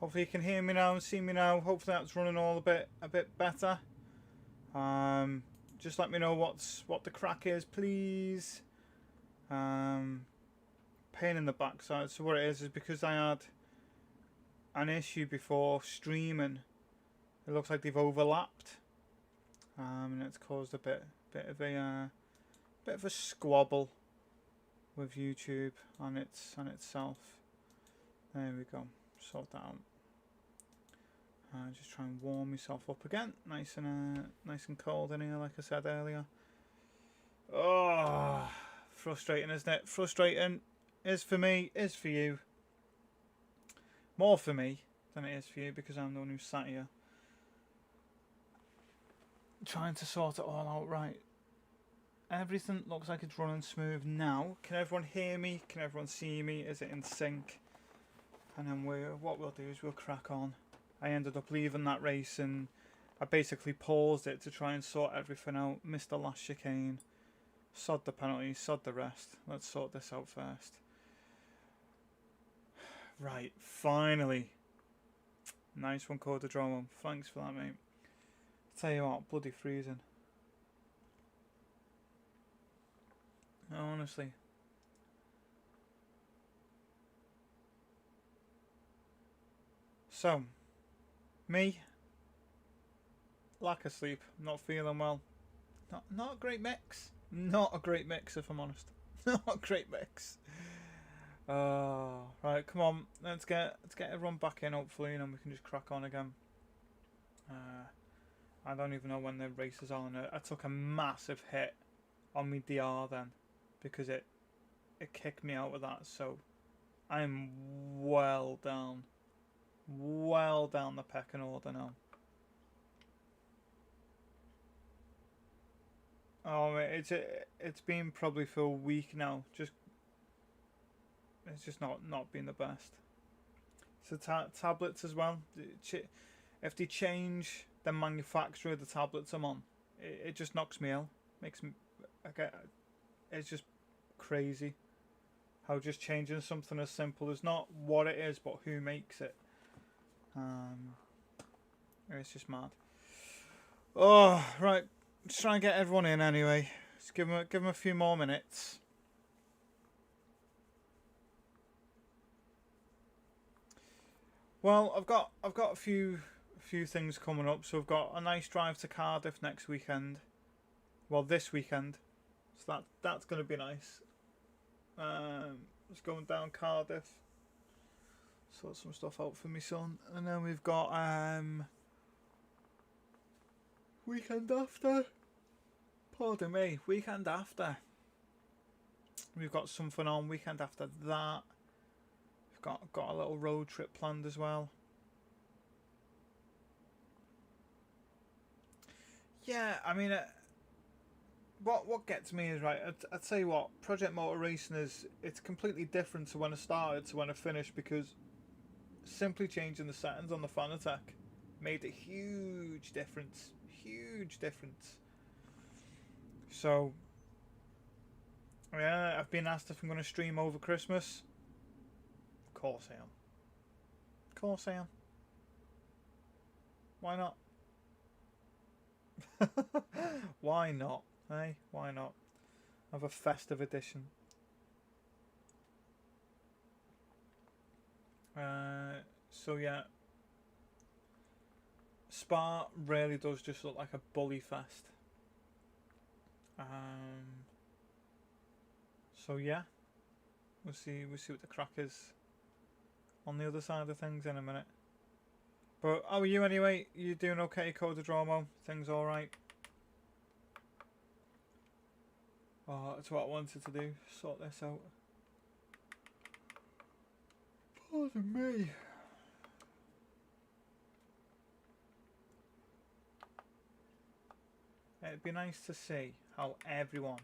Hopefully you can hear me now and see me now. Hopefully that's running all a bit better. Just let me know what the crack is, please. Pain in the backside. So what it is because I had an issue before streaming. It looks like they've overlapped, and it's caused a bit of a squabble with YouTube on itself. There we go. Sort that out. Just try and warm myself up again. Nice and cold in here, like I said earlier. Oh, frustrating, isn't it? Frustrating is for me, is for you. More for me than it is for you because I'm the one who's sat here trying to sort it all out right. Everything looks like it's running smooth now. Can everyone hear me? Can everyone see me? Is it in sync? And then what we'll do is we'll crack on. I ended up leaving that race and I basically paused it to try and sort everything out. Missed the last chicane. Sod the penalties, sod the rest. Let's sort this out first. Right, finally. Nice one, Cordadromo. Thanks for that, mate. Tell you what, bloody freezing. Honestly. So, me, lack of sleep, not feeling well. Not a great mix. Not a great mix, if I'm honest. Not a great mix. Right, come on, let's get everyone back in hopefully, and then we can just crack on again. I don't even know when the races are on. I took a massive hit on my DR then because it kicked me out of that, so I'm well down the pecking order now. Oh, it's been probably for a week now. It's just not been the best. So tablets as well. If they change the manufacturer of the tablets I'm on, it just knocks me out. Makes me. It's just crazy how just changing something as simple as not what it is but who makes it. It's just mad. Oh, right. Just try and get everyone in anyway. Just give them a few more minutes. Well, I've got a few things coming up. So I've got a nice drive to Cardiff next weekend. Well, this weekend. So that's going to be nice. Just going down Cardiff. Sort some stuff out for my son, and then we've got weekend after. Pardon me, weekend after. We've got something on weekend after that. We've got a little road trip planned as well. Yeah, I mean, what gets me is right. I'd say what Project Motor Racing is. It's completely different to when I started to when I finished because simply changing the settings on the fanatec made a huge difference. Huge difference. So, yeah, I've been asked if I'm going to stream over Christmas. Of course I am. Of course I am. Why not? Why not? Hey, why not? Have a festive edition. So yeah, Spa really does just look like a bully fest. So yeah, we'll see what the crack is on the other side of things in a minute. But how are you anyway? You doing okay, Codadromo? Things all right? Oh, that's what I wanted to do. Sort this out. Pardon me. It'd be nice to see how everyone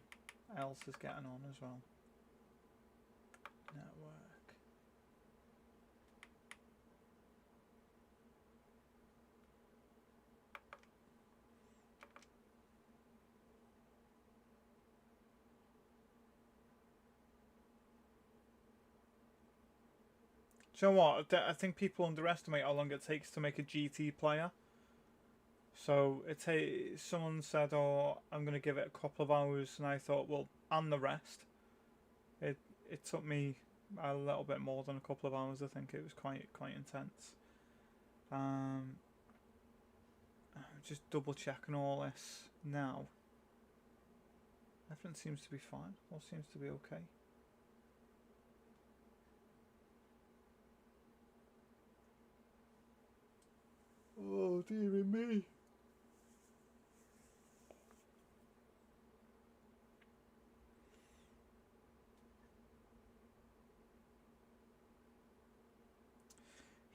else is getting on as well. Network. Do you know what? I think people underestimate how long it takes to make a GT player. So someone said, "Oh, I'm going to give it a couple of hours," and I thought, well, and the rest. It took me a little bit more than a couple of hours. I think it was quite intense. I'm just double checking all this now. Everything seems to be fine. All seems to be okay. Oh, dearie me.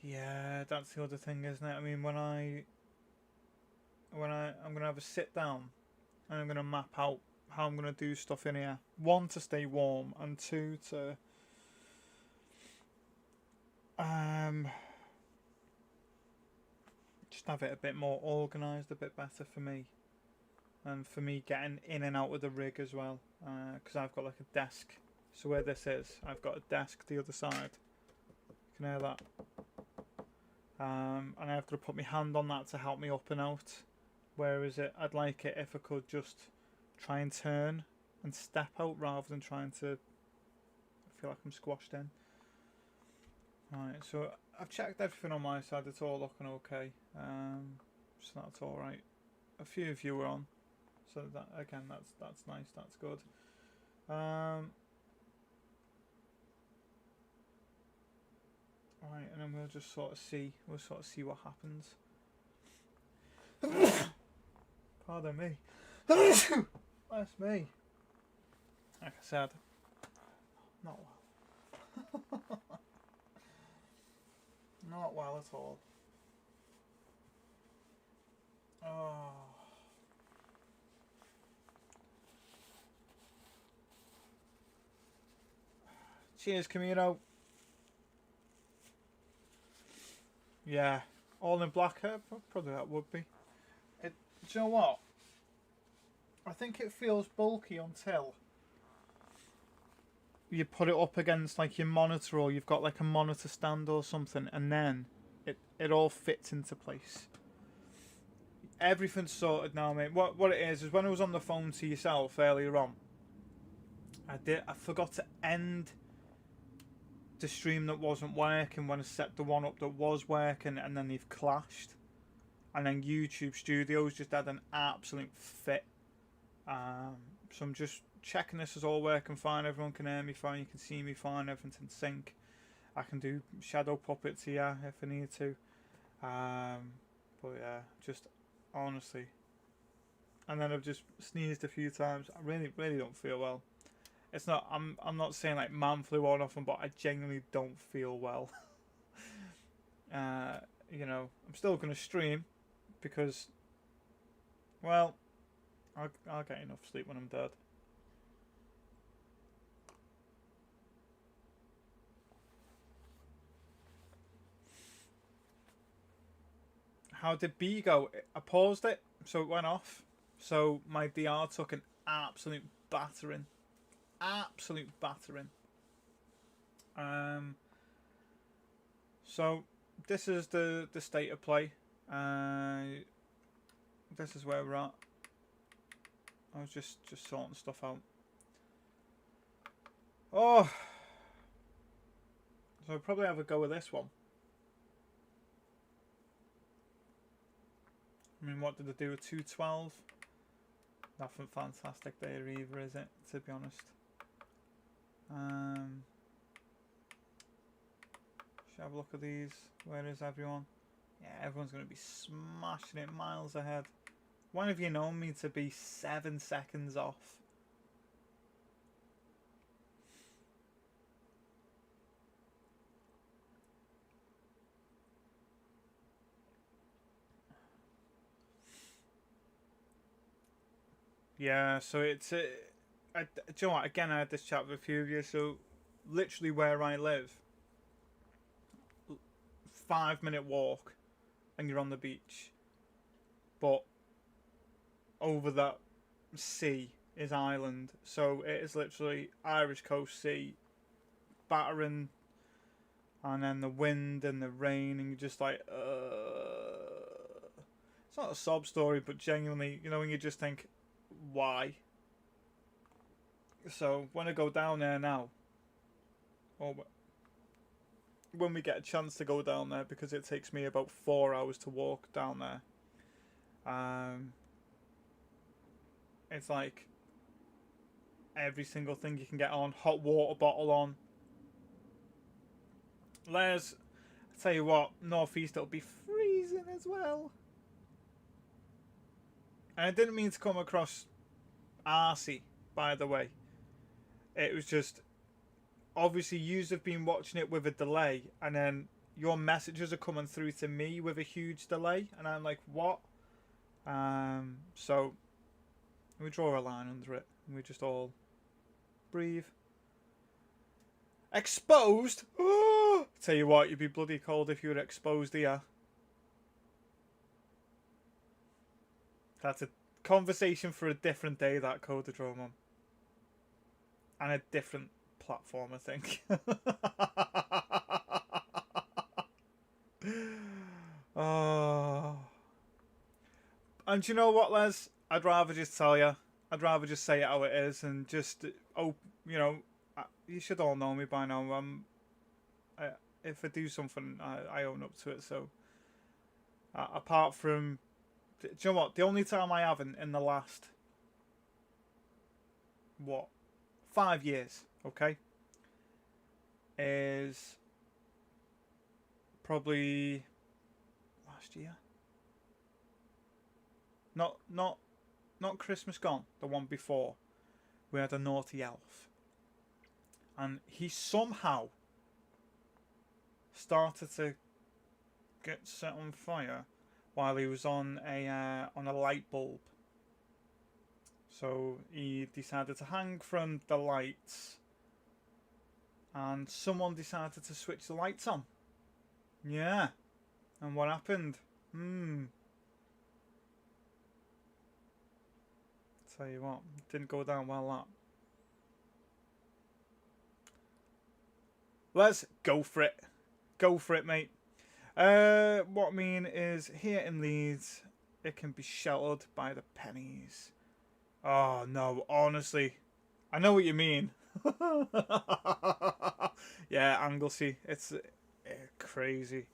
Yeah, that's the other thing, isn't it? I mean, I'm gonna have a sit down and I'm gonna map out how I'm gonna do stuff in here. One, to stay warm, and two, to just have it a bit more organised, a bit better for me, and for me getting in and out of the rig as well. Because I've got like a desk. So where this is, I've got a desk the other side. You can hear that. And I've got to put my hand on that to help me up and out. Whereas I'd like it if I could just try and turn and step out rather than trying to feel like I'm squashed in. Right, so I've checked everything on my side. It's all looking okay. So that's all right. A few of you were on, so that again, that's nice. That's good. Right, and then we'll just sort of see what happens. Pardon me. That's me. Like I said, not well. Not well at all. Oh. Cheers, Camino. Yeah, all in black hair. Probably that would be. Do you know what? I think it feels bulky until you put it up against like your monitor, or you've got like a monitor stand or something, and then it all fits into place. Everything's sorted now, mate. What it is when I was on the phone to yourself earlier on, I forgot to end the stream that wasn't working when I set the one up that was working, and then they've clashed. And then YouTube Studios just had an absolute fit. So I'm just checking this is all working fine. Everyone can hear me fine. You can see me fine. Everything's in sync. I can do shadow puppets here if I need to. But yeah, just honestly. And then I've just sneezed a few times. I really don't feel well. It's not. I'm not saying like man flu or nothing, but I genuinely don't feel well. You know, I'm still gonna stream because, well, I'll get enough sleep when I'm dead. How did B go? I paused it, so it went off. So my DR took an absolute battering. Absolute battering. So this is the state of play. This is where we're at. I was just sorting stuff out. Oh, so I'll probably have a go with this one. I mean, what did I do with 212? Nothing fantastic there either, is it? To be honest. Should I have a look at these? Where is everyone? Yeah, everyone's going to be smashing it miles ahead. When have you known me to be 7 seconds off? Yeah, so it's do you know what? Again, I had this chat with a few of you. So, literally where I live, 5-minute walk, and you're on the beach. But over that sea is Ireland, so it is literally Irish coast sea, battering and then the wind and the rain, and you're just like, it's not a sob story, but genuinely, you know, when you just think, why? So when I go down there now, or when we get a chance to go down there, because it takes me about 4 hours to walk down there, it's like every single thing you can get on, hot water bottle on. Les, I tell you what, northeast it'll be freezing as well. And I didn't mean to come across arsey, by the way. It was just, obviously yous have been watching it with a delay, and then your messages are coming through to me with a huge delay, and I'm like, what? So we draw a line under it, and we just all breathe. Exposed? Tell you what, you'd be bloody cold if you were exposed here. That's a conversation for a different day, that Codadrome. And a different platform, I think. Oh. And you know what, Les? I'd rather just tell you. I'd rather just say it how it is, and just, oh, you know, you should all know me by now. If I do something, I own up to it. So, apart from, do you know what? The only time I haven't in the last, 5 years, okay, is probably last year. Not Christmas Gone, the one before. We had a naughty elf, and he somehow started to get set on fire while he was on a light bulb. So he decided to hang from the lights, and someone decided to switch the lights on. Yeah, and what happened? Tell you what, didn't go down well, that. Let's go for it. Go for it, mate. What I mean is, here in Leeds, it can be sheltered by the pennies. Oh, no, honestly. I know what you mean. Yeah, Anglesey. It's crazy.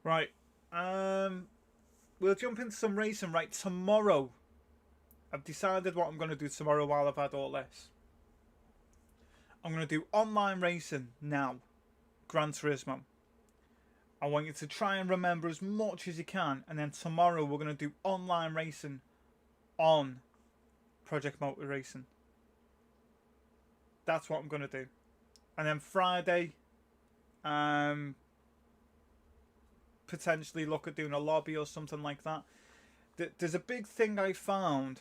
Right. We'll jump into some racing right tomorrow. I've decided what I'm going to do tomorrow while I've had all this. I'm going to do online racing now. Gran Turismo. I want you to try and remember as much as you can. And then tomorrow we're going to do online racing on Project Motor Racing. That's what I'm going to do. And then Friday, potentially look at doing a lobby or something like that. There's a big thing I found,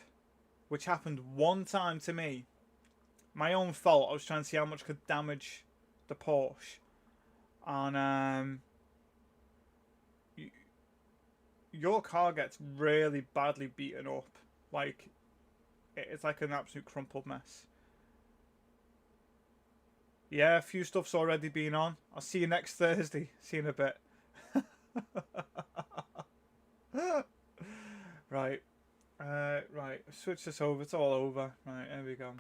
which happened one time to me. My own fault. I was trying to see how much could damage the Porsche. And your car gets really badly beaten up. Like, it's like an absolute crumpled mess. Yeah, a few stuff's already been on. I'll see you next Thursday. See you in a bit. Right. Right. Switch this over. It's all over. Right, there we go.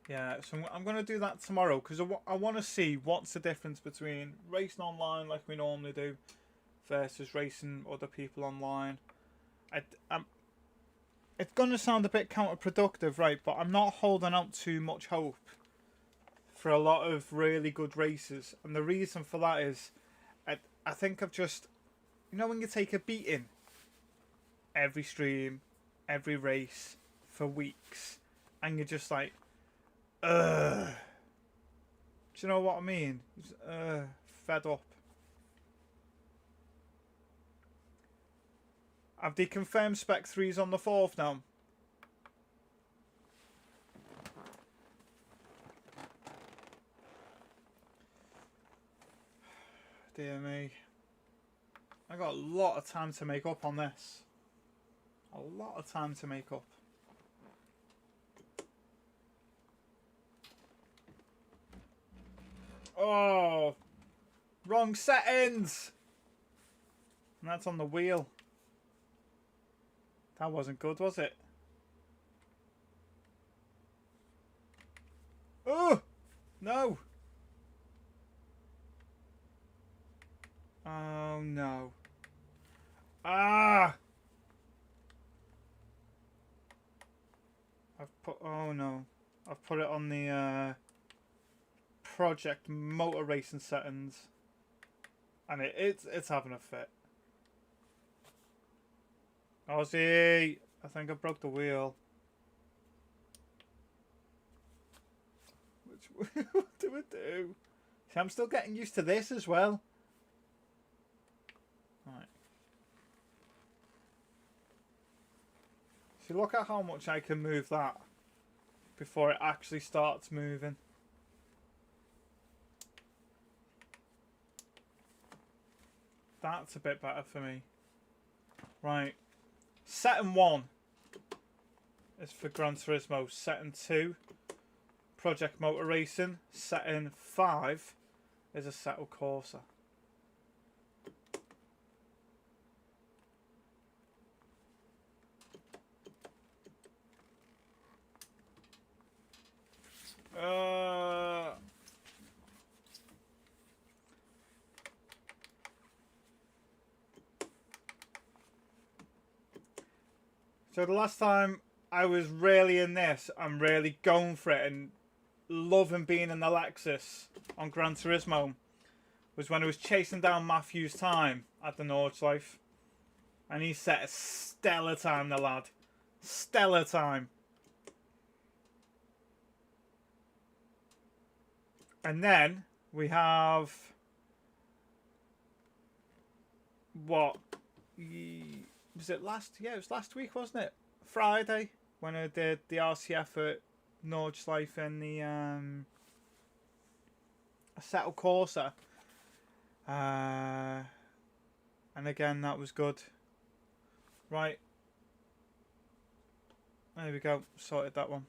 Yeah, so I'm going to do that tomorrow, because I want to see what's the difference between racing online like we normally do versus racing other people online. It's going to sound a bit counterproductive, right, but I'm not holding out too much hope for a lot of really good races. And the reason for that is I think I've just, you know, when you take a beating every stream, every race for weeks, and you're just like, do you know what I mean? Fed up. Have they confirmed Spec 3's on the 4th now? Dear me. I got a lot of time to make up on this. A lot of time to make up. Oh, wrong settings. And that's on the wheel. That wasn't good, was it? Oh, no. Oh, no. Ah. Oh, no. I've put it on the project motor racing settings. And it's having a fit. Aussie, I think I broke the wheel. What do I do? See, I'm still getting used to this as well. Right. See, look at how much I can move that before it actually starts moving. That's a bit better for me. Right. Setting 1 is for Gran Turismo. Setting 2, Project Motor Racing. Setting 5 is a Assetto Corsa. So the last time I was really in this, I'm really going for it and loving being in the Lexus on Gran Turismo, was when I was chasing down Matthew's time at the Nordschleife. And he set a stellar time, the lad. Stellar time. And then we have... What? Was it last... Yeah, it was last week, wasn't it? Friday, when I did the RCF at Nordschleife and the Assetto Corsa. And again, that was good. Right. There we go. Sorted that one.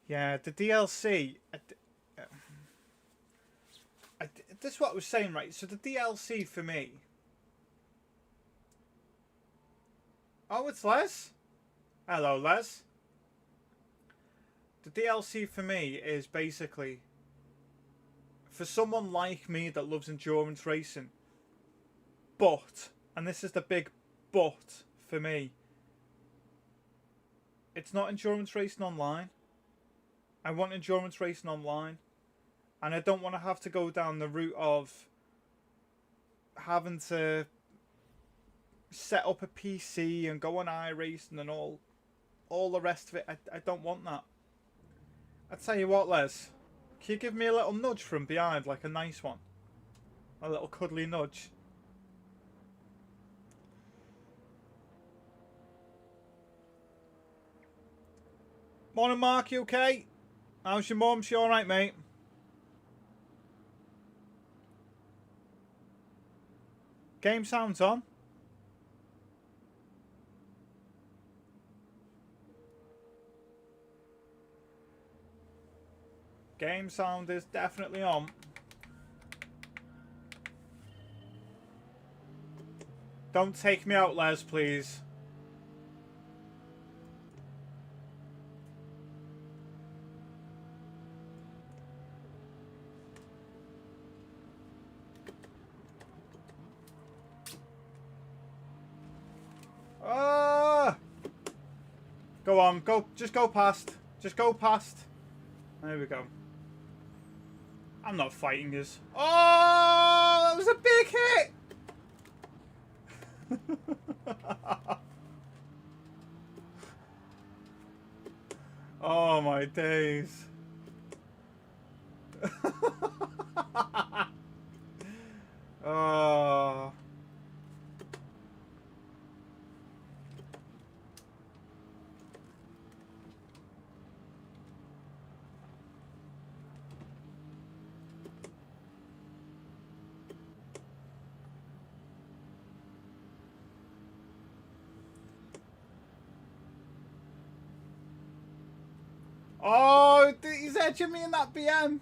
Yeah, the DLC. This is what I was saying, right? So the DLC for me. Oh, it's Les. Hello, Les. The DLC for me is basically for someone like me that loves endurance racing. But, and this is the big but for me, it's not endurance racing online. I want endurance racing online. And I don't want to have to go down the route of having to set up a PC and go on iRacing and all the rest of it. I don't want that. I tell you what, Les, can you give me a little nudge from behind, like a nice one? A little cuddly nudge. Morning, Mark, you okay? How's your mum? She alright, mate? Game sound's on. Game sound is definitely on. Don't take me out, Les, please. Go on, go. Just go past. Just go past. There we go. I'm not fighting this. Oh, that was a big hit. Oh my days. Oh. Oh, he's edging me in that BM.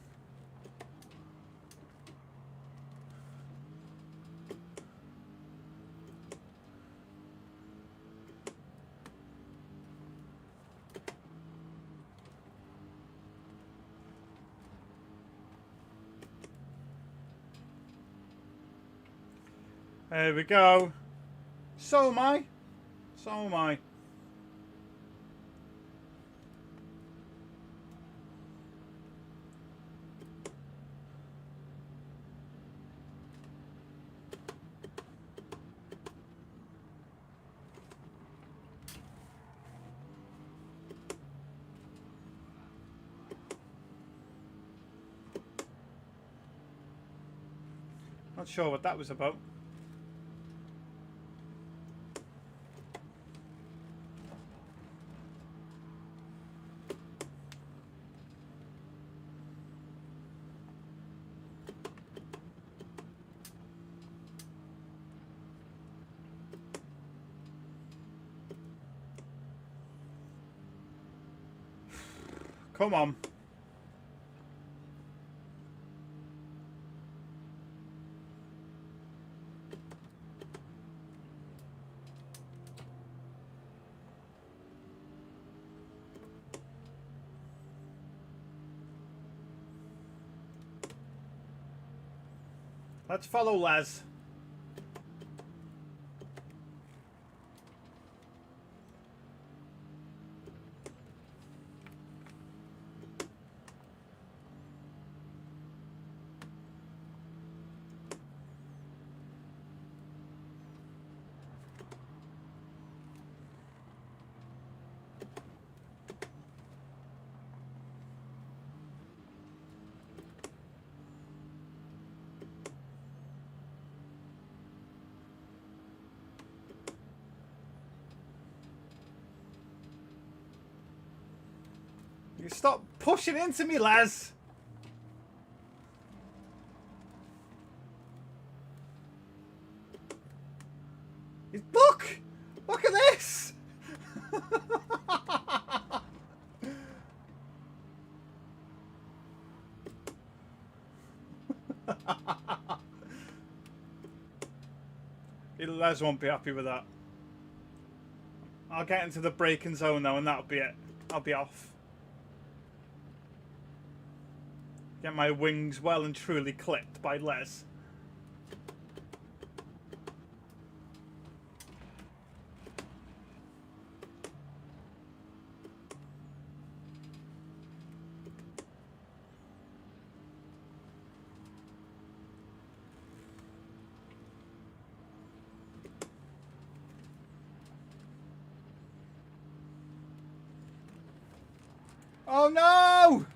There we go. So am I. So am I. Not sure what that was about. Come on. Let's follow Les. You stop pushing into me, Les. Look! Look at this! Les won't be happy with that. I'll get into the braking zone now and that'll be it. I'll be off. Get my wings well and truly clipped by Les. Oh no!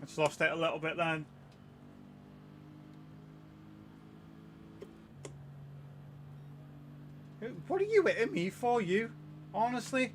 I just lost it a little bit then. What are you hitting me for, you? Honestly?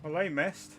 Well, I missed.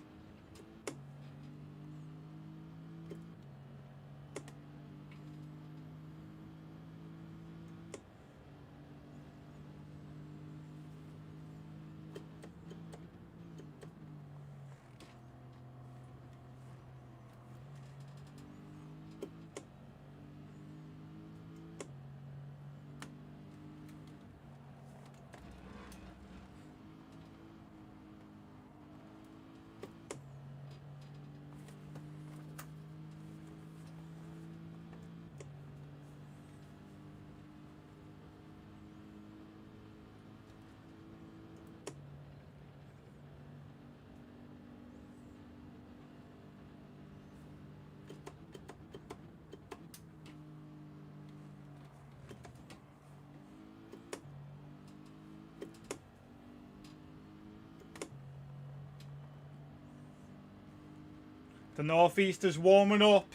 The northeast is warming up.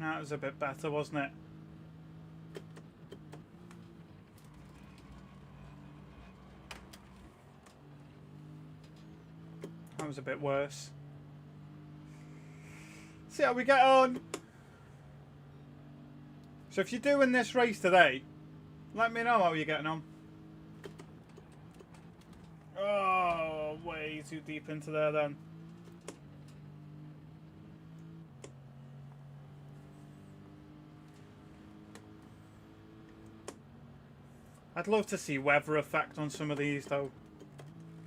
That was a bit better, wasn't it? That was a bit worse. See how we get on. So if you're doing this race today, let me know how you're getting on. Oh, way too deep into there then. I'd love to see weather effect on some of these though.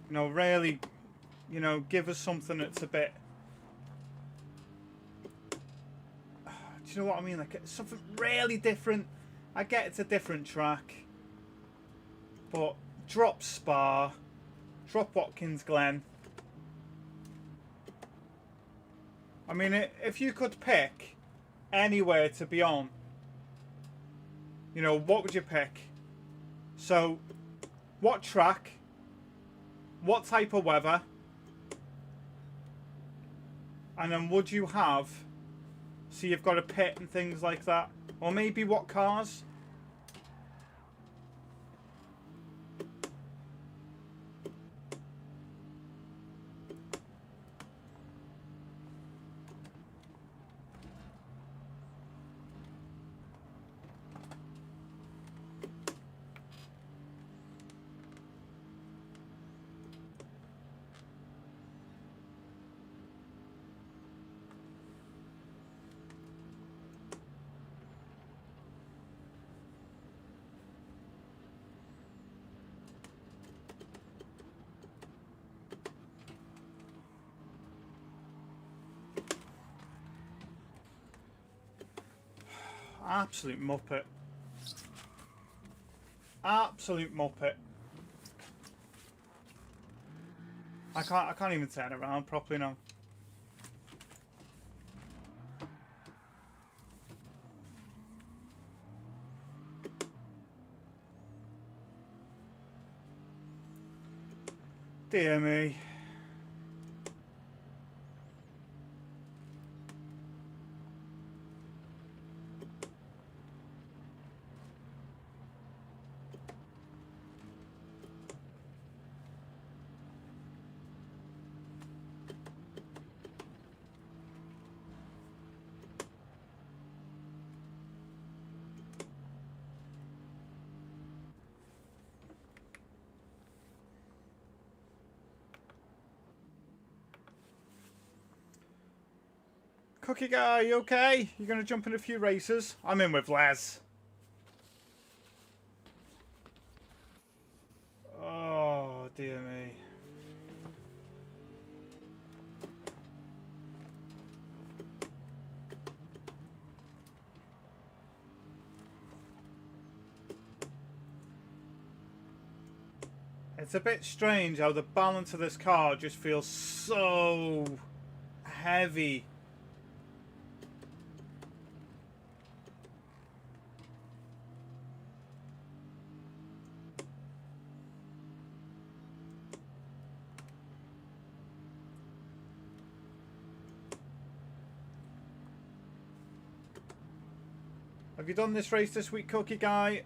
You know, really, you know, give us something that's a bit... Do you know what I mean? Like something really different. I get it's a different track. But drop Spa. Drop Watkins Glen. I mean, if you could pick anywhere to be on, you know, what would you pick? So, what track? What type of weather? And then would you have... So you've got a pit and things like that? Or maybe what cars? Absolute muppet. Absolute muppet. I can't even turn around properly now. Dear me. Cookie guy, you okay? You gonna jump in a few races? I'm in with Les. Oh, dear me. It's a bit strange how the balance of this car just feels so heavy. Have you done this race this week, Cookie Guy?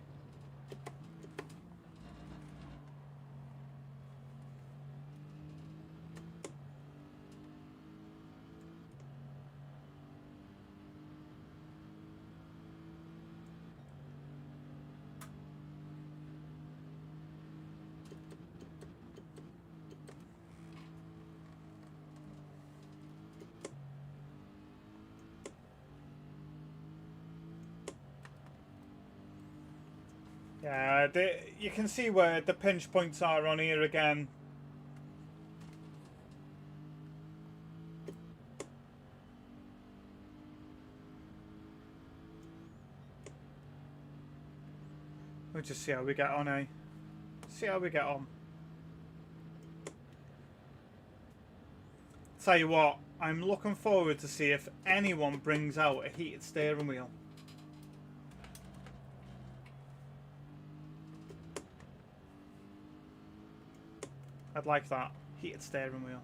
Yeah, you can see where the pinch points are on here again. We'll just see how we get on, eh? See how we get on. Tell you what, I'm looking forward to see if anyone brings out a heated steering wheel. I'd like that heated steering wheel.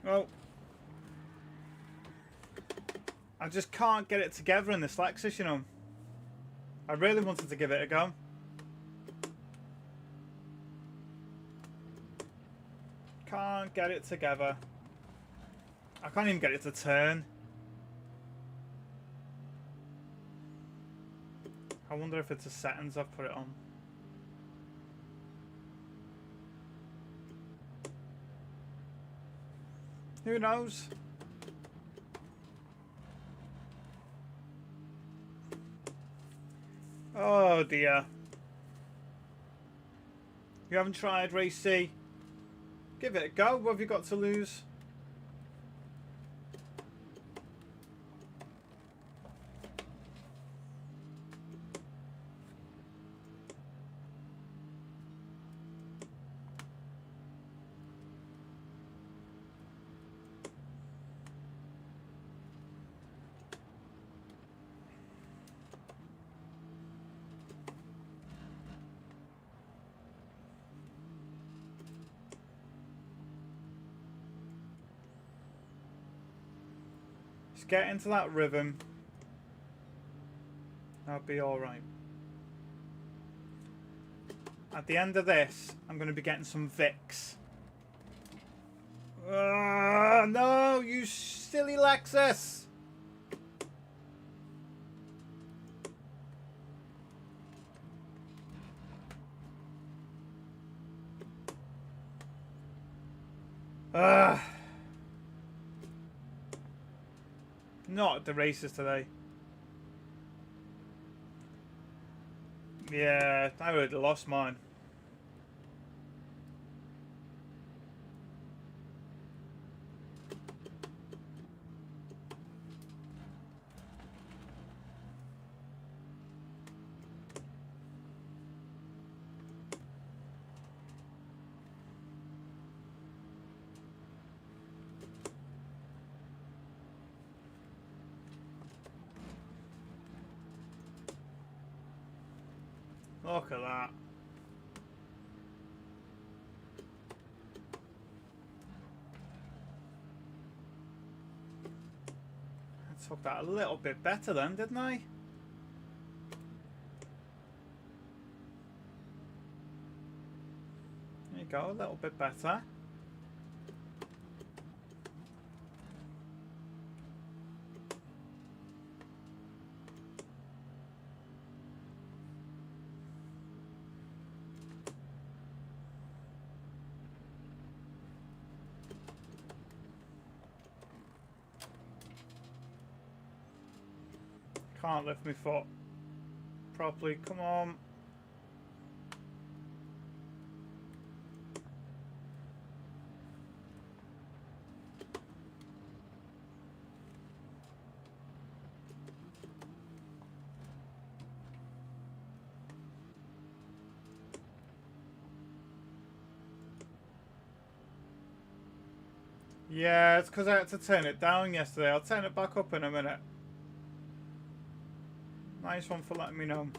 Oh. I just can't get it together in this Lexus, you know. I really wanted to give it a go. Can't get it together. I can't even get it to turn. I wonder if it's the settings I've put it on. Who knows? Oh dear. You haven't tried Race C? Give it a go. What have you got to lose? Just get into that rhythm. That'll be alright. At the end of this, I'm going to be getting some Vicks. No, you silly Lexus! Not at the races today. Yeah, I would have lost mine. Look at that. I took that a little bit better then, didn't I? There you go, a little bit better. Can't lift my foot properly. Come on. Yeah, it's because I had to turn it down yesterday. I'll turn it back up in a minute. Nice one for letting me know.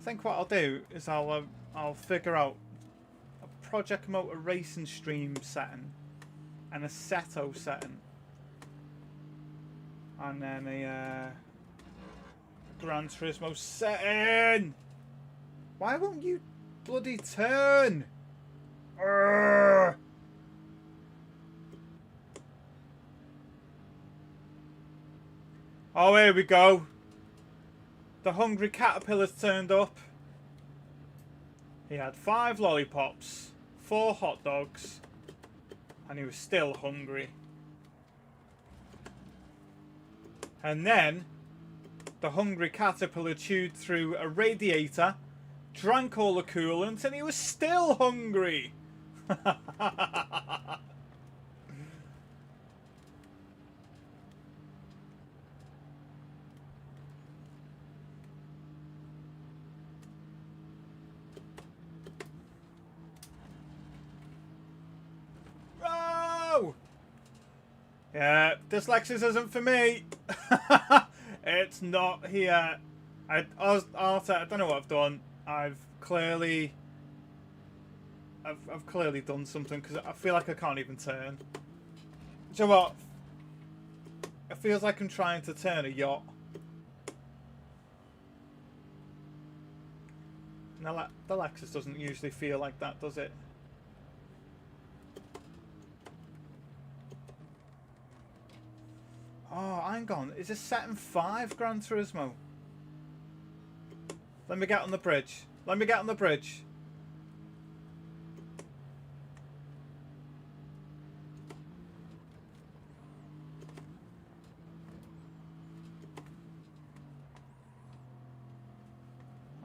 I think what I'll do is I'll figure out a Project Motor Racing stream setting and a Seto setting, and then a Gran Turismo setting. Why won't you bloody turn? Urgh. Oh, here we go. The hungry caterpillar's turned up. He had 5 lollipops, 4 hot dogs, and he was still hungry. And then the hungry caterpillar chewed through a radiator, drank all the coolant, and he was still hungry. Oh! Yeah, this Lexus isn't for me. It's not here. I don't know what I've done. I've clearly done something because I feel like I can't even turn. Do you know what? It feels like I'm trying to turn a yacht. Now, the Lexus doesn't usually feel like that, does it? Oh, hang on. Is this set in 5 Gran Turismo? Let me get on the bridge. Let me get on the bridge.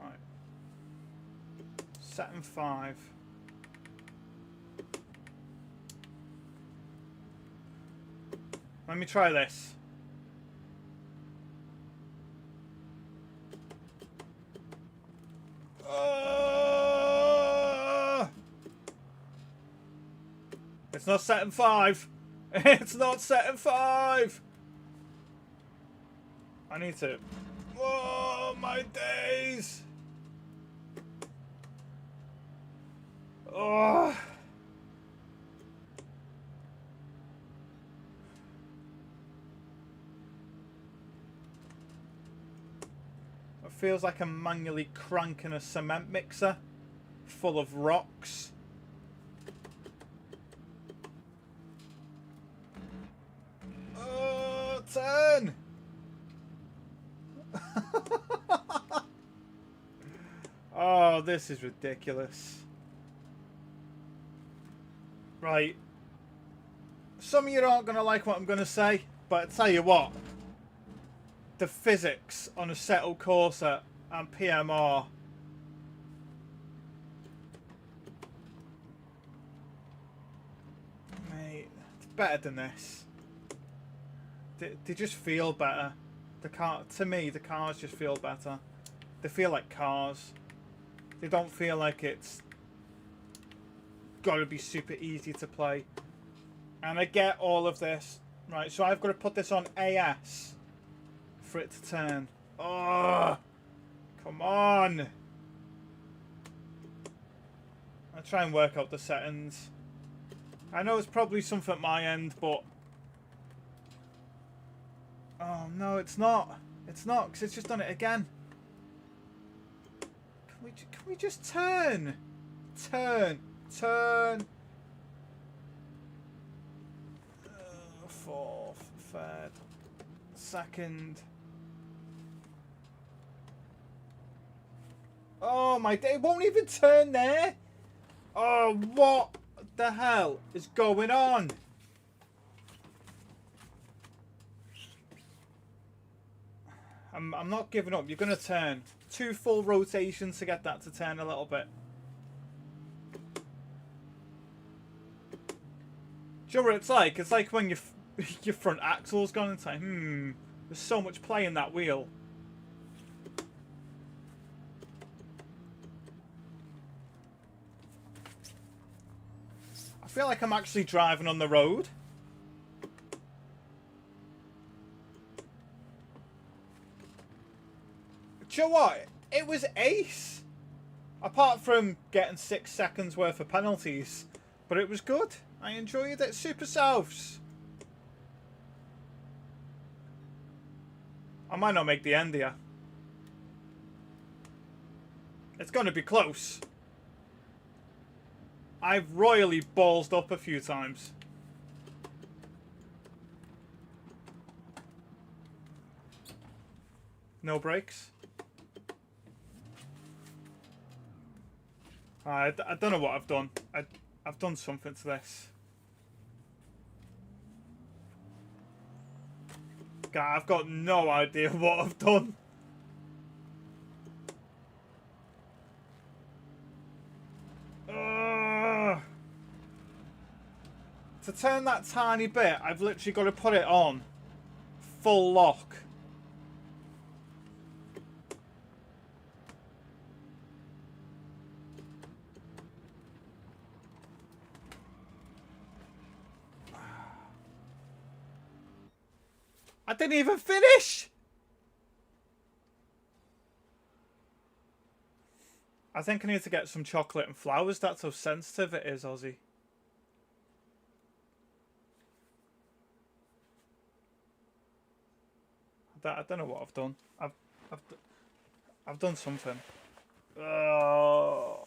Right. Set in 5. Let me try this. It's not set in 5. It's not set in 5. I need to. Oh, my days. Oh. It feels like I'm manually cranking a cement mixer full of rocks. Oh, turn! Oh, this is ridiculous. Right. Some of you aren't going to like what I'm going to say, but I tell you what. The physics on a settled Corsa and PMR. Mate, it's better than this. They just feel better. To me, the cars just feel better. They feel like cars. They don't feel like it's got to be super easy to play. And I get all of this. Right, so I've got to put this on AS for it to turn. Oh, come on. I'll try and work out the settings. I know it's probably something at my end, but... Oh, no, it's not. It's not, because it's just done it again. Can we just turn? Turn. Turn. Fourth, third, second. Oh my day, it won't even turn there. Oh, what the hell is going on? I'm not giving up. You're going to turn. 2 full rotations to get that to turn a little bit. Do you know what it's like? It's like when your front axle's gone and it's like, there's so much play in that wheel. I feel like I'm actually driving on the road. Do you know what? It was ace. Apart from getting 6 seconds worth of penalties. But it was good. I enjoyed it. Super Souths. I might not make the end here. It's going to be close. I've royally ballsed up a few times. No brakes. I don't know what I've done. I've done something to this. God, I've got no idea what I've done. To turn that tiny bit, I've literally got to put it on full lock. didn't even finish! I think I need to get some chocolate and flowers. That's how sensitive it is, Ozzy. I don't know what I've done. I've done something. Oh.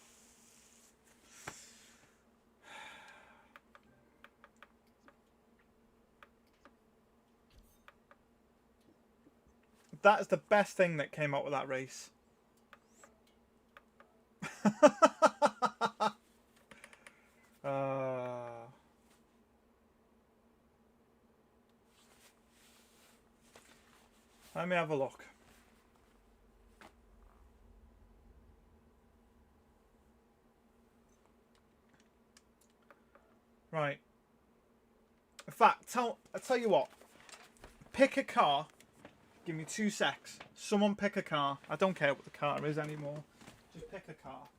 That is the best thing that came out of that race. Let me have a look. Right. In fact, I'll tell you what. Pick a car. Give me 2 secs. Someone pick a car. I don't care what the car is anymore. Just pick a car.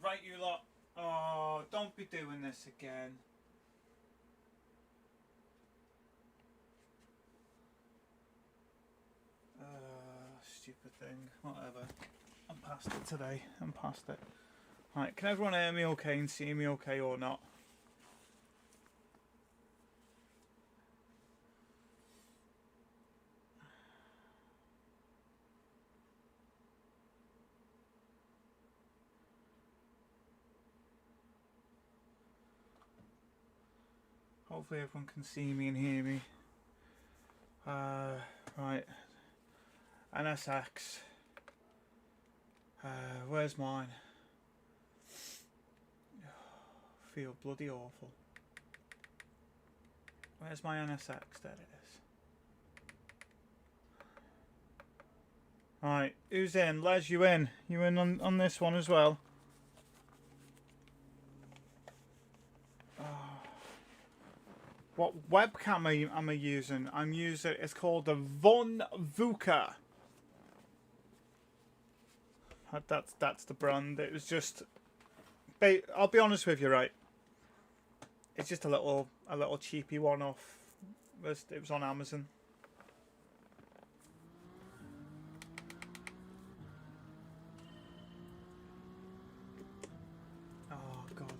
Right, you lot. Oh, don't be doing this again. Stupid thing. Whatever. I'm past it today. I'm past it. Right, can everyone hear me okay and see me okay or not? Hopefully everyone can see me and hear me. Right. NSX. Where's mine? Feel bloody awful. Where's my NSX? There it is. Right, who's in? Les, you in? You in on this one as well? Oh. webcam am I using? I'm using, it's called the Von Vuka. That's the brand. It was just, I'll be honest with you, right? It's just a little cheapy one off. It was on Amazon. Oh God,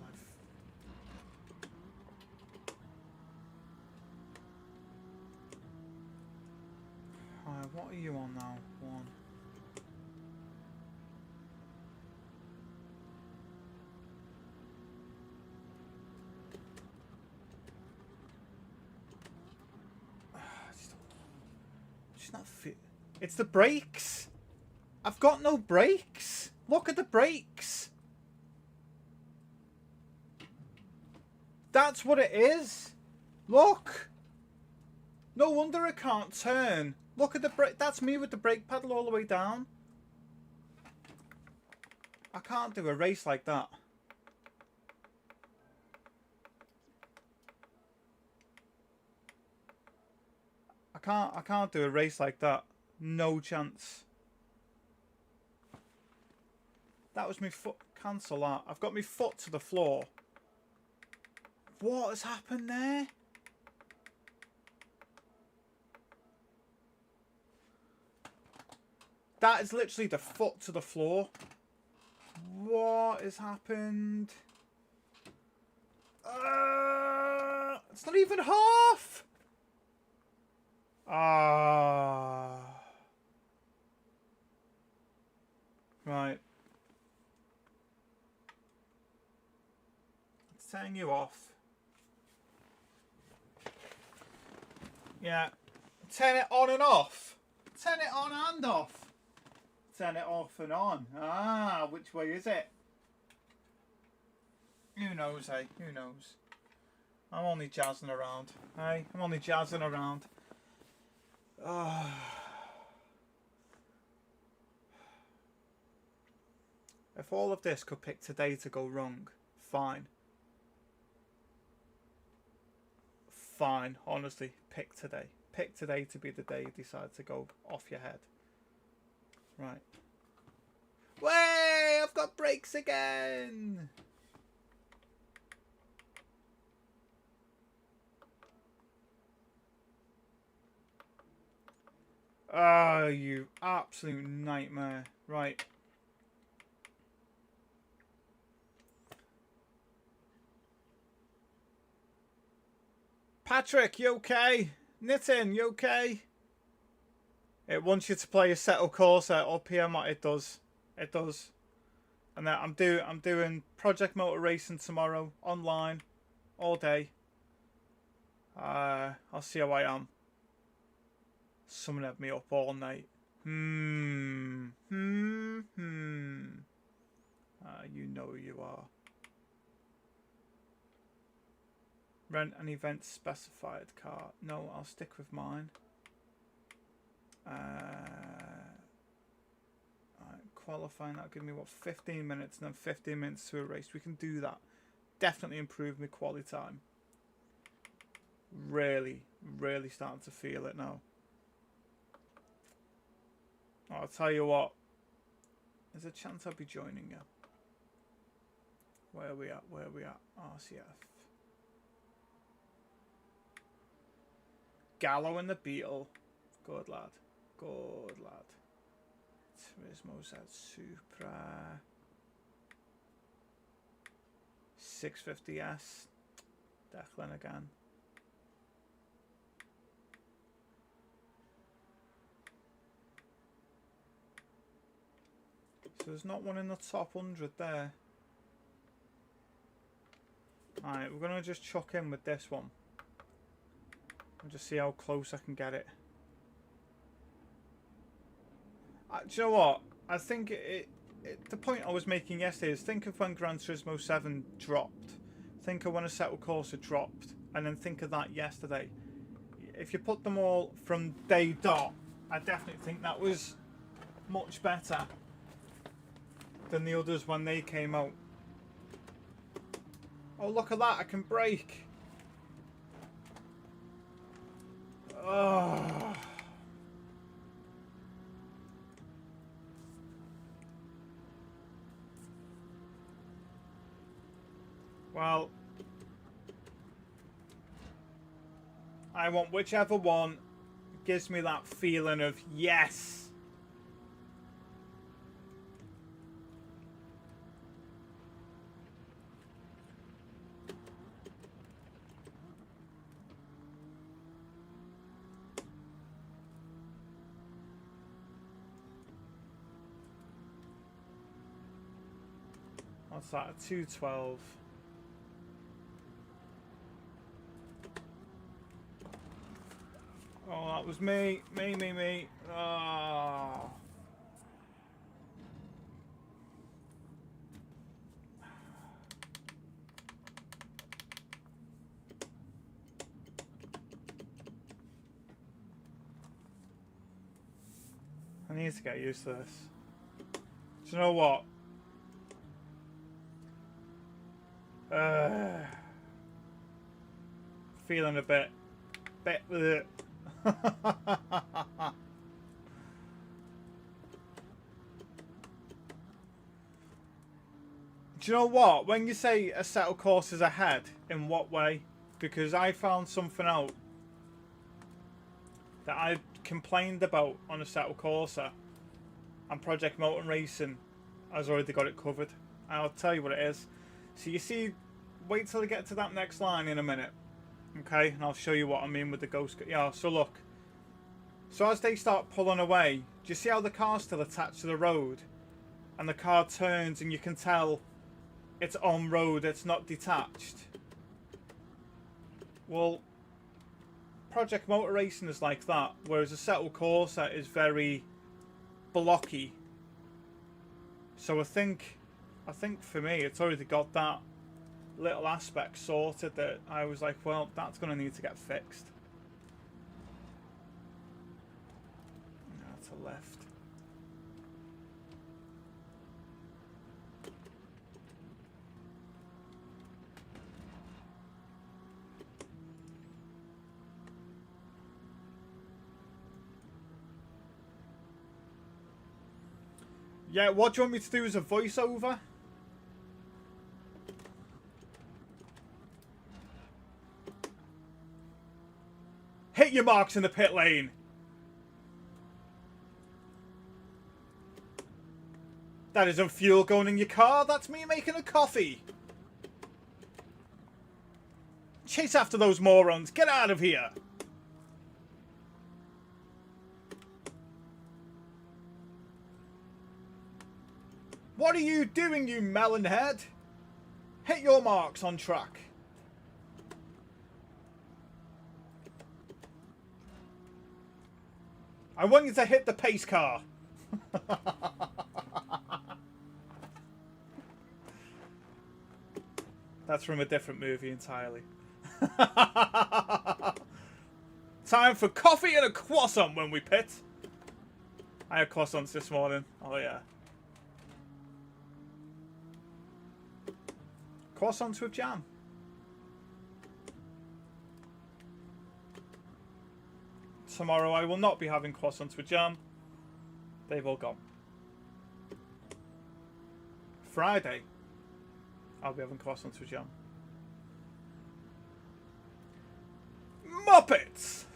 what are you on now? One. It's not fit. It's the brakes. I've got no brakes. Look at the brakes. That's what it is. Look. No wonder it can't turn. Look at the brake. That's me with the brake pedal all the way down. I can't do a race like that. I can't do a race like that. No chance. That was my foot. Cancel that. I've got my foot to the floor. What has happened there? That is literally the foot to the floor. What has happened? It's not even half. Right. It's turning you off. Yeah. Turn it on and off. Turn it on and off. Turn it off and on. Which way is it? Who knows, hey? Who knows? I'm only jazzing around. Hey, I'm only jazzing around. If all of this could pick today to go wrong, fine. Fine, honestly, pick today. Pick today to be the day you decide to go off your head. Right. Way! I've got brakes again! Oh, you absolute nightmare. Right. Patrick, you okay? Nitin, you okay? It wants you to play a Settle Corsa or PM. It does. It does. And then I'm doing Project Motor Racing tomorrow online, all day. I'll see how I am. Someone had me up all night. You know who you are. Rent an event specified car. No, I'll stick with mine. Qualifying, that'll give me what, 15 minutes and then 15 minutes to a race. We can do that. Definitely improve my quality time. Really starting to feel it now. I'll tell you what, there's a chance I'll be joining you. Where are we at? RCF. Gallo and the Beetle. Good lad. Good lad. Turismo Z Supra. 650S. Declan again. So there's not one in the top 100 there. Alright, we're going to just chuck in with this one. And just see how close I can get it. Do you know what? I think the point I was making yesterday is think of when Gran Turismo 7 dropped. Think of when Assetto Corsa dropped. And then think of that yesterday. If you put them all from day dot, I definitely think that was much better than the others when they came out. Oh, look at that, I can brake. Oh. Well, I want whichever one gives me that feeling of yes. What's that? A 212. Oh, that was me. Me. Oh. I need to get used to this. Do you know what? Feeling a bit bleh. Do you know what? When you say a set of courses ahead, in what way? Because I found something out that I complained about on a set of Corsa, and Project Mountain Racing has already got it covered. I'll tell you what it is. So you see, wait till I get to that next line in a minute. Okay, and I'll show you what I mean with the ghost. Yeah, so look. So as they start pulling away, do you see how the car's still attached to the road? And the car turns and you can tell it's on road, it's not detached. Well, Project Motor Racing is like that, whereas a Settle Corsa is very blocky. So I think for me, it's already got that little aspect sorted that I was like, well, that's going to need to get fixed. Now to left. Yeah, what do you want me to do as a voiceover? Hit your marks in the pit lane. That isn't fuel going in your car, that's me making a coffee. Chase after those morons, get out of here. What are you doing, you melon head? Hit your marks on track. I want you to hit the pace car. That's from a different movie entirely. Time for coffee and a croissant when we pit. I had croissants this morning. Oh yeah. Croissants with jam. Tomorrow I will not be having croissants with jam. They've all gone. Friday I'll be having croissants with jam. Muppets!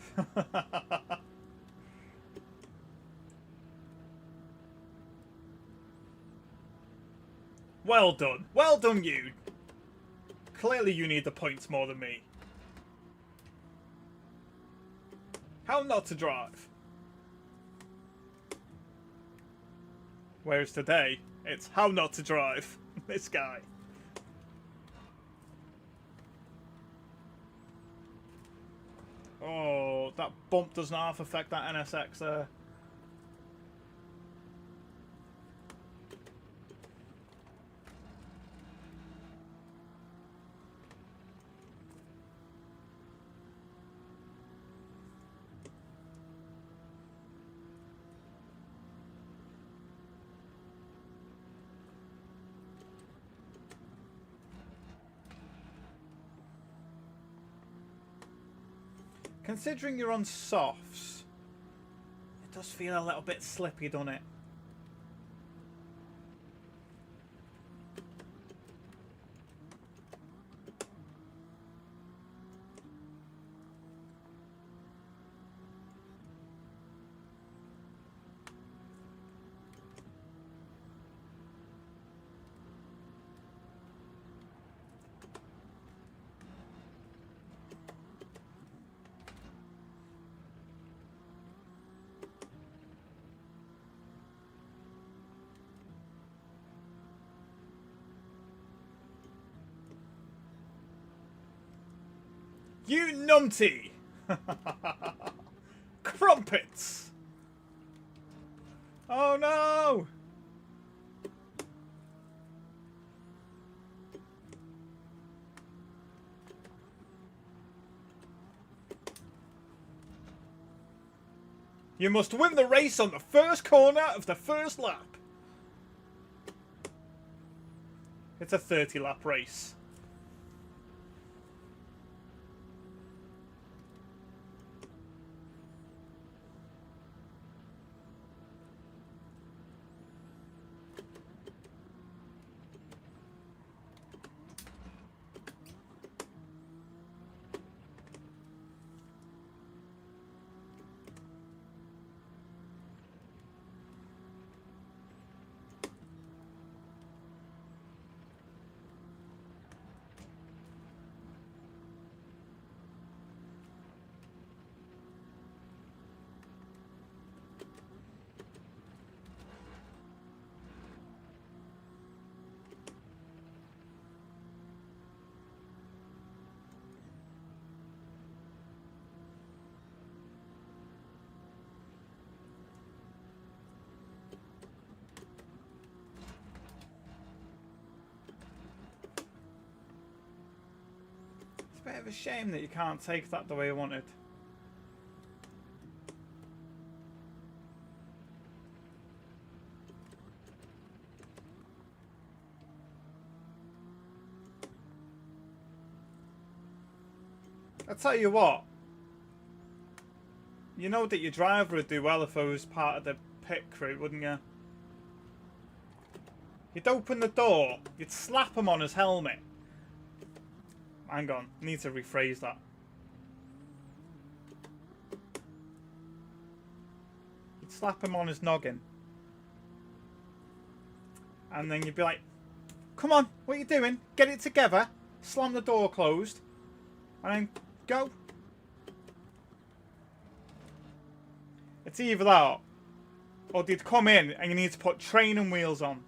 Well done. Well done, you. Clearly you need the points more than me. How not to drive. Whereas today, it's how not to drive. This guy. Oh, that bump does not half affect that NSX there. Considering you're on softs, it does feel a little bit slippy, doesn't it? You numpty! Crumpets! Oh no! You must win the race on the first corner of the first lap. It's a 30-lap race. Bit of a shame that you can't take that the way you wanted. I tell you what, you know that your driver would do well if I was part of the pit crew, wouldn't you? You'd open the door, you'd slap him on his helmet. Hang on, I need to rephrase that. You'd slap him on his noggin. And then you'd be like, come on, what are you doing? Get it together. Slam the door closed. And then go. It's either that, or they'd come in and you need to put training wheels on.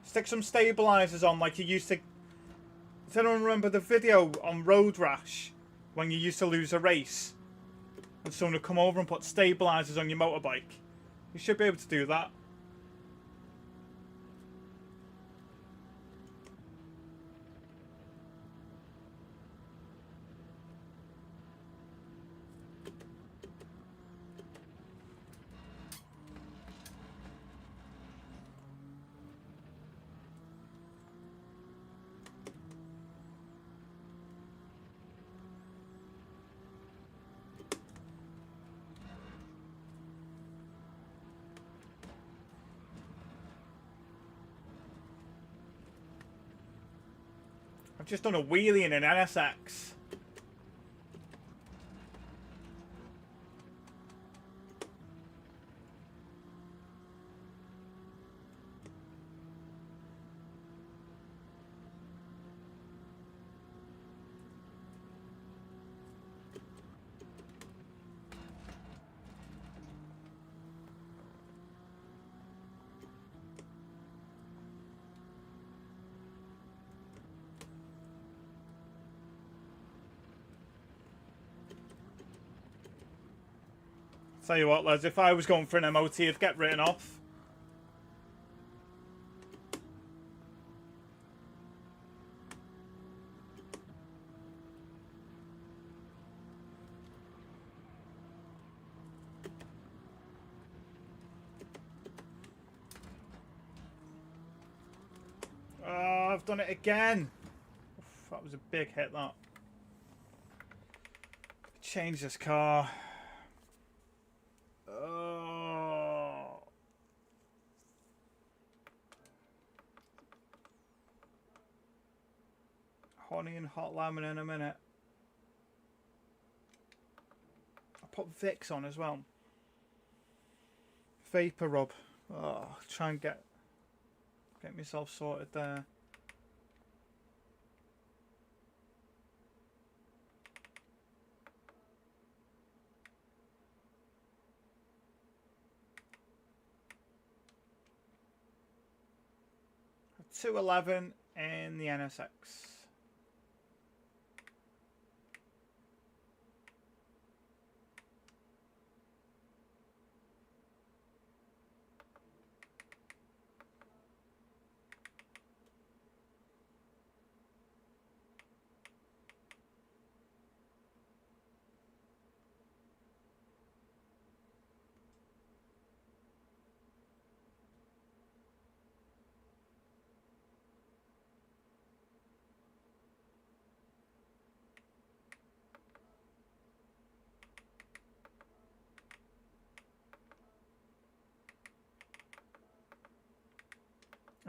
Stick some stabilizers on like you used to. Does anyone remember the video on Road Rash when you used to lose a race and someone would come over and put stabilizers on your motorbike? You should be able to do that. I've just done a wheelie in an NSX. Tell you what, lads, if I was going for an MOT, I'd get written off. Oh, I've done it again. Oof, that was a big hit, that. change this car. Oh. Honey and hot lemon in a minute. I'll put Vicks on as well. Vapor rub. Oh, try and get myself sorted there. .211 in the NSX.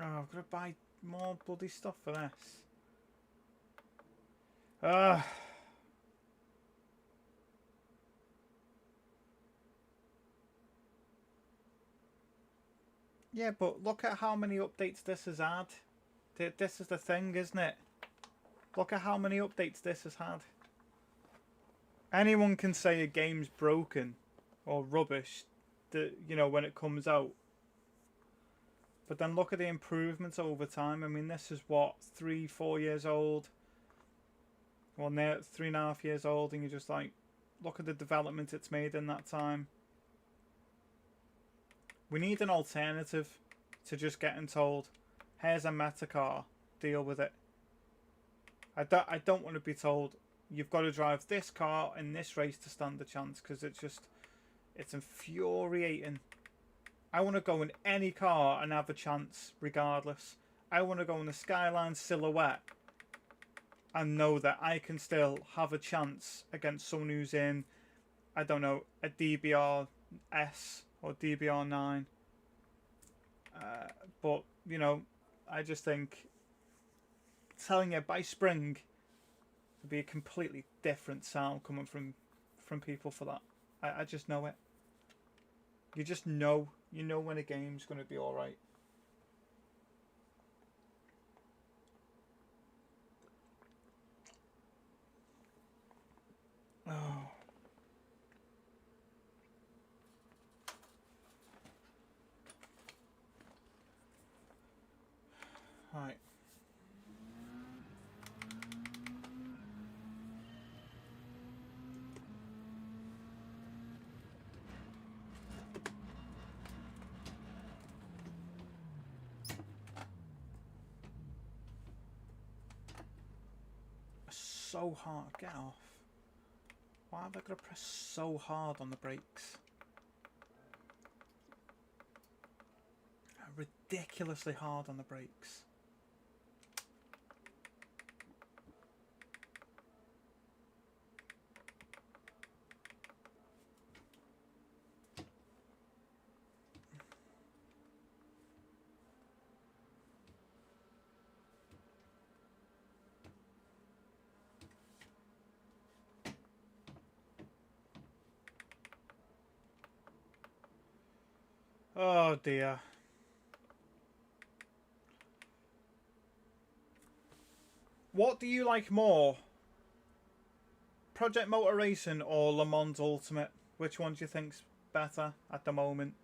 Oh, I've got to buy more bloody stuff for this. Yeah, but look at how many updates this has had. This is the thing, isn't it? Look at how many updates this has had. Anyone can say a game's broken or rubbish, you know, when it comes out. But then look at the improvements over time. I mean, this is what, 3-4 years old? Well, now 3.5 years old, and you're just like, look at the development it's made in that time. We need an alternative to just getting told, here's a meta car, deal with it. I don't want to be told, you've got to drive this car in this race to stand a chance, because it's infuriating. I want to go in any car and have a chance regardless. I want to go in the Skyline Silhouette and know that I can still have a chance against someone who's in, I don't know, a DBR S or DBR 9. But, you know, I just think telling you by spring would be a completely different sound coming from people for that. I just know it. You just know. You know when a game's going to be alright. Oh. Right. So hard. Get off. Why have I got to press so hard on the brakes? Ridiculously hard on the brakes. Oh dear. What do you like more? Project Motor Racing or Le Mans Ultimate? Which one do you think's better at the moment?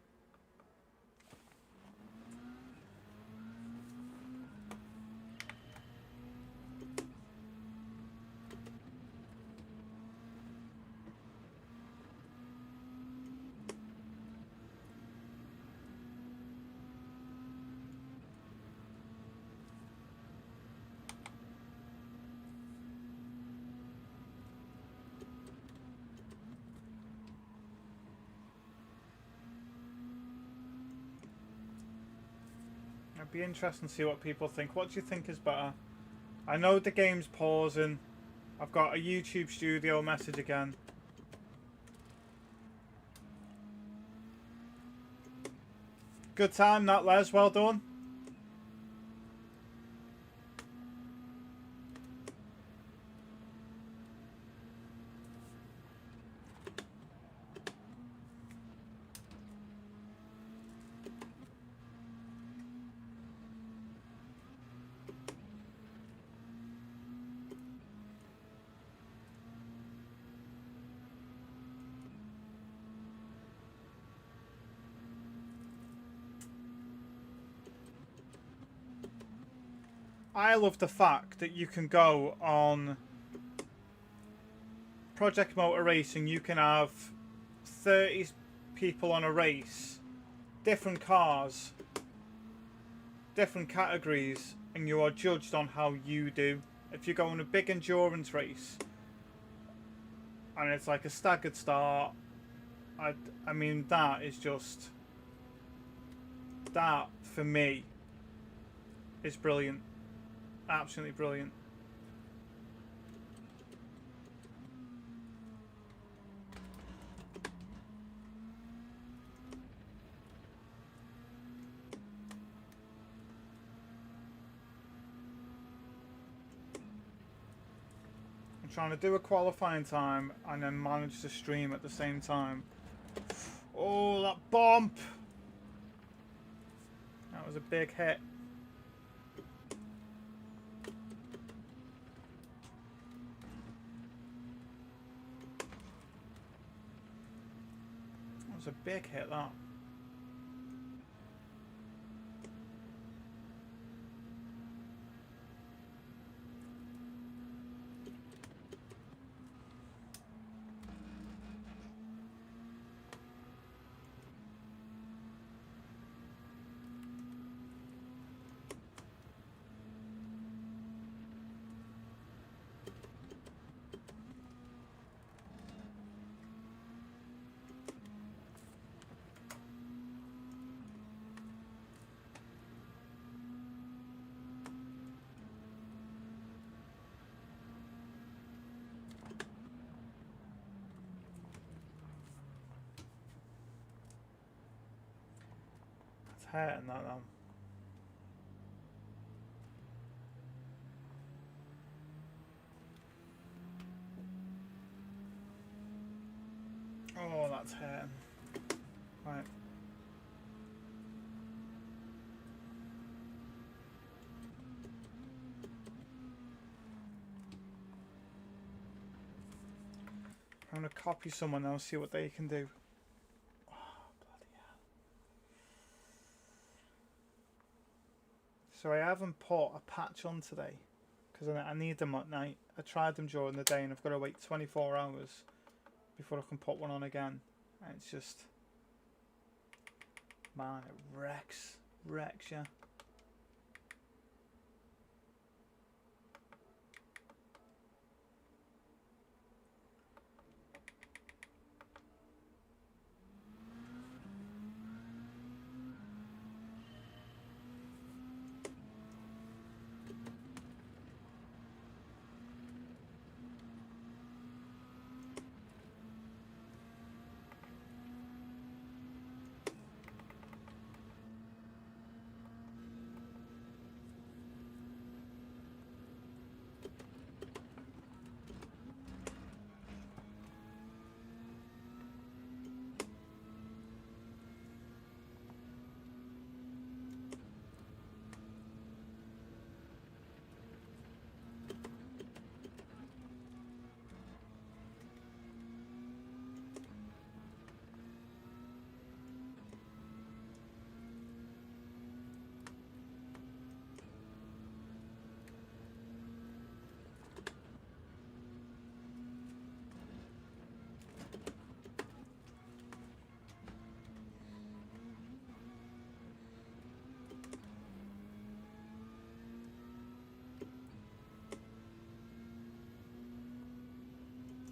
It'd be interesting to see what people think. What do you think is better? I know the game's pausing. I've got a YouTube studio message again. Good time, that Les. Well done. I love the fact that you can go on Project Motor Racing. You can have 30 people on a race, different cars, different categories, and you are judged on how you do. If you go on a big endurance race and it's like a staggered start, I mean, that is just, that for me is brilliant. Absolutely brilliant. I'm trying to do a qualifying time and then manage to stream at the same time. Oh, that bump! That was a big hit. That was a big hit, that. Hurting that though. Oh, that's hurting. Right. I'm gonna copy someone else, see what they can do. Oh, bloody hell. So I haven't put a patch on today because I need them at night. I tried them during the day and I've got to wait 24 hours before I can put one on again. And it's just, man, it wrecks you.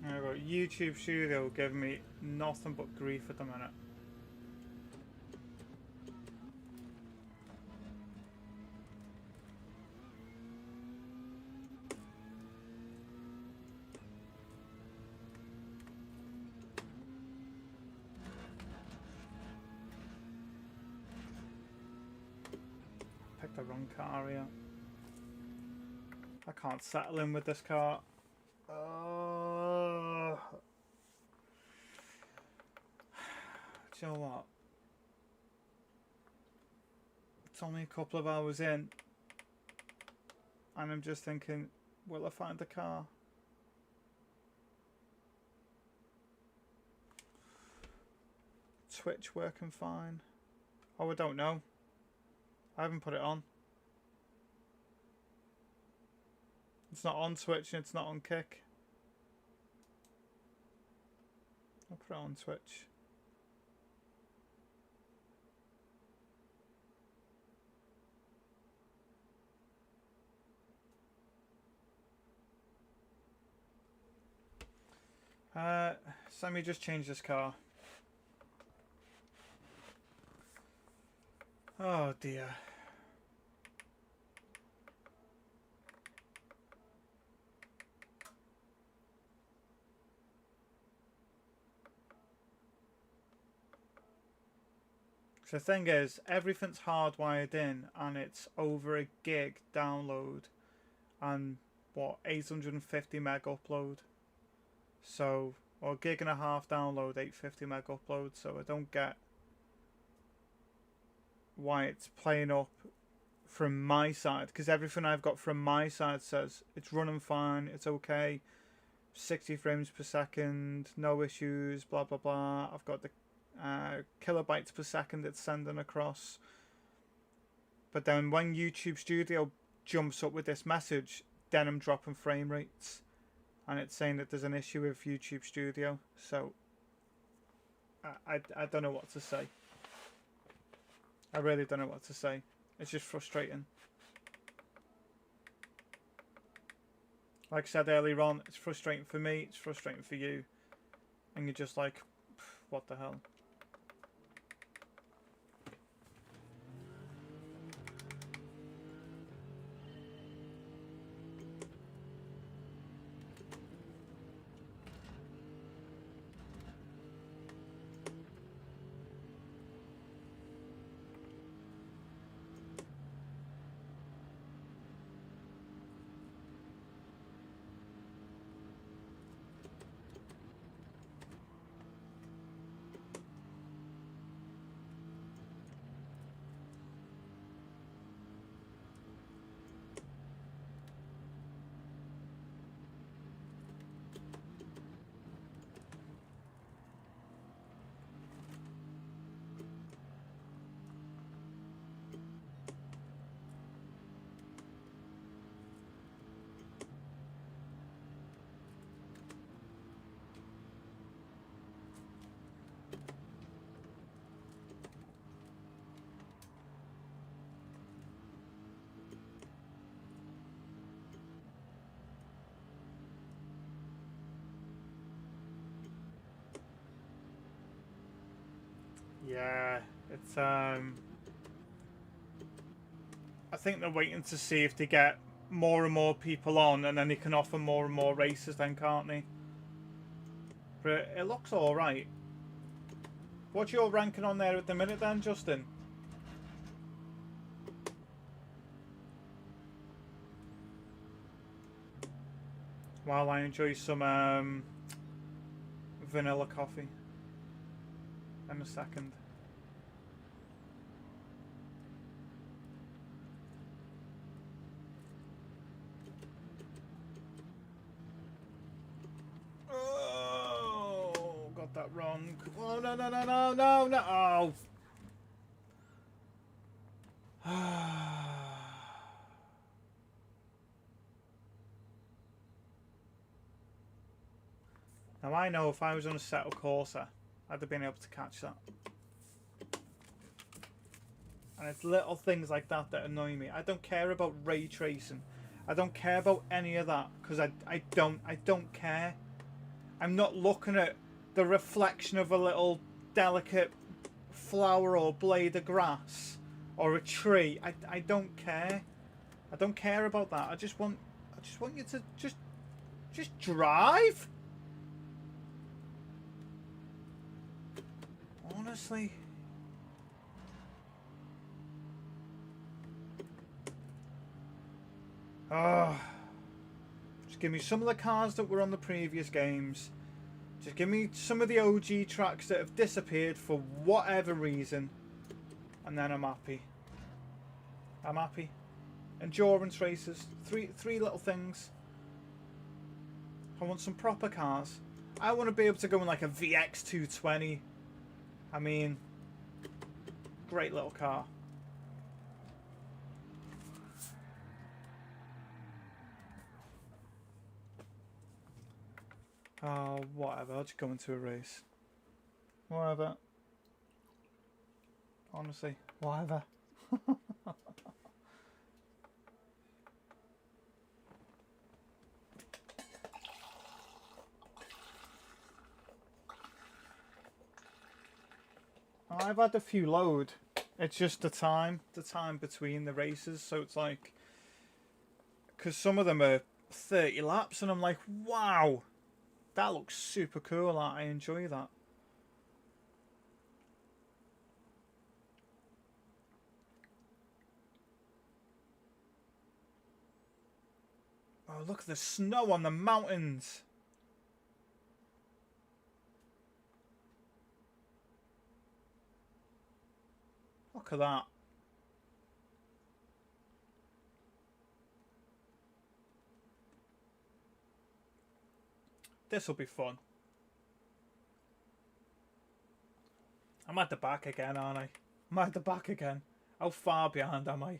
I've got YouTube Studio giving me nothing but grief at the minute. The wrong car here. I can't settle in with this car. Do you know what? It's only a couple of hours in, and I'm just thinking, will I find the car? Twitch working fine. Oh, I don't know. I haven't put it on. It's not on Twitch and it's not on Kick. I'll put it on Twitch. So let me just change this car. Oh dear. So the thing is, everything's hardwired in and it's over a gig download and what, 850 meg upload. So, or gig and a half download, 850 meg upload. So I don't get why it's playing up from my side, because everything I've got from my side says it's running fine, it's okay, 60 frames per second, no issues, blah blah blah. I've got the kilobytes per second it's sending across. But then when YouTube Studio jumps up with this message, then I'm dropping frame rates and it's saying that there's an issue with YouTube Studio. So I don't know what to say. I really don't know what to say. It's just frustrating. Like I said earlier on, it's frustrating for me, it's frustrating for you. And you're just like, what the hell? Yeah, it's I think they're waiting to see if they get more and more people on, and then they can offer more and more races then, can't they? But it looks alright. What's your ranking on there at the minute then, Justin? While I enjoy some vanilla coffee in a second. Oh, got that wrong. Oh, no, no, no, no, no, no. Oh. Now I know if I was on a settle Corsa, I'd have been able to catch that. And it's little things like that that annoy me. I don't care about ray tracing. I don't care about any of that because I don't care. I'm not looking at the reflection of a little delicate flower or blade of grass or a tree. I don't care. I don't care about that. I just want you to just drive. Honestly. Oh, just give me some of the cars that were on the previous games. Just give me some of the OG tracks that have disappeared for whatever reason. And then I'm happy. I'm happy. Endurance races. Three little things. I want some proper cars. I want to be able to go in like a VX 220. I mean, great little car. Oh, whatever. I'll just go into a race. Whatever. Honestly, whatever. I've had a few load. It's just the time between the races. So it's like, because some of them are 30 laps, and I'm like, wow, that looks super cool. I enjoy that. Oh, look at the snow on the mountains. Look at that. This will be fun. I'm at the back again, aren't I? I'm at the back again. How far behind am I?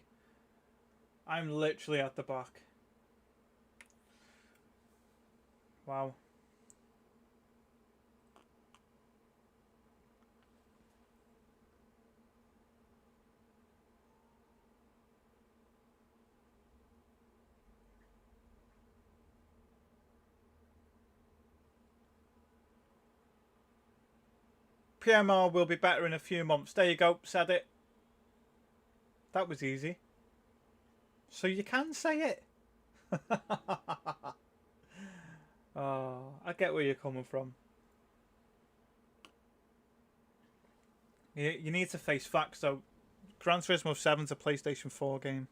I'm literally at the back. Wow. PMR will be better in a few months. There you go. Said it. That was easy. So you can say it. Oh, I get where you're coming from. You need to face facts though. Gran Turismo 7's a PlayStation 4 game.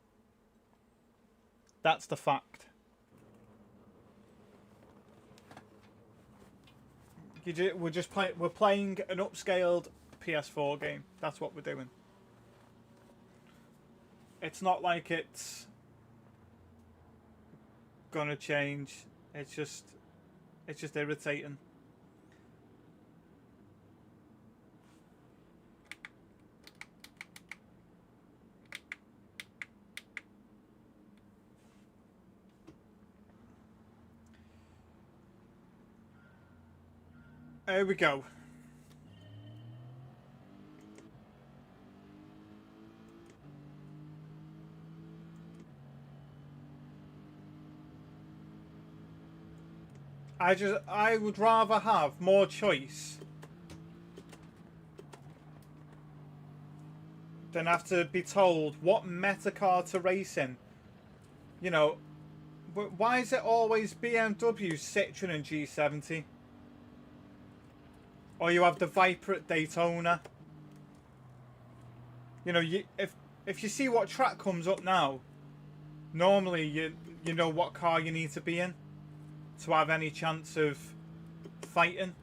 That's the fact. We're playing an upscaled PS4 game. That's what we're doing. It's not like it's gonna change. It's just irritating. There we go. I would rather have more choice than have to be told what meta car to race in. You know, why is it always BMW, Citroen and G70? Or you have the Viper at Daytona. You know, if you see what track comes up now, normally you know what car you need to be in to have any chance of fighting.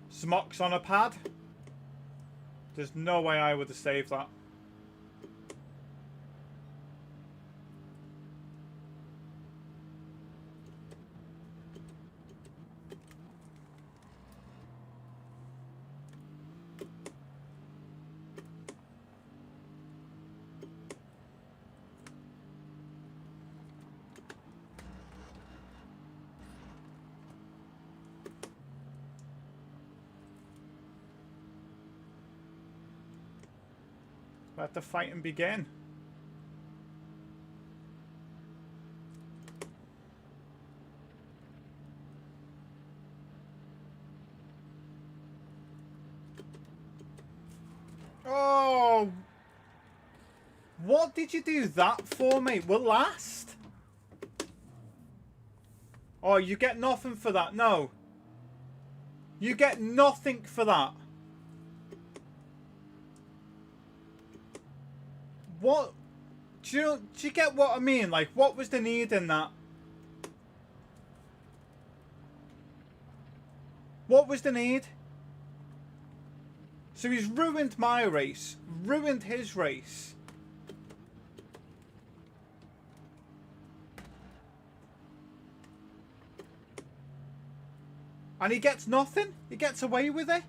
Smocks on a pad. There's no way I would have saved that. Let the fighting begin. Oh! What did you do that for, mate? We're last? Oh, you get nothing for that. No. You get nothing for that. What? Do you get what I mean? Like, what was the need in that? What was the need? So he's ruined my race. Ruined his race. And he gets nothing? He gets away with it?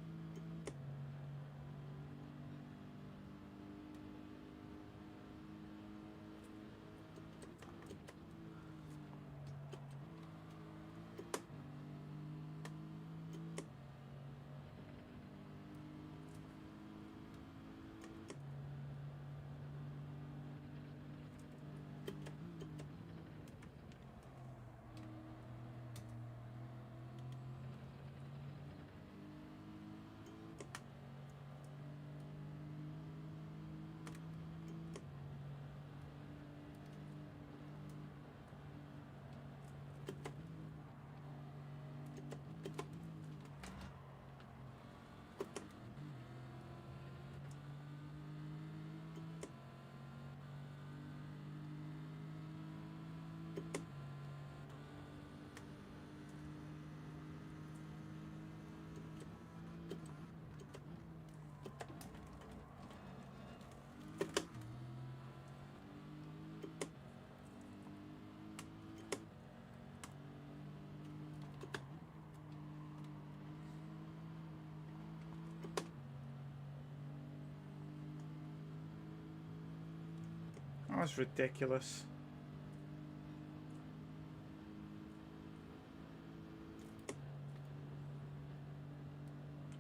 That's ridiculous.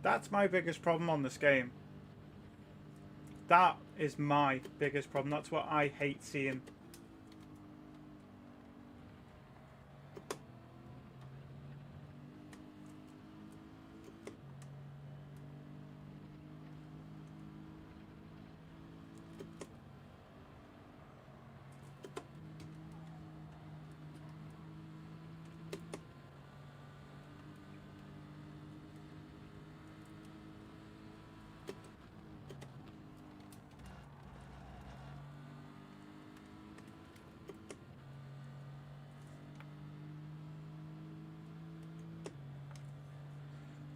That's my biggest problem on this game. That is my biggest problem. That's what I hate seeing.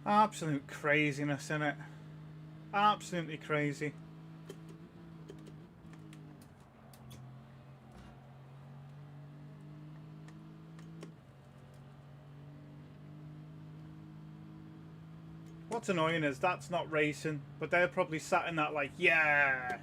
Absolute craziness, innit? Absolutely crazy. What's annoying is that's not racing, but they're probably sat in that like, yeah.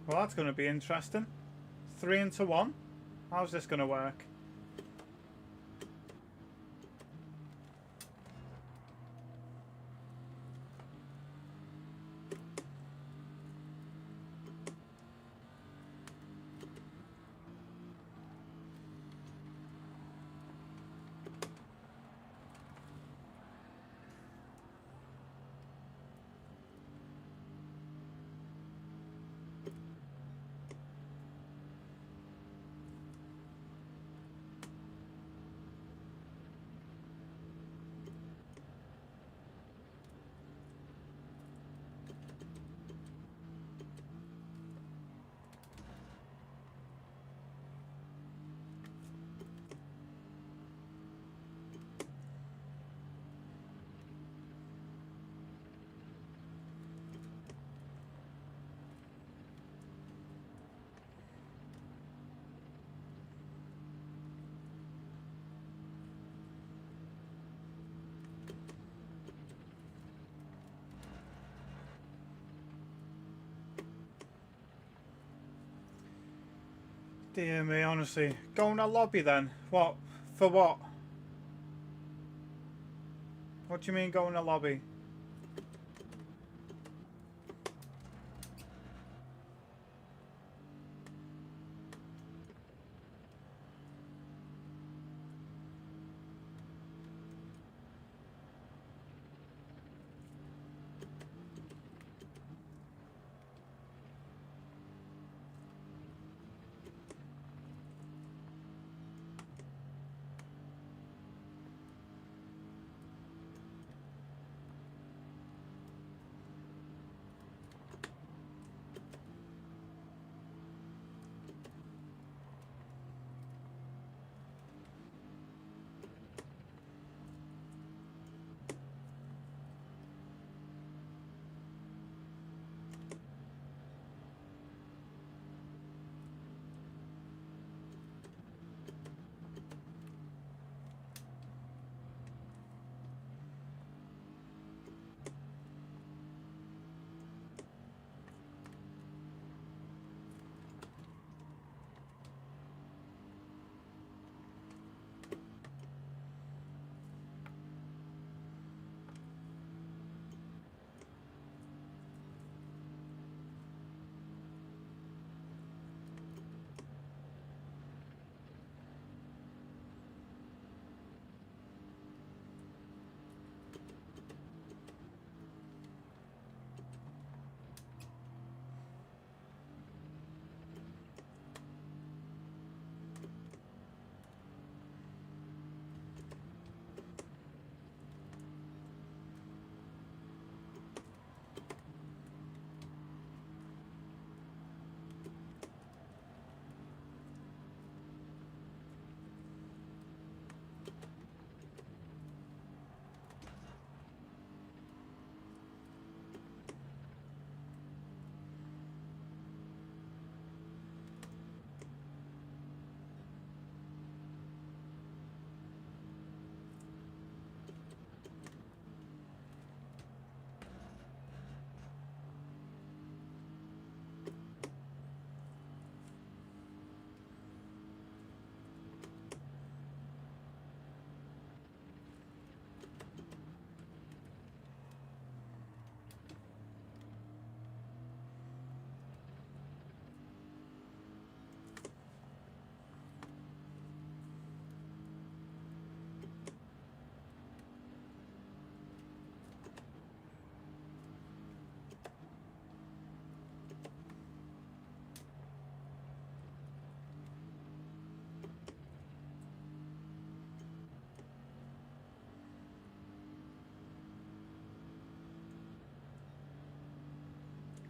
Well, that's going to be interesting. 3 into 1. How's this going to work? Dear me, honestly. Go in a lobby then. What? For what? What do you mean go in a lobby?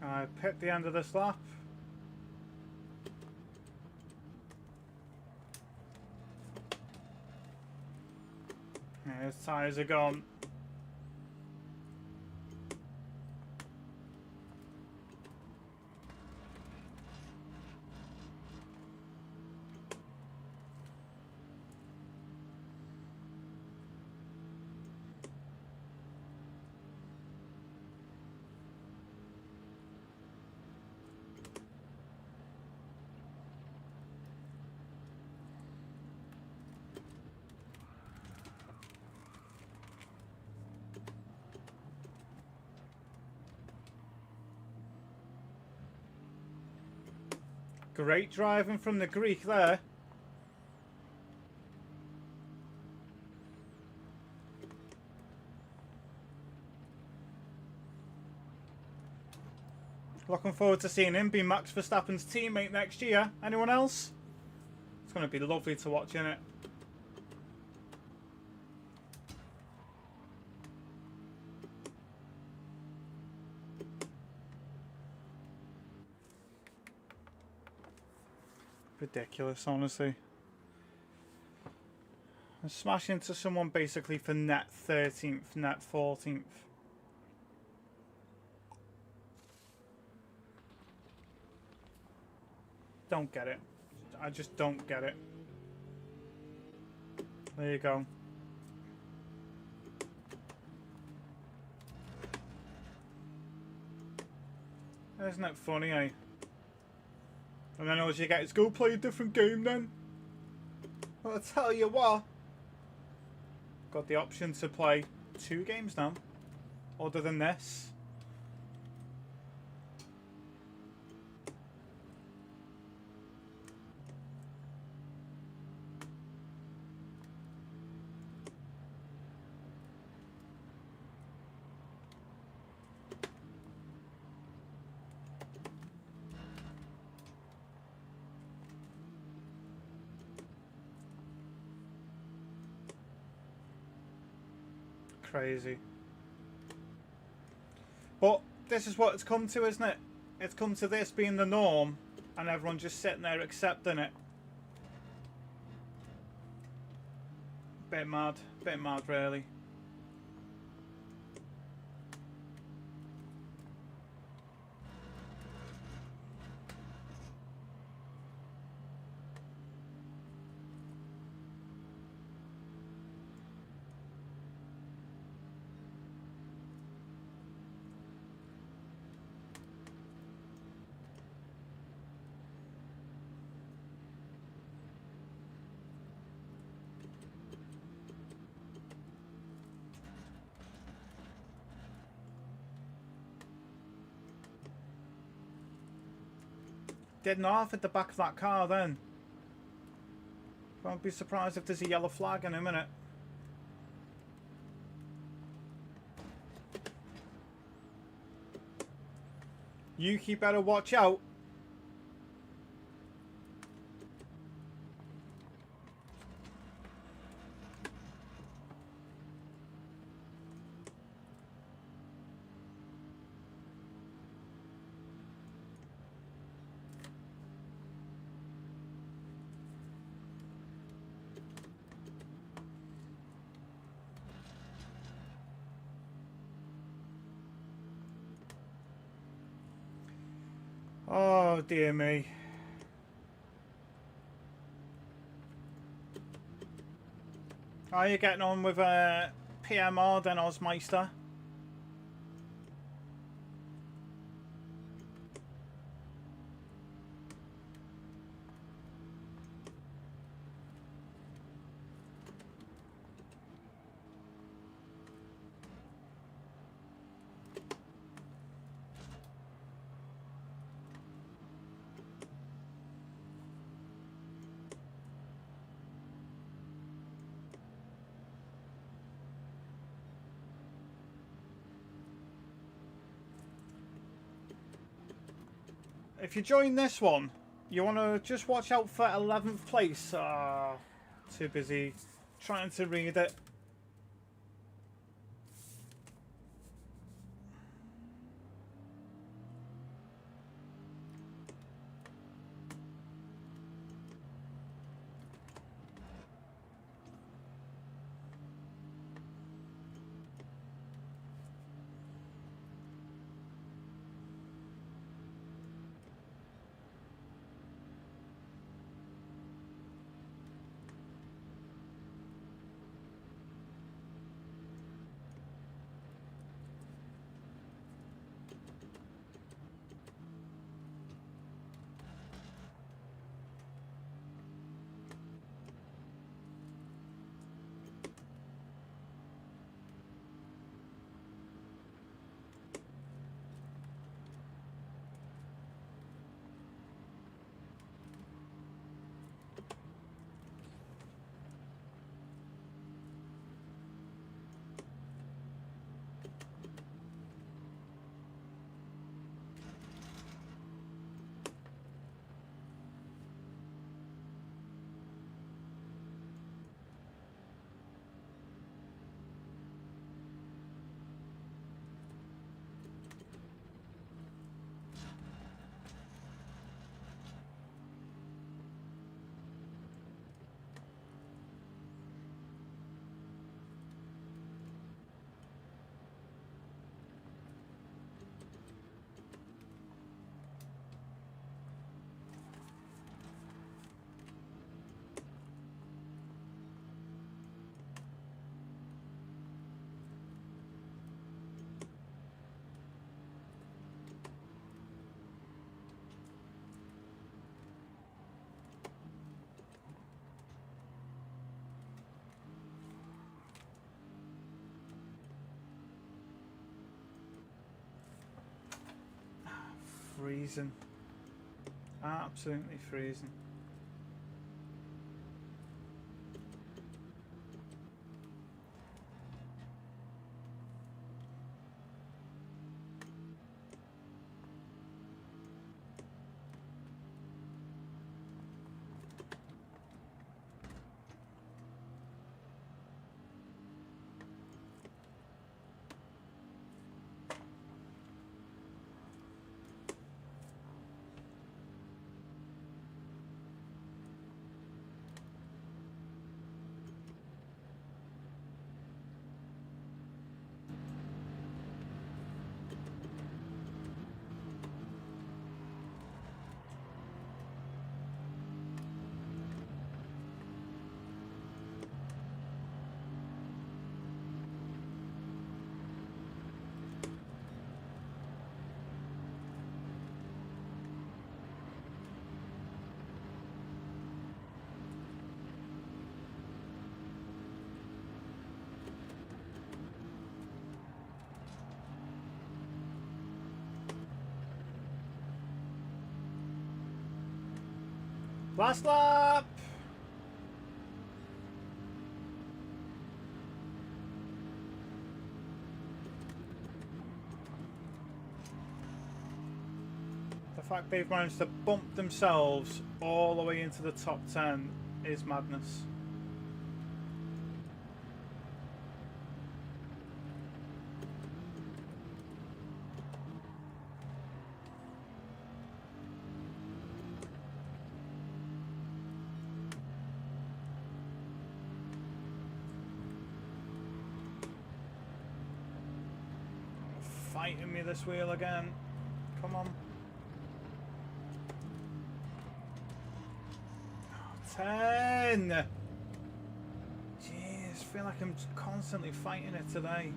I picked the end of this lap. Yeah, his tyres are gone. Great driving from the Greek there. Looking forward to seeing him be Max Verstappen's teammate next year. Anyone else? It's going to be lovely to watch, isn't it? Ridiculous, honestly. And smash into someone basically for net 13th, net 14th. Don't get it. I just don't get it. There you go. Isn't it funny, eh? And then all you get is go play a different game then. Well, I'll tell you what. got the option to play 2 games now, other than this. Crazy. But this is what it's come to, isn't it? It's come to this being the norm, and everyone just sitting there accepting it. Bit mad really. Dead north at the back of that car then. Won't be surprised if there's a yellow flag in a minute. Yuki better watch out. Oh dear me. How are you getting on with PMR then, Ozmeister? If you join this one, you want to just watch out for 11th place. Too busy trying to read it. freezing. Absolutely freezing. Last lap! The fact they've managed to bump themselves all the way into the top 10 is madness. Fighting me this wheel again. Come on. 10! Jeez, I feel like I'm constantly fighting it today.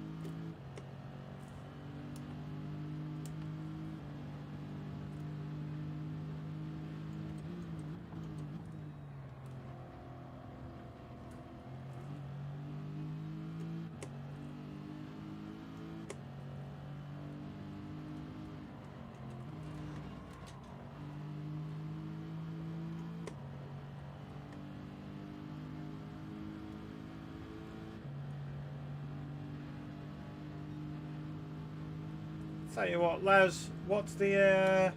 Tell you what, Les, what's the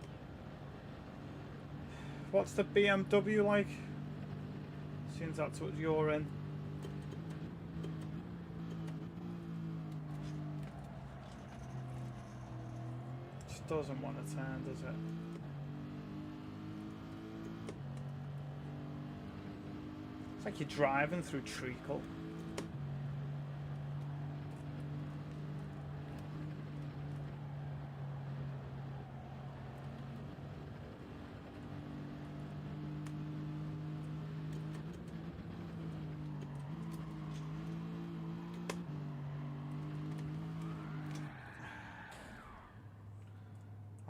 BMW like? Seems that's what you're in. Just doesn't want to turn, does it? It's like you're driving through treacle.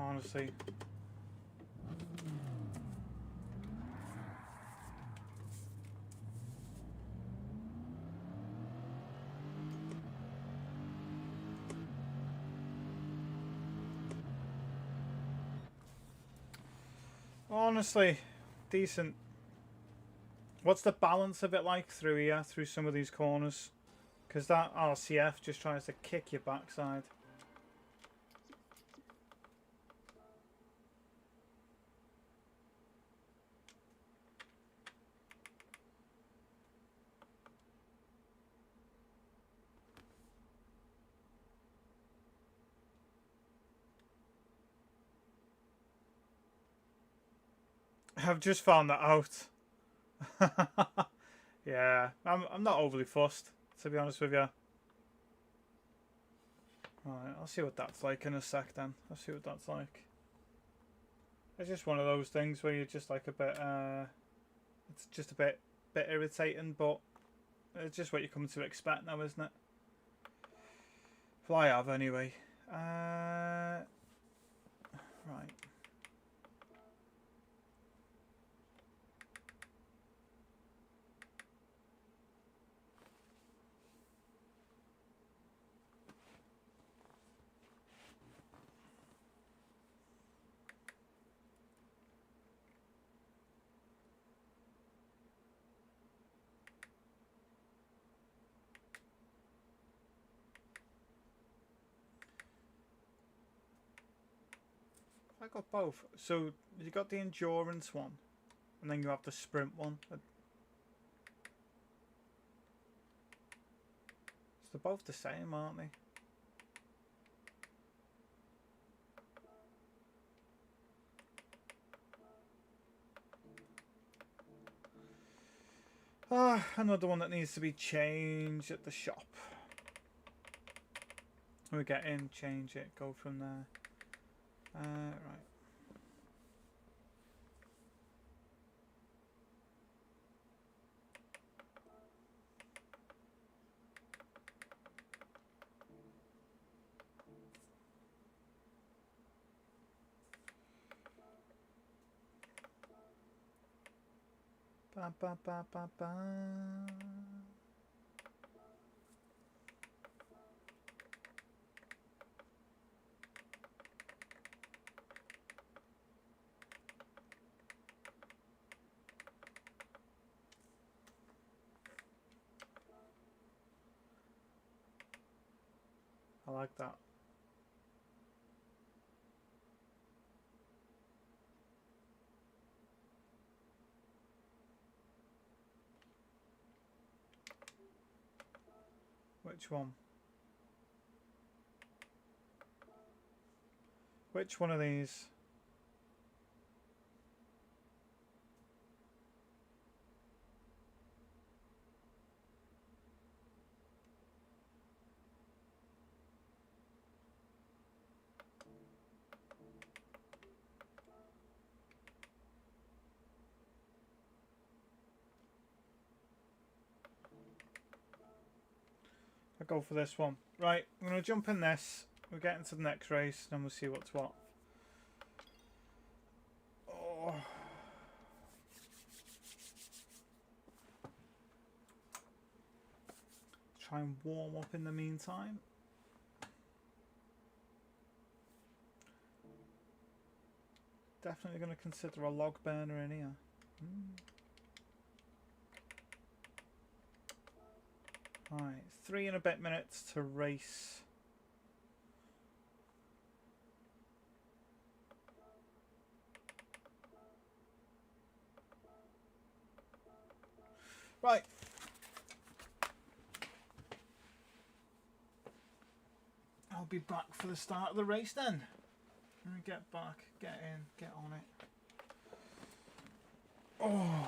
Honestly. Honestly, decent. What's the balance of it like through here, through some of these corners? Because that RCF just tries to kick your backside. I've just found that out. Yeah, I'm not overly fussed, to be honest with you. Alright, I'll see what that's like in a sec then. I'll see what that's like. It's just one of those things where you're just like a bit, it's just a bit irritating, but it's just what you're coming to expect now, isn't it? Well, I have anyway. Right. got both. So you got the endurance one, and then you have the sprint one. So they're both the same, aren't they? Ah, another one that needs to be changed at the shop. We get in, change it, go from there. Right. Ba ba ba ba ba. I like that. Which one? Which one of these? I go for this one. Right, I'm going to jump in this. We'll get into the next race, and then we'll see what's what. Oh. Try and warm up in the meantime. Definitely going to consider a log burner in here. Right, 3 and a bit minutes to race. Right. I'll be back for the start of the race then. Let me get back, get in, get on it. Oh.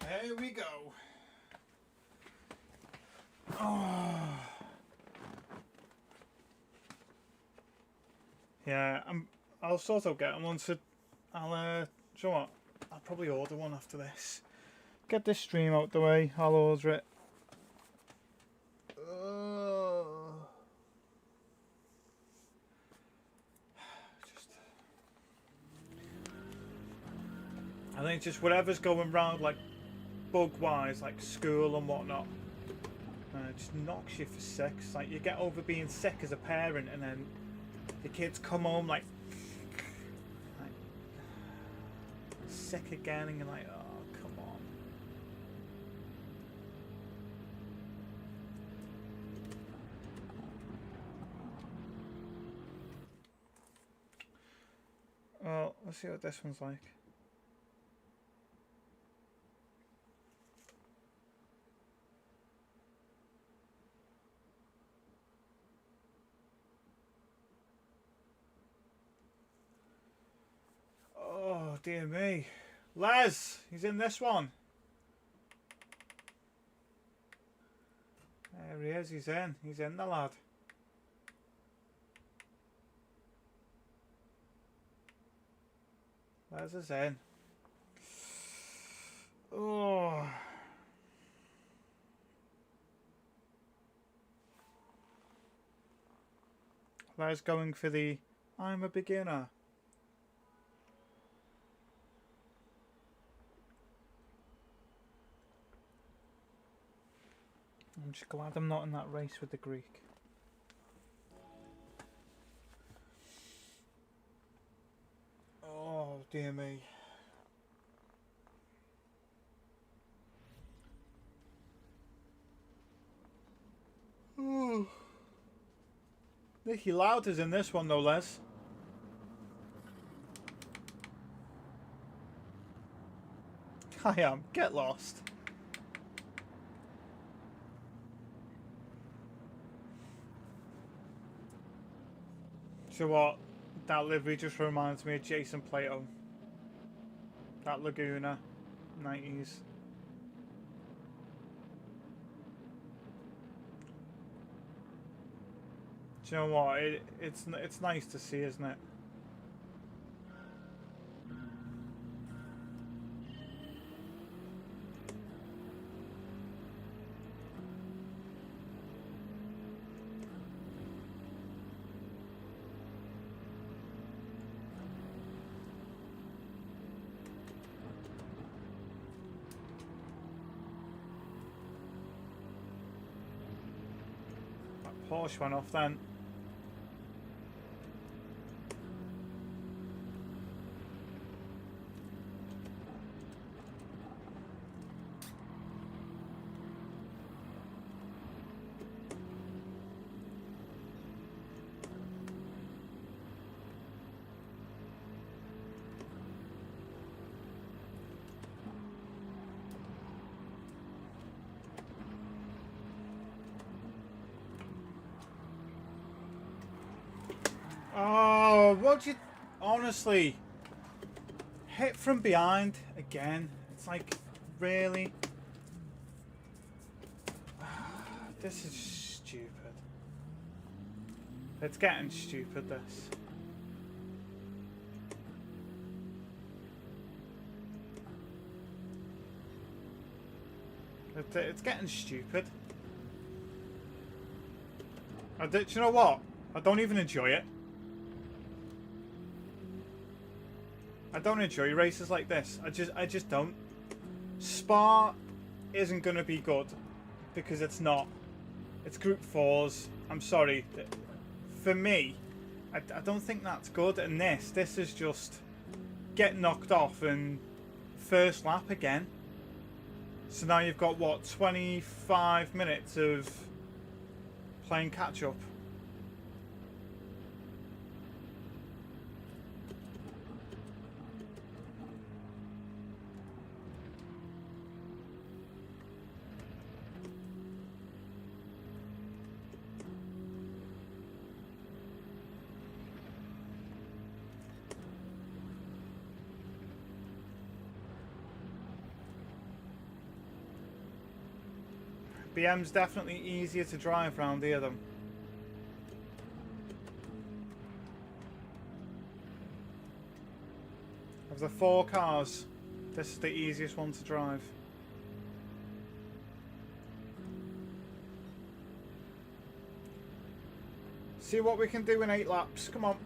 Here we go. Oh. Yeah, I'll sort of get one to. I'll do you know what? I'll probably order one after this. Get this stream out the way. I'll order it. I think just whatever's going round, like bug-wise, like school and whatnot, just knocks you for sick. It's like you get over being sick as a parent, and then the kids come home like sick again, and you're like, oh, come on. Well, let's see what this one's like. Oh, dear me. Les, he's in this one. There he is, he's in. He's in, the lad. Les is in. Oh. Les going for the I'm a beginner. I'm just glad I'm not in that race with the Greek. Oh, dear me. Ooh. Nicky Lauda's in this one though, Les. I am. Get lost. So what? That livery just reminds me of Jason Plato. That Laguna, 90s. Do you know what? It's nice to see, isn't it? That Porsche went off then. Oh, what you honestly hit from behind again? It's like, really? This is stupid. It's getting stupid, this. It's getting stupid. Do you know what? I don't even enjoy it. I don't enjoy races like this. I just don't. Spa isn't going to be good because it's not. It's Group 4s. I'm sorry. For me, I don't think that's good. And this is just get knocked off and first lap again. So now you've got, what, 25 minutes of playing catch up. BM's definitely easier to drive round here though. Of the 4 cars, this is the easiest one to drive. See what we can do in 8 laps. Come on.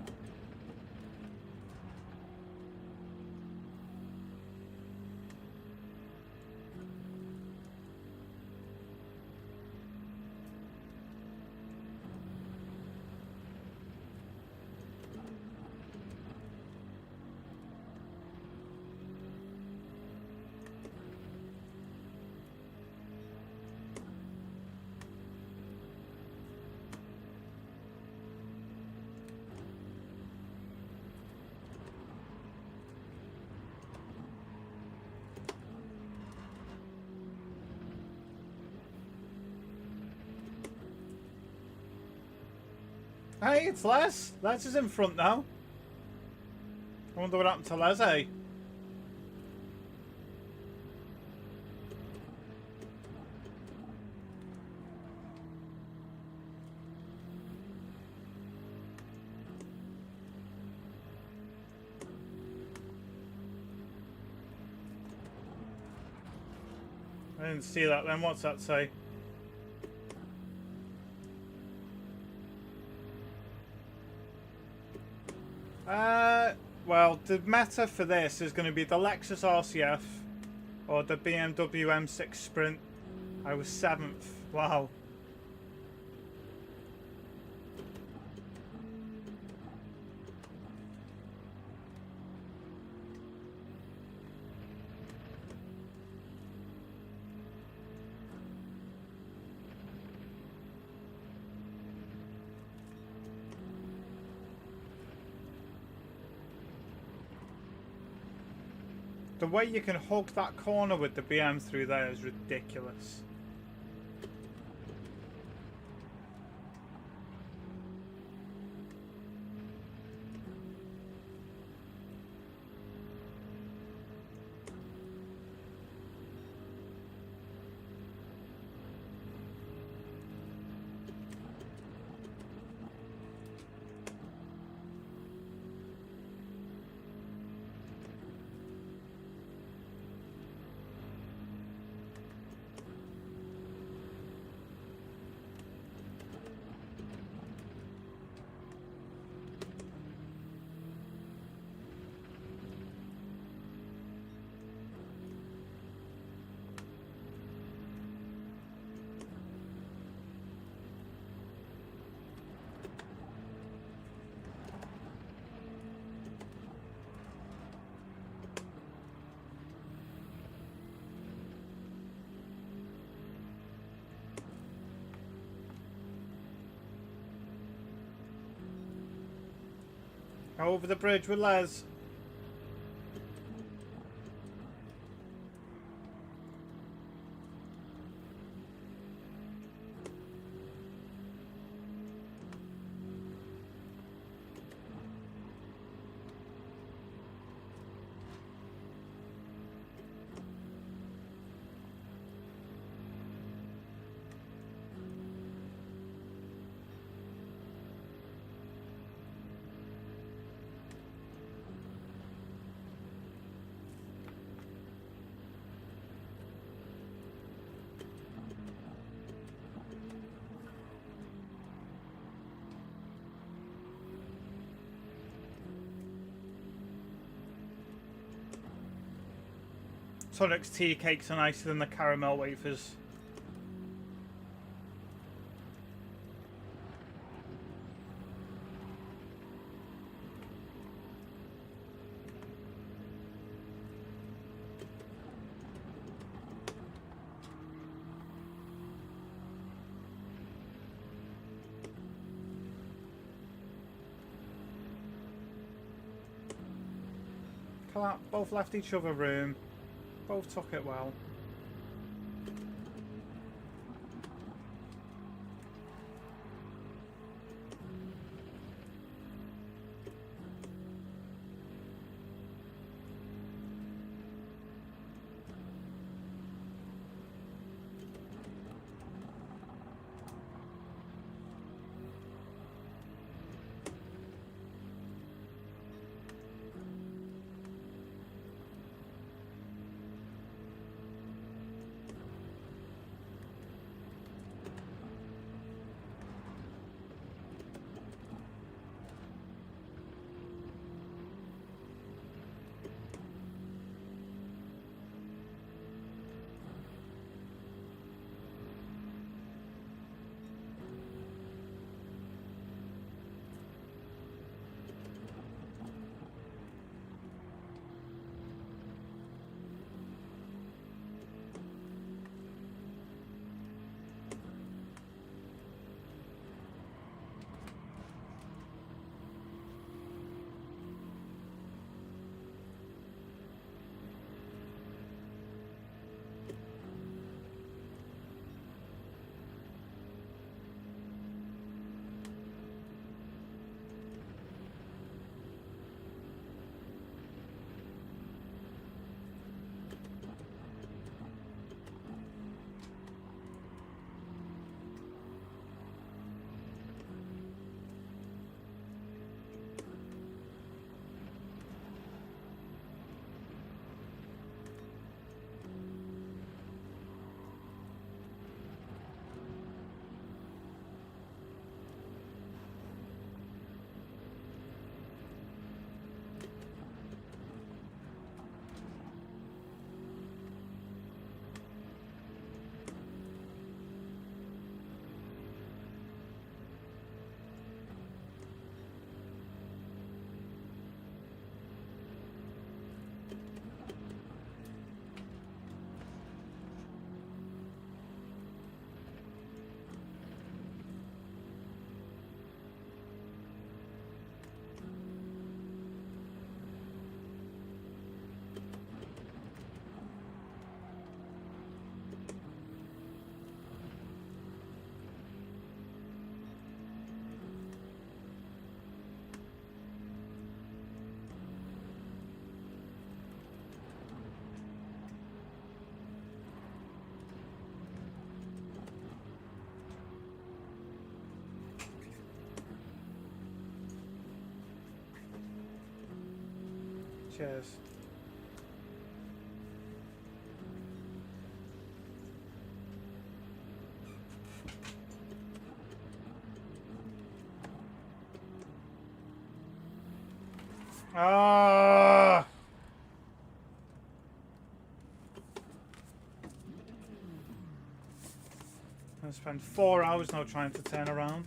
Hey, it's Les. Les is in front now. I wonder what happened to Les, eh? I didn't see that then. What's that say? Well, the meta for this is going to be the Lexus RCF or the BMW M6 Sprint. I was 7th. Wow. The way you can hug that corner with the BM through there is ridiculous. Over the bridge with Les. Sonic's tea cakes are nicer than the caramel wafers. Both left each other room. Both took it well. Cheers. Ah! I spent 4 hours now trying to turn around.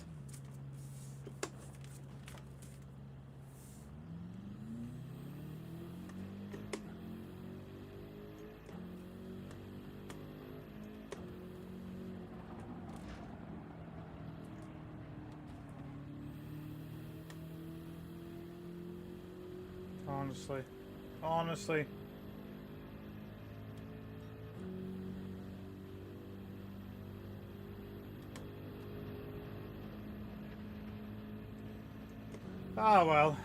Honestly. Ah, well.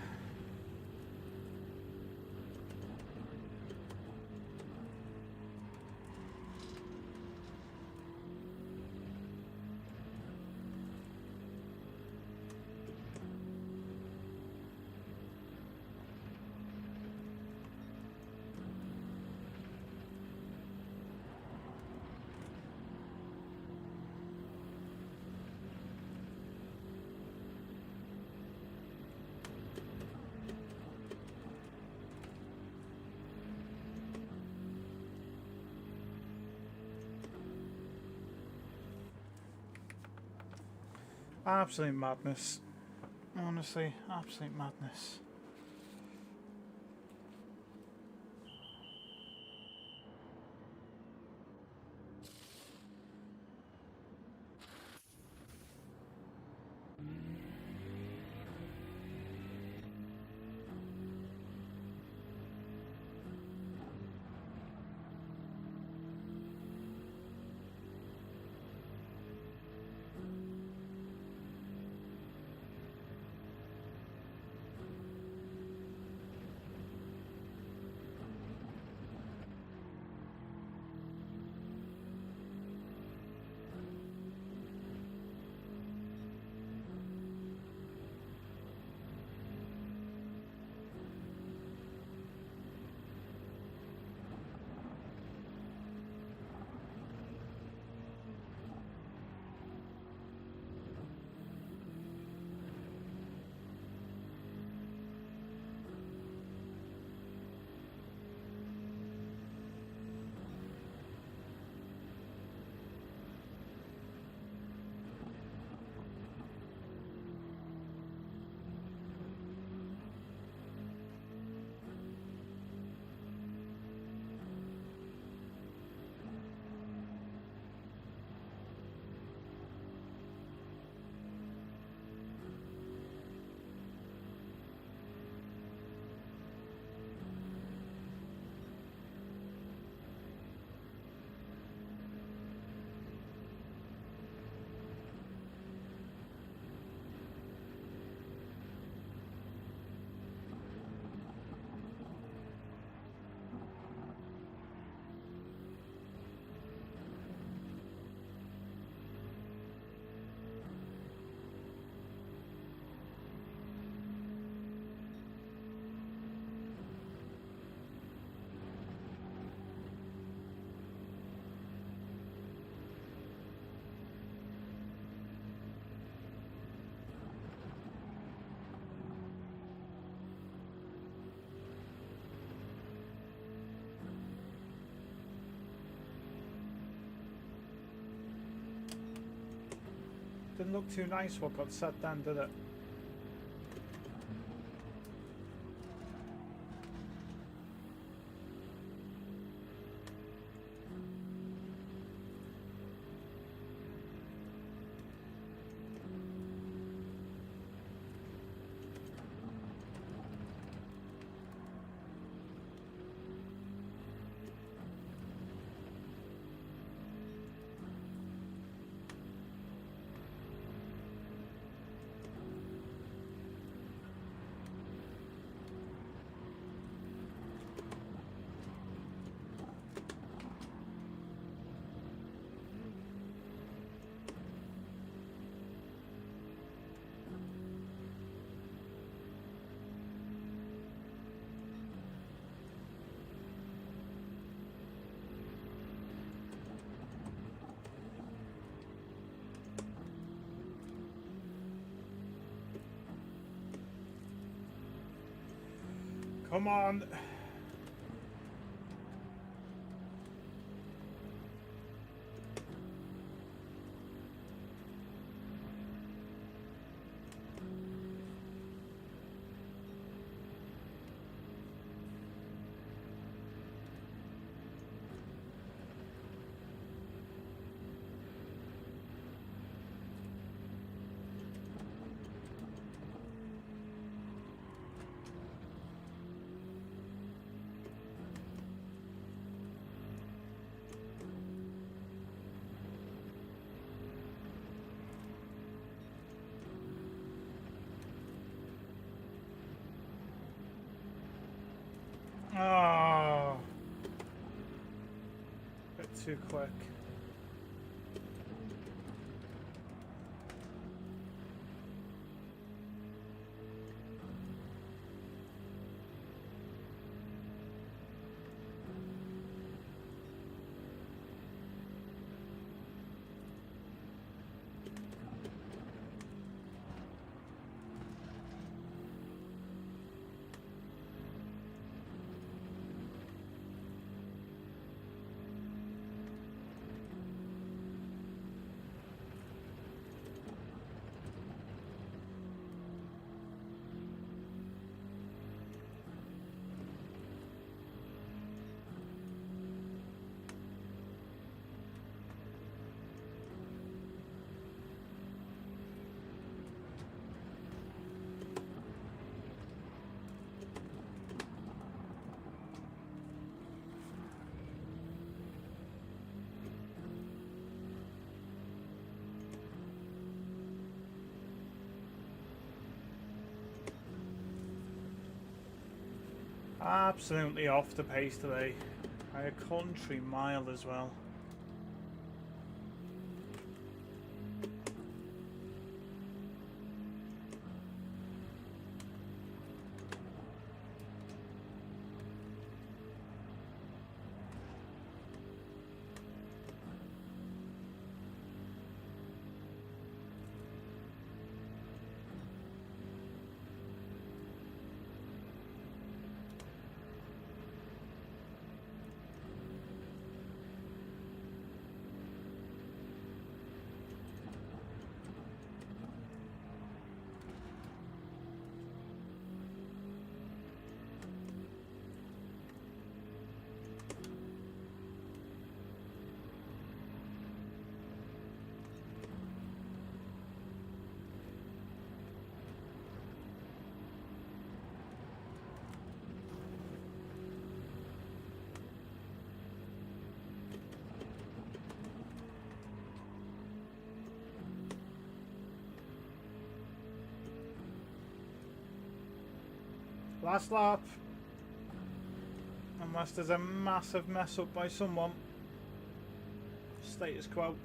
Absolute madness. Honestly, absolute madness. Didn't look too nice what got set then, did it? Come on. Oh, bit too quick. Absolutely off the pace today by a country mile as well. Last lap. Unless there's a massive mess up by someone. Status quo.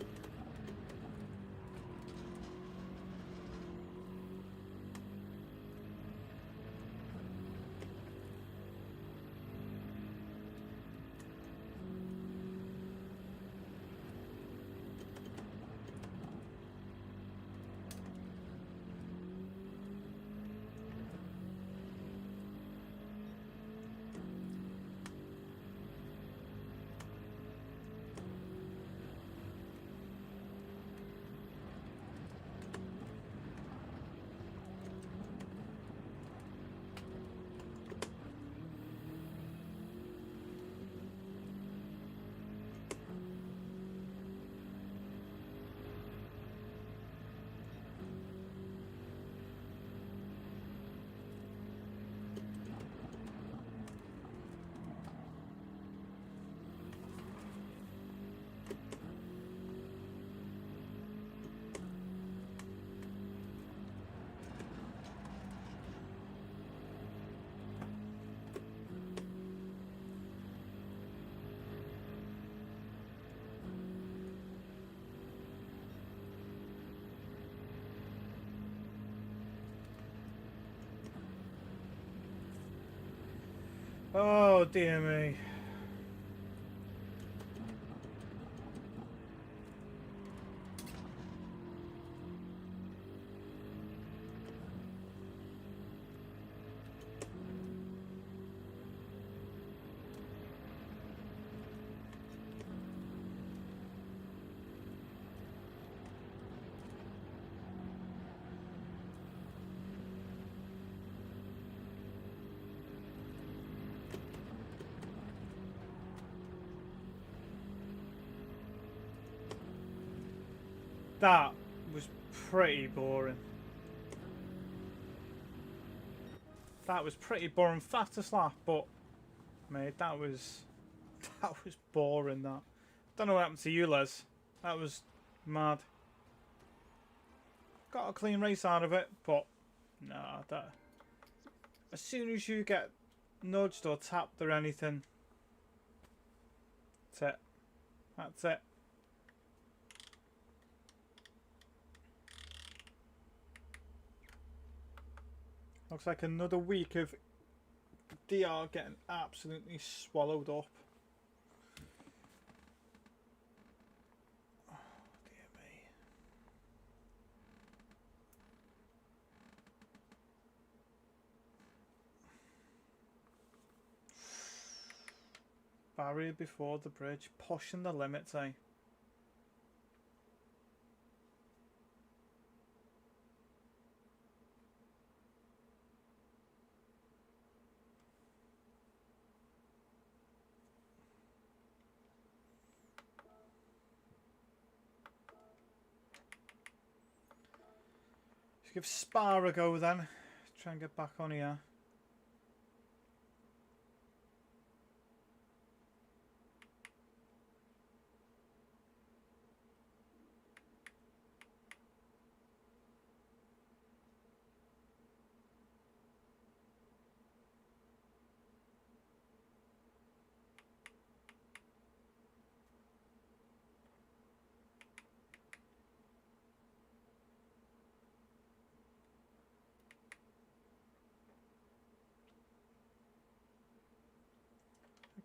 Oh dear me. That was pretty boring. That was pretty boring. Fastest lap, but mate, that was boring. That. Don't know what happened to you, Les. That was mad. Got a clean race out of it, but nah. That. As soon as you get nudged or tapped or anything, that's it. That's it. Looks like another week of DR getting absolutely swallowed up. Oh, dear me. Barrier before the bridge, pushing the limits, eh? Let's give Spa a go then. Try and get back on here.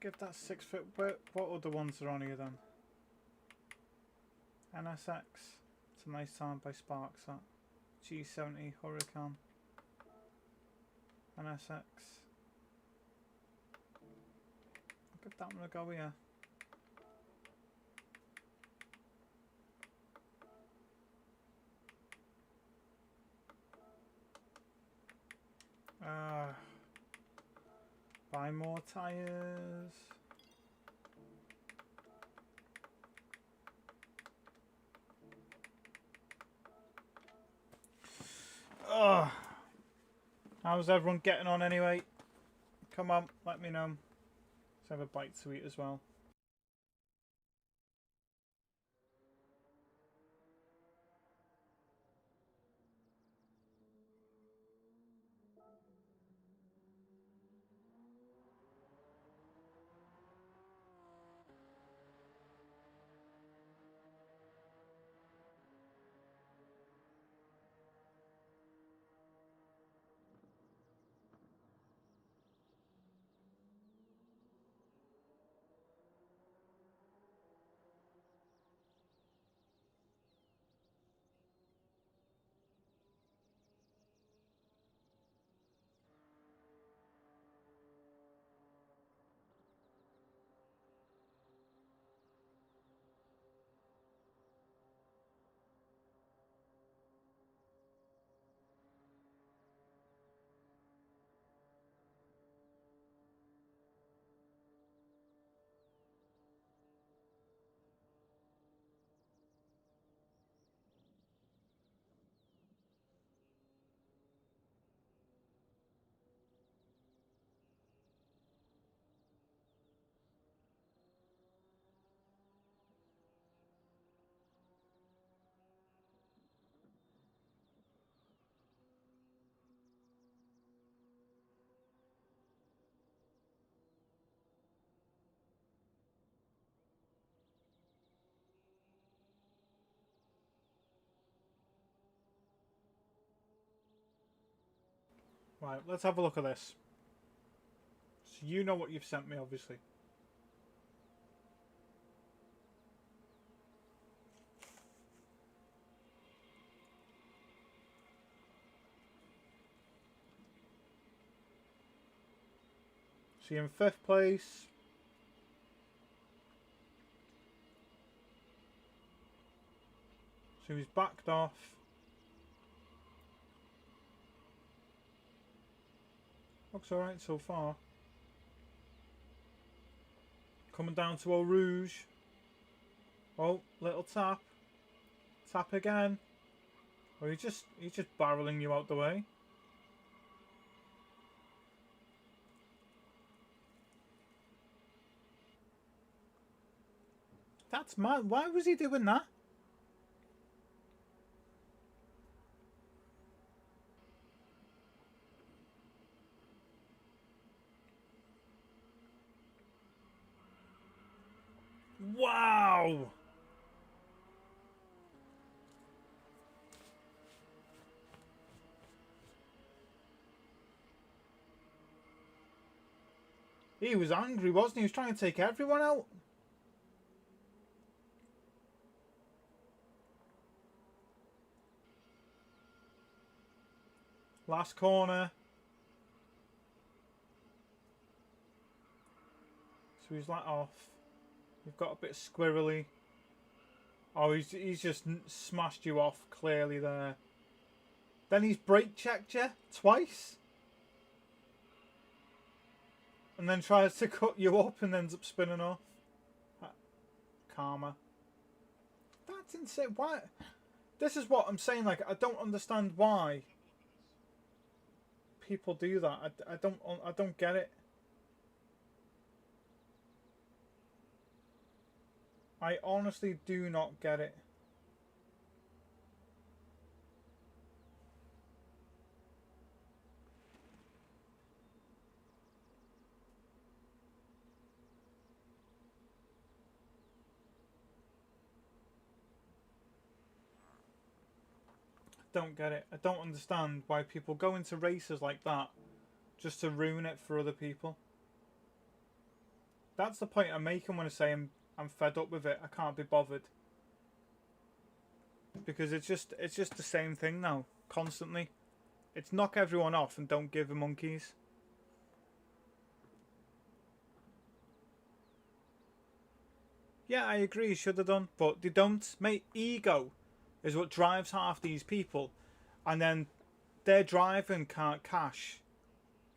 Give that 6 foot. What other ones are on here then? NSX. It's a nice time by Sparks. That G70 Hurricane. NSX. Give that one a go here. Buy more tyres. How's everyone getting on anyway? Come on, let me know. Let's have a bite to eat as well. Right, let's have a look at this. So you know what you've sent me, obviously. So you're in 5th place. So he's backed off. Looks alright so far. Coming down to Eau Rouge. Oh, little tap. Tap again. Or he's just barreling you out the way. That's mad. Why was he doing that? Wow! He was angry, wasn't he? He was trying to take everyone out. Last corner. So he's like off. You've got a bit squirrely. Oh, he's just smashed you off clearly there. Then he's brake checked you twice. And then tries to cut you up and ends up spinning off. Karma. That's insane. Why? This is what I'm saying. Like, I don't understand why people do that. I don't get it. I honestly do not get it. Don't get it. I don't understand why people go into races like that just to ruin it for other people. That's the point I'm making when I say I'm fed up with it. I can't be bothered. Because it's just the same thing now, constantly. It's knock everyone off and don't give the monkeys. Yeah, I agree, should have done, but they don't. Mate, ego is what drives half these people, and then their driving can't cash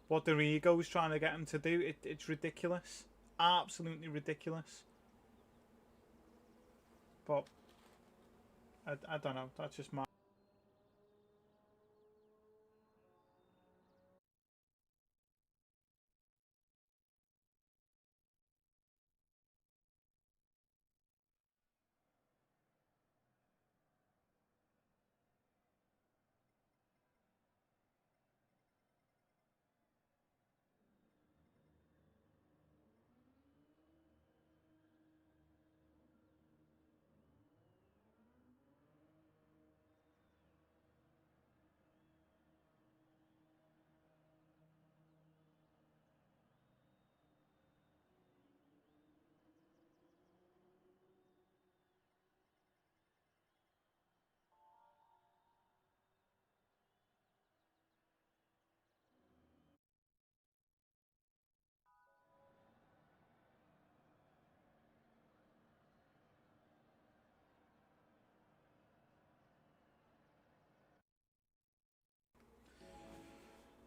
what their ego is trying to get them to do. It's ridiculous. Absolutely ridiculous. But I don't know, that's just my...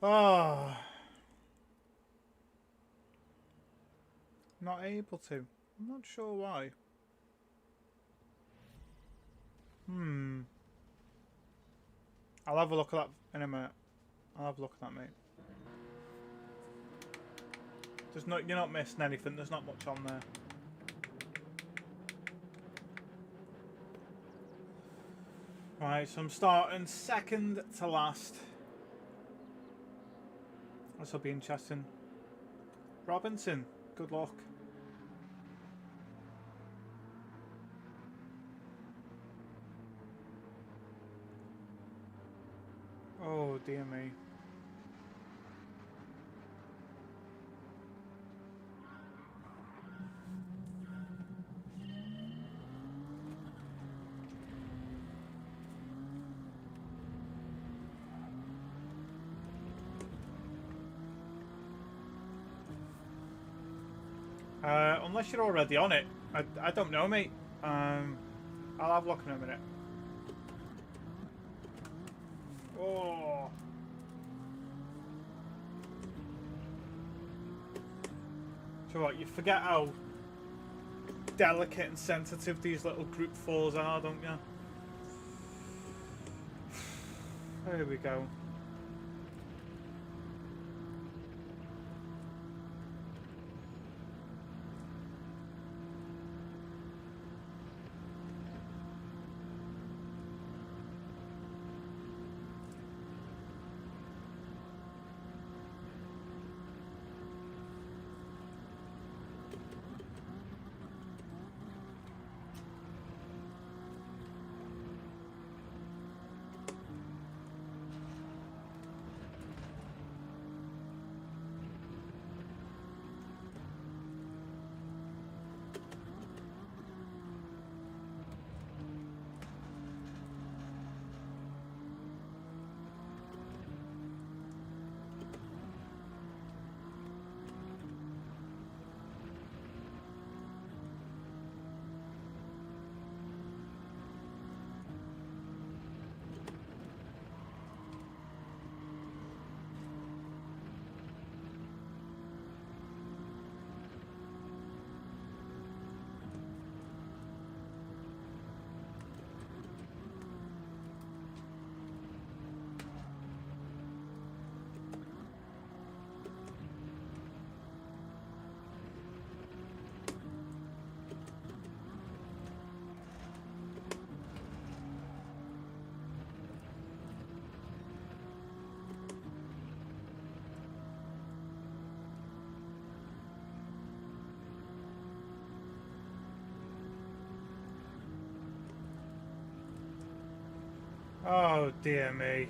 Oh, not able to. I'm not sure why. I'll have a look at that in a minute. I'll have a look at that, mate. You're not missing anything. There's not much on there. Right, so I'm starting second to last. This will be interesting. Robinson, good luck. Oh dear me. Unless you're already on it. I don't know, mate. I'll have a look in a minute. Oh. So what, you forget how delicate and sensitive these little group fours are, don't you? There we go. Oh dear me.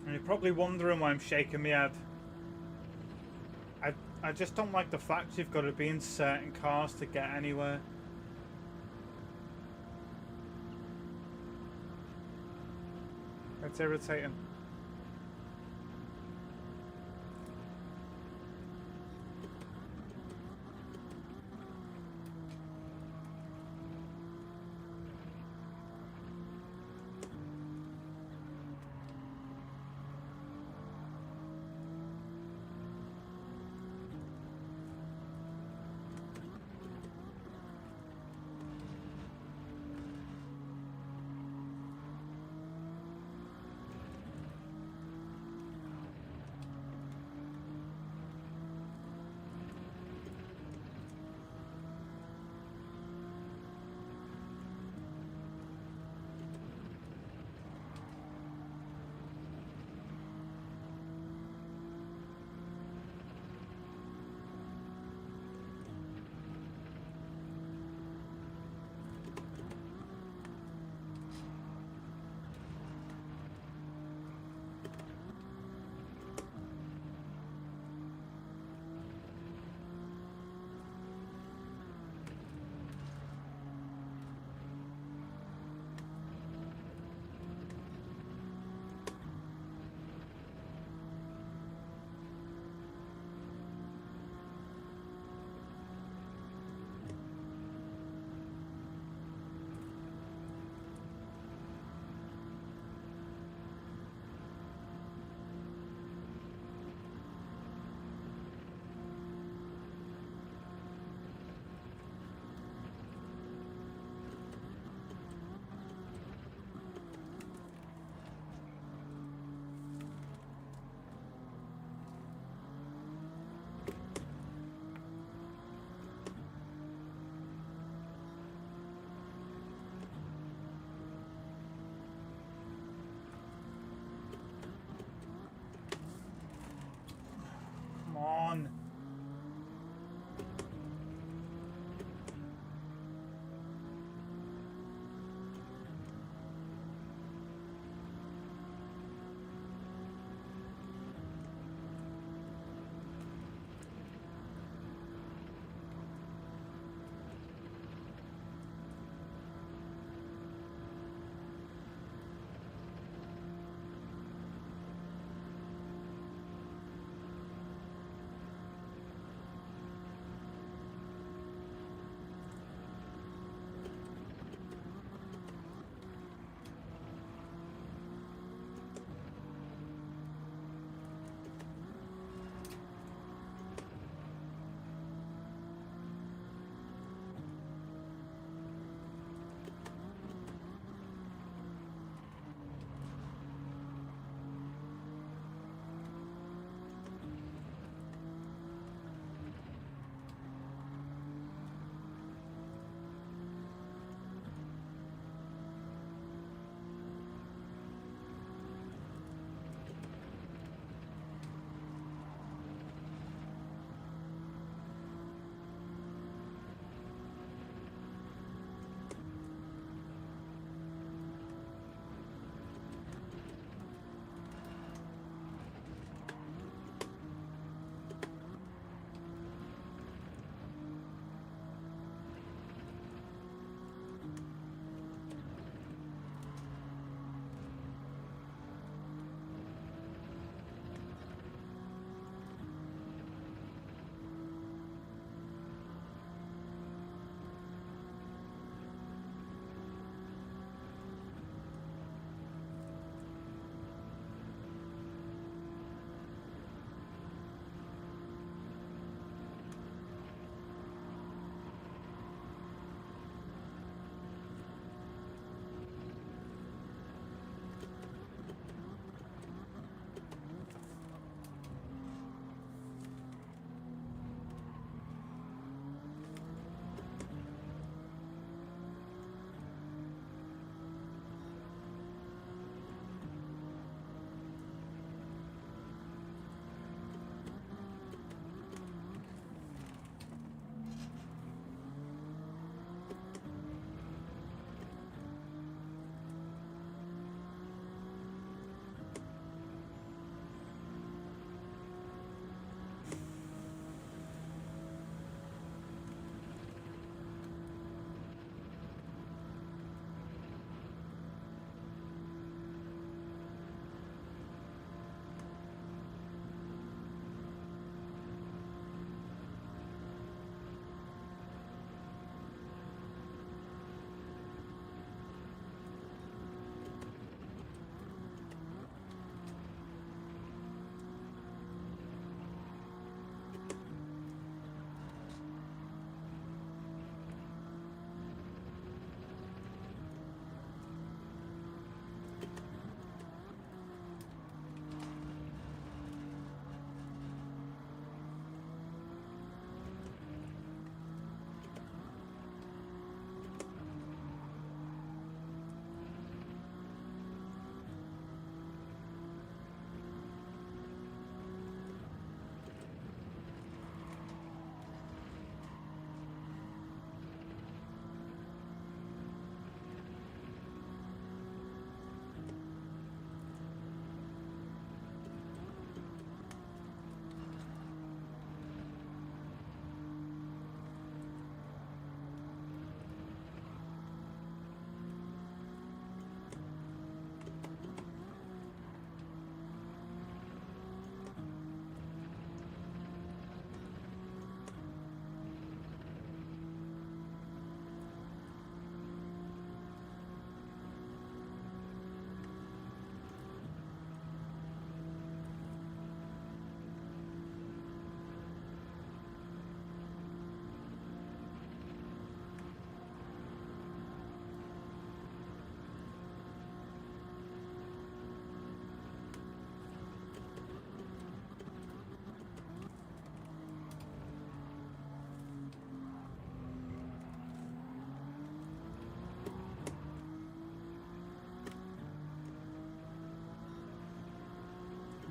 And you're probably wondering why I'm shaking my head. I just don't like the fact you've got to be in certain cars to get anywhere. It's irritating.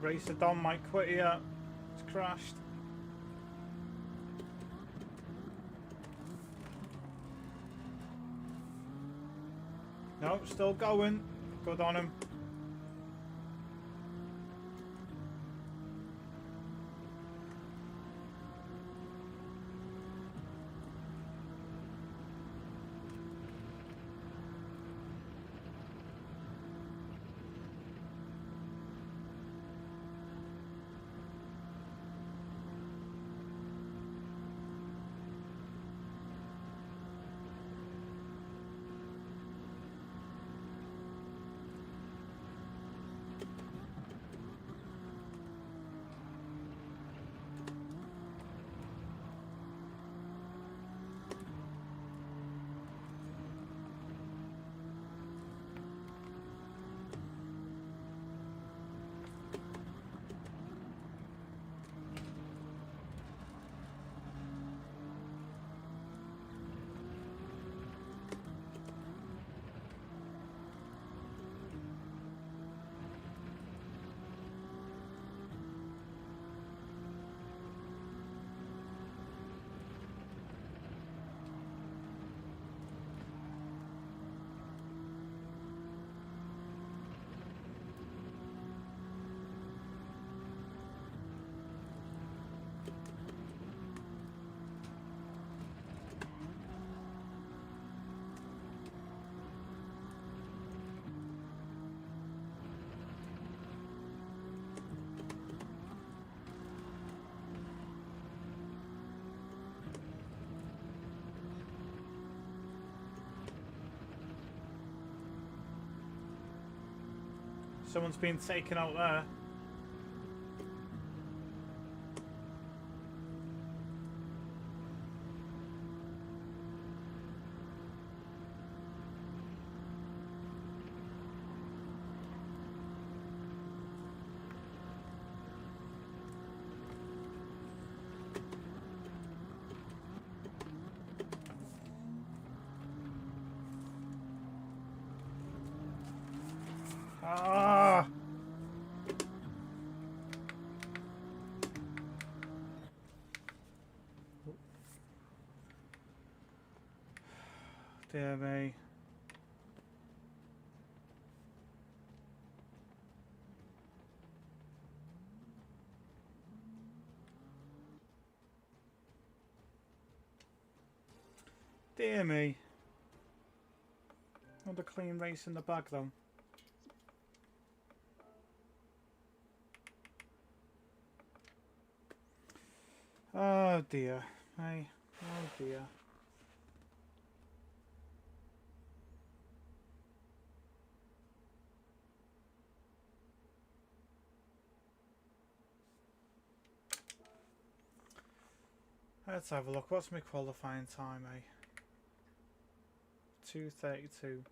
Racer Don might quit here. It's crashed. No, still going. Good on him. Someone's been taken out there. Ah! Dear me. Dear me. Another clean race in the bag though. Oh dear. Hey. Oh dear. Let's have a look. What's my qualifying time, eh? 2:32.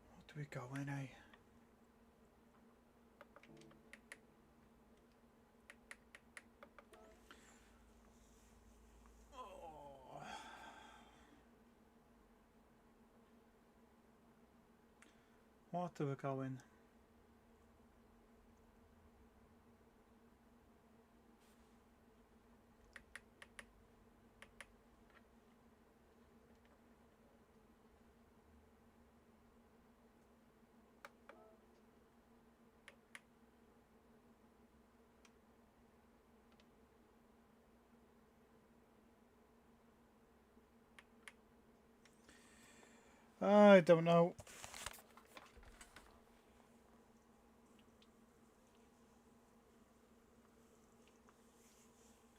What do we go in, eh? Oh. What do we go in? I don't know.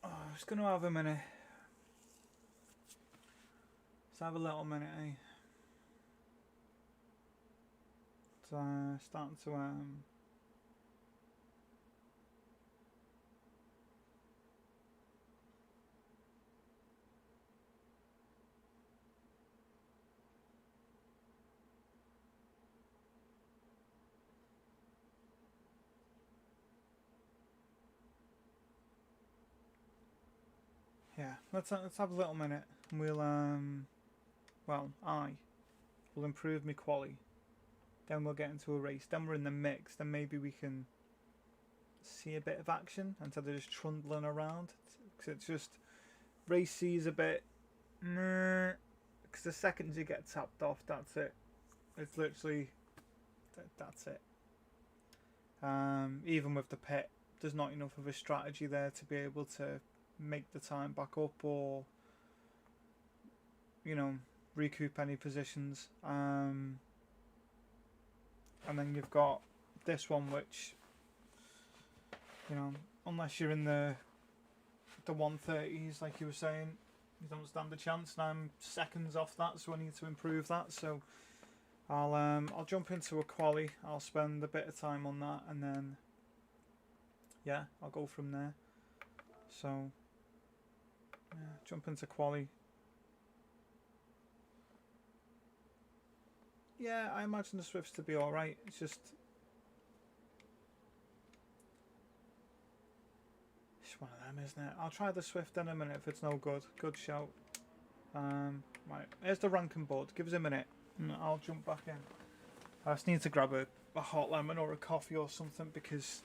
Oh, I'm just going to have a minute. Let's have a little minute, eh? It's starting to yeah, let's have a little minute. And we'll well, I will improve my quali. Then we'll get into a race. Then we're in the mix. Then maybe we can see a bit of action instead of just trundling around. Because it's just race C is a bit. Because the second you get tapped off, that's it. It's literally that's it. Even with the pit, there's not enough of a strategy there to be able to make the time back up or, you know, recoup any positions. And then you've got this one, which, you know, unless you're in the 130s, like you were saying, you don't stand a chance. And I'm seconds off that, so I need to improve that. So I'll jump into a quali. I'll spend a bit of time on that, and then yeah, I'll go from there. So yeah, jump into quali. Yeah, I imagine the Swifts to be alright. It's just one of them, isn't it? I'll try the Swift in a minute if it's no good. Good shout. Right, here's the ranking board. Give us a minute and I'll jump back in. I just need to grab a hot lemon or a coffee or something because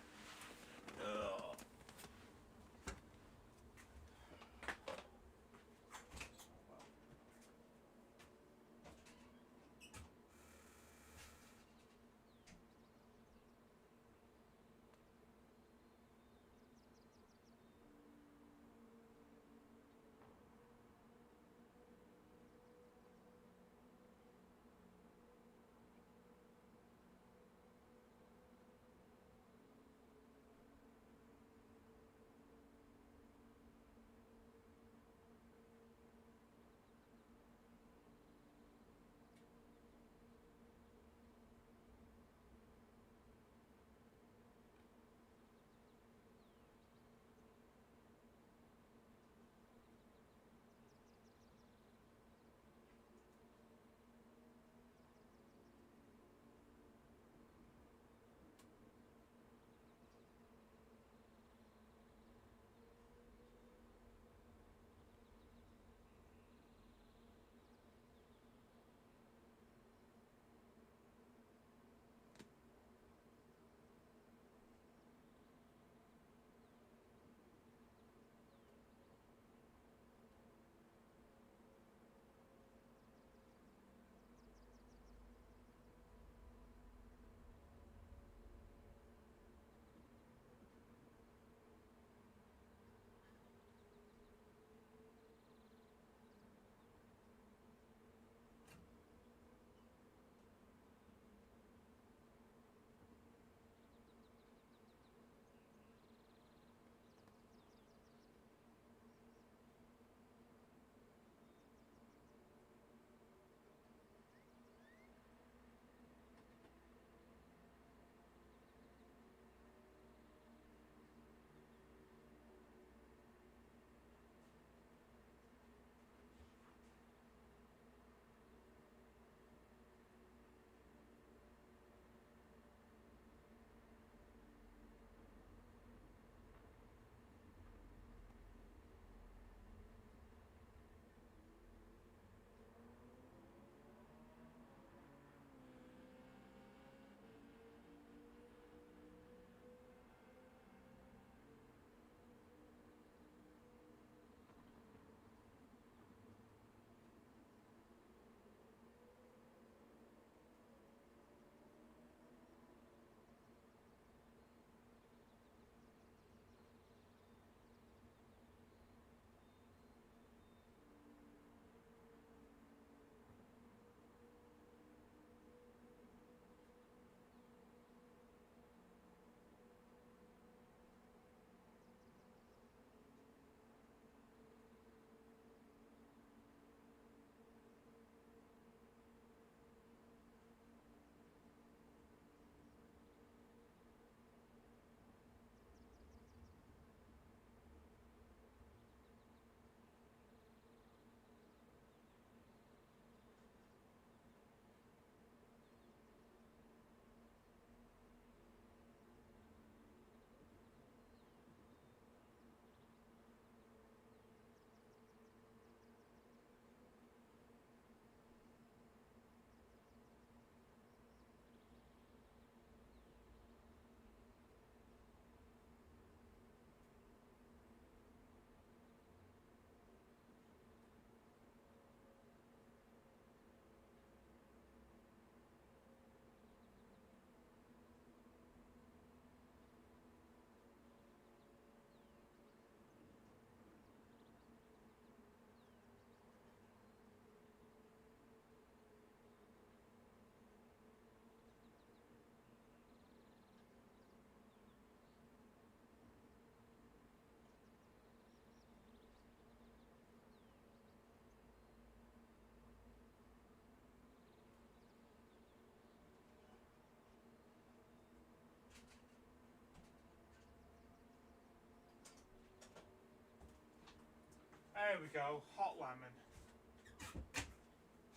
There we go, hot lemon.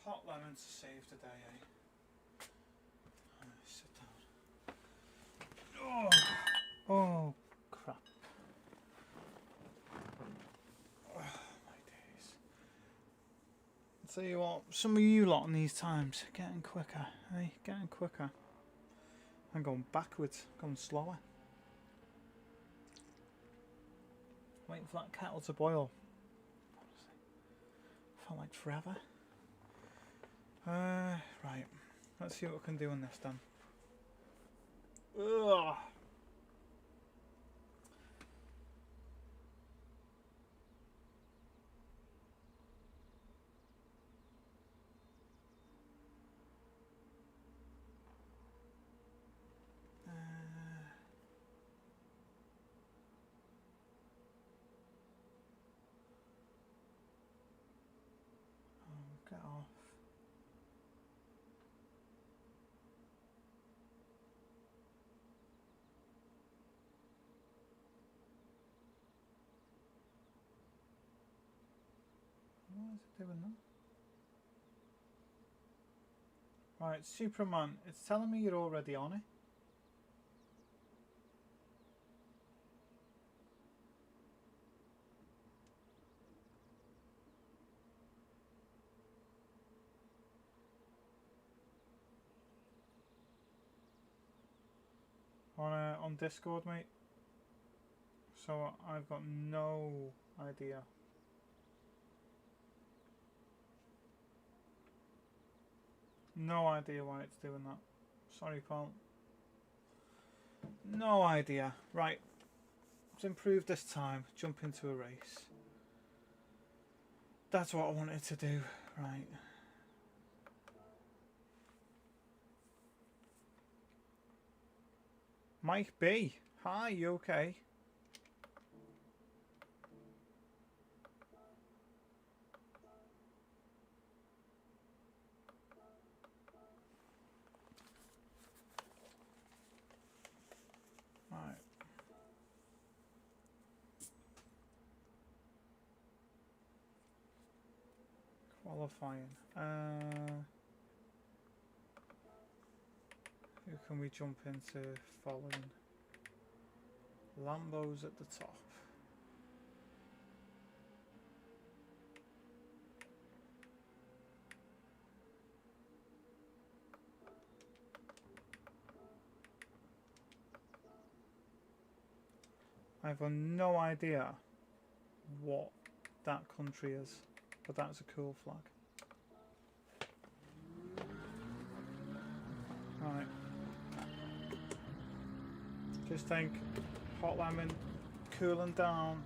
Hot lemon to save the day, eh? Sit down. Oh, crap. Oh, my days. I'll tell you what, some of you lot in these times, getting quicker, eh? Getting quicker. I'm going backwards, going slower. Waiting for that kettle to boil. Felt like forever. Right. Let's see what we can do on this then. Ugh. Get off. Why is it doing that? Right, Superman, it's telling me you're already on it. On Discord, mate. So I've got no idea. No idea why it's doing that. Sorry, pal. No idea. Right. Let's improve this time. Jump into a race. That's what I wanted to do. Right. Mike B. Hi, you okay? Right. Qualifying. Who can we jump into following? Lambo's at the top. I've got no idea what that country is, but that's a cool flag. Right. Just think, hot lemon, cooling down.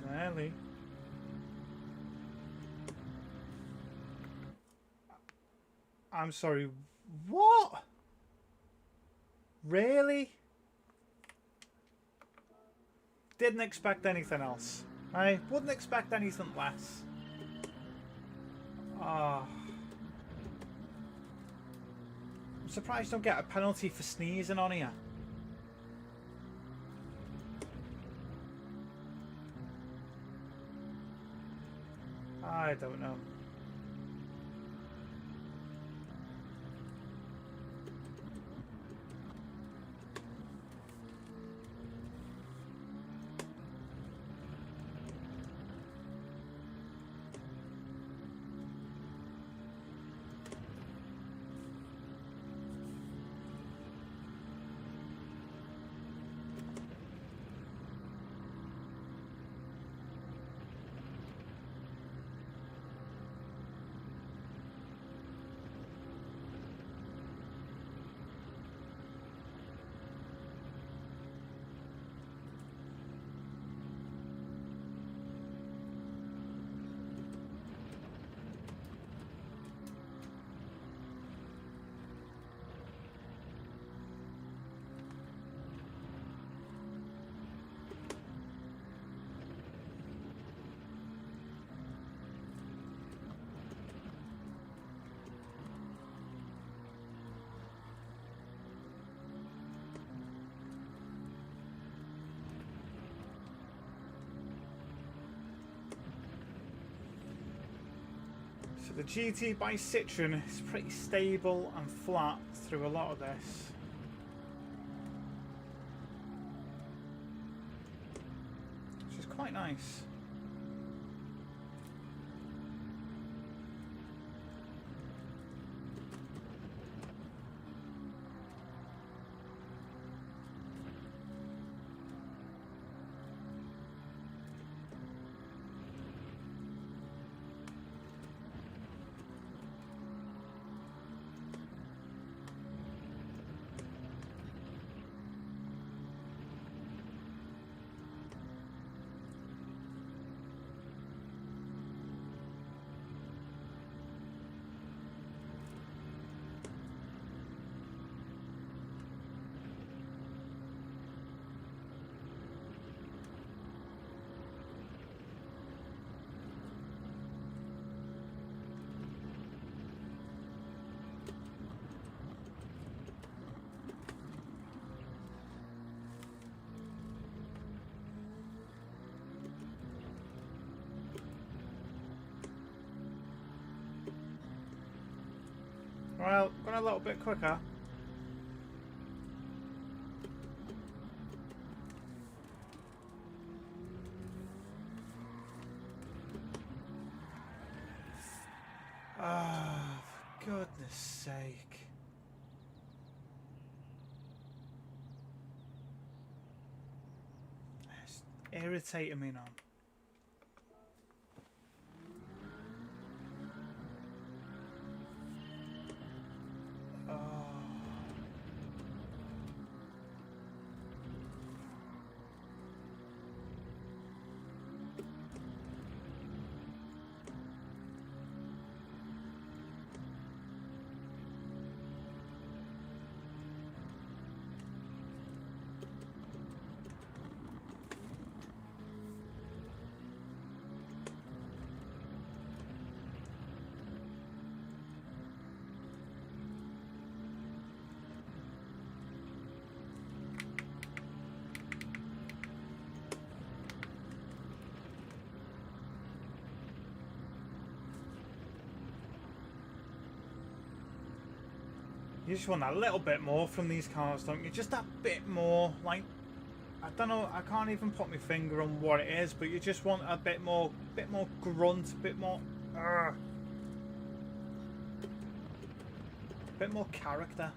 Really? I'm sorry, what? Really? Didn't expect anything else. I wouldn't expect anything less. Ah. I'm surprised I don't get a penalty for sneezing on here. I don't know. The GT by Citroen is pretty stable and flat through a lot of this. Which is quite nice. Well, going a little bit quicker. Ah, for goodness sake. It's irritating me now. You just want a little bit more from these cars, don't you? Just that bit more, like, I don't know, I can't even put my finger on what it is, but you just want a bit more grunt, a bit more character.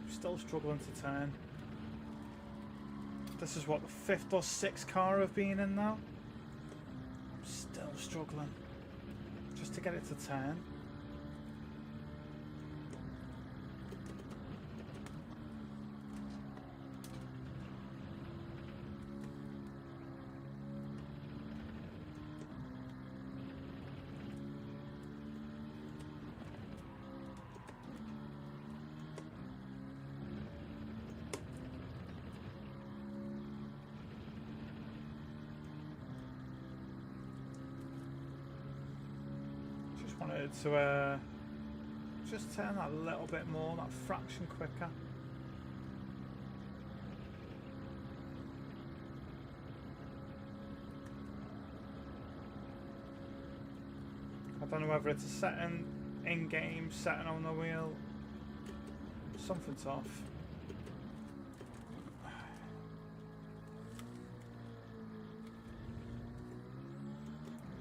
Still struggling to turn. This is what, the 5th or 6th car I've been in now. I'm still struggling just to get it to turn. Wanted to just turn that a little bit more, that fraction quicker. I don't know whether it's a setting, in-game setting on the wheel. Something's off.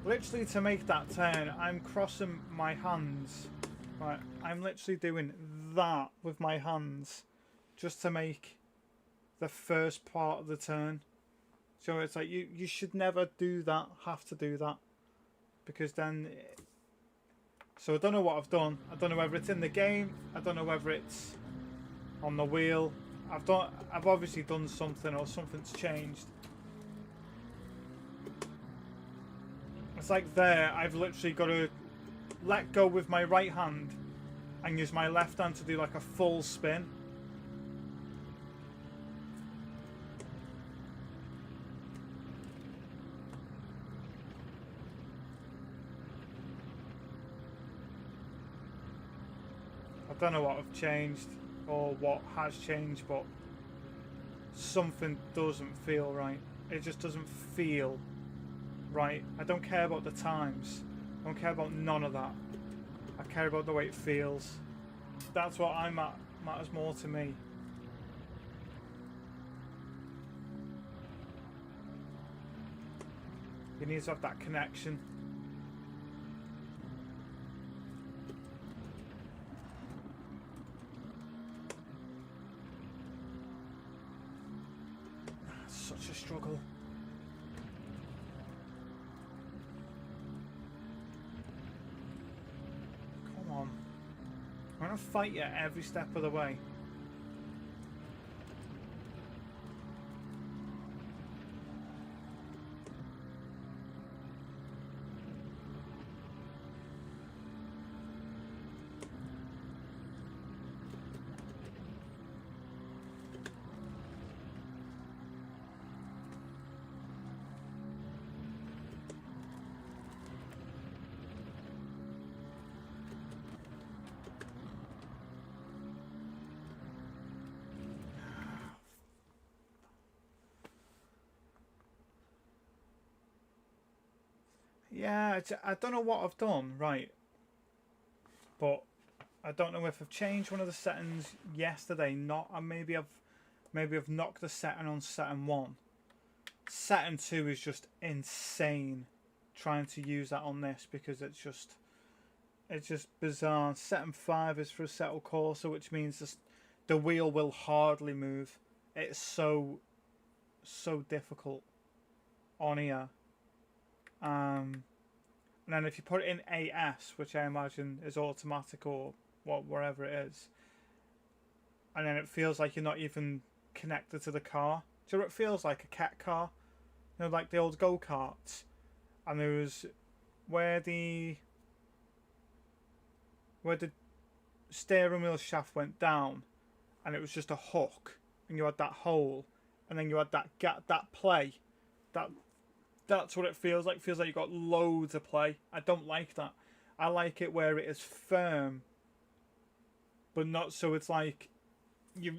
Literally, to make that turn, I'm crossing my hands. Right, I'm literally doing that with my hands just to make the first part of the turn. So it's like you should never do that, have to do that, because then. So I don't know what I've done. I don't know whether it's in the game. I don't know whether it's on the wheel. I've obviously done something, or something's changed. It's like there, I've literally got to let go with my right hand and use my left hand to do like a full spin. I don't know what I've changed or what has changed, but something doesn't feel right. It just doesn't feel right. I don't care about the times. I don't care about none of that. I care about the way it feels. That's what I'm at. Matters more to me. You need to have that connection. Such a struggle. Come on. I'm gonna fight you every step of the way. Yeah, I don't know what I've done right, but I don't know if I've changed one of the settings yesterday. Maybe I've knocked the setting on setting 1. Setting 2 is just insane. Trying to use that on this because it's just bizarre. Setting 5 is for a settled cursor, which means the wheel will hardly move. It's so difficult on here. And then if you put it in AS, which I imagine is automatic or wherever it is, and then it feels like you're not even connected to the car. Do you know what it feels like? A cat car, you know, like the old go-karts. And there was where the steering wheel shaft went down, and it was just a hook, and you had that hole, and then you had that play, that's what it feels like. It feels like you've got loads of play. I don't like that. I like it where it is firm, but not so it's like you're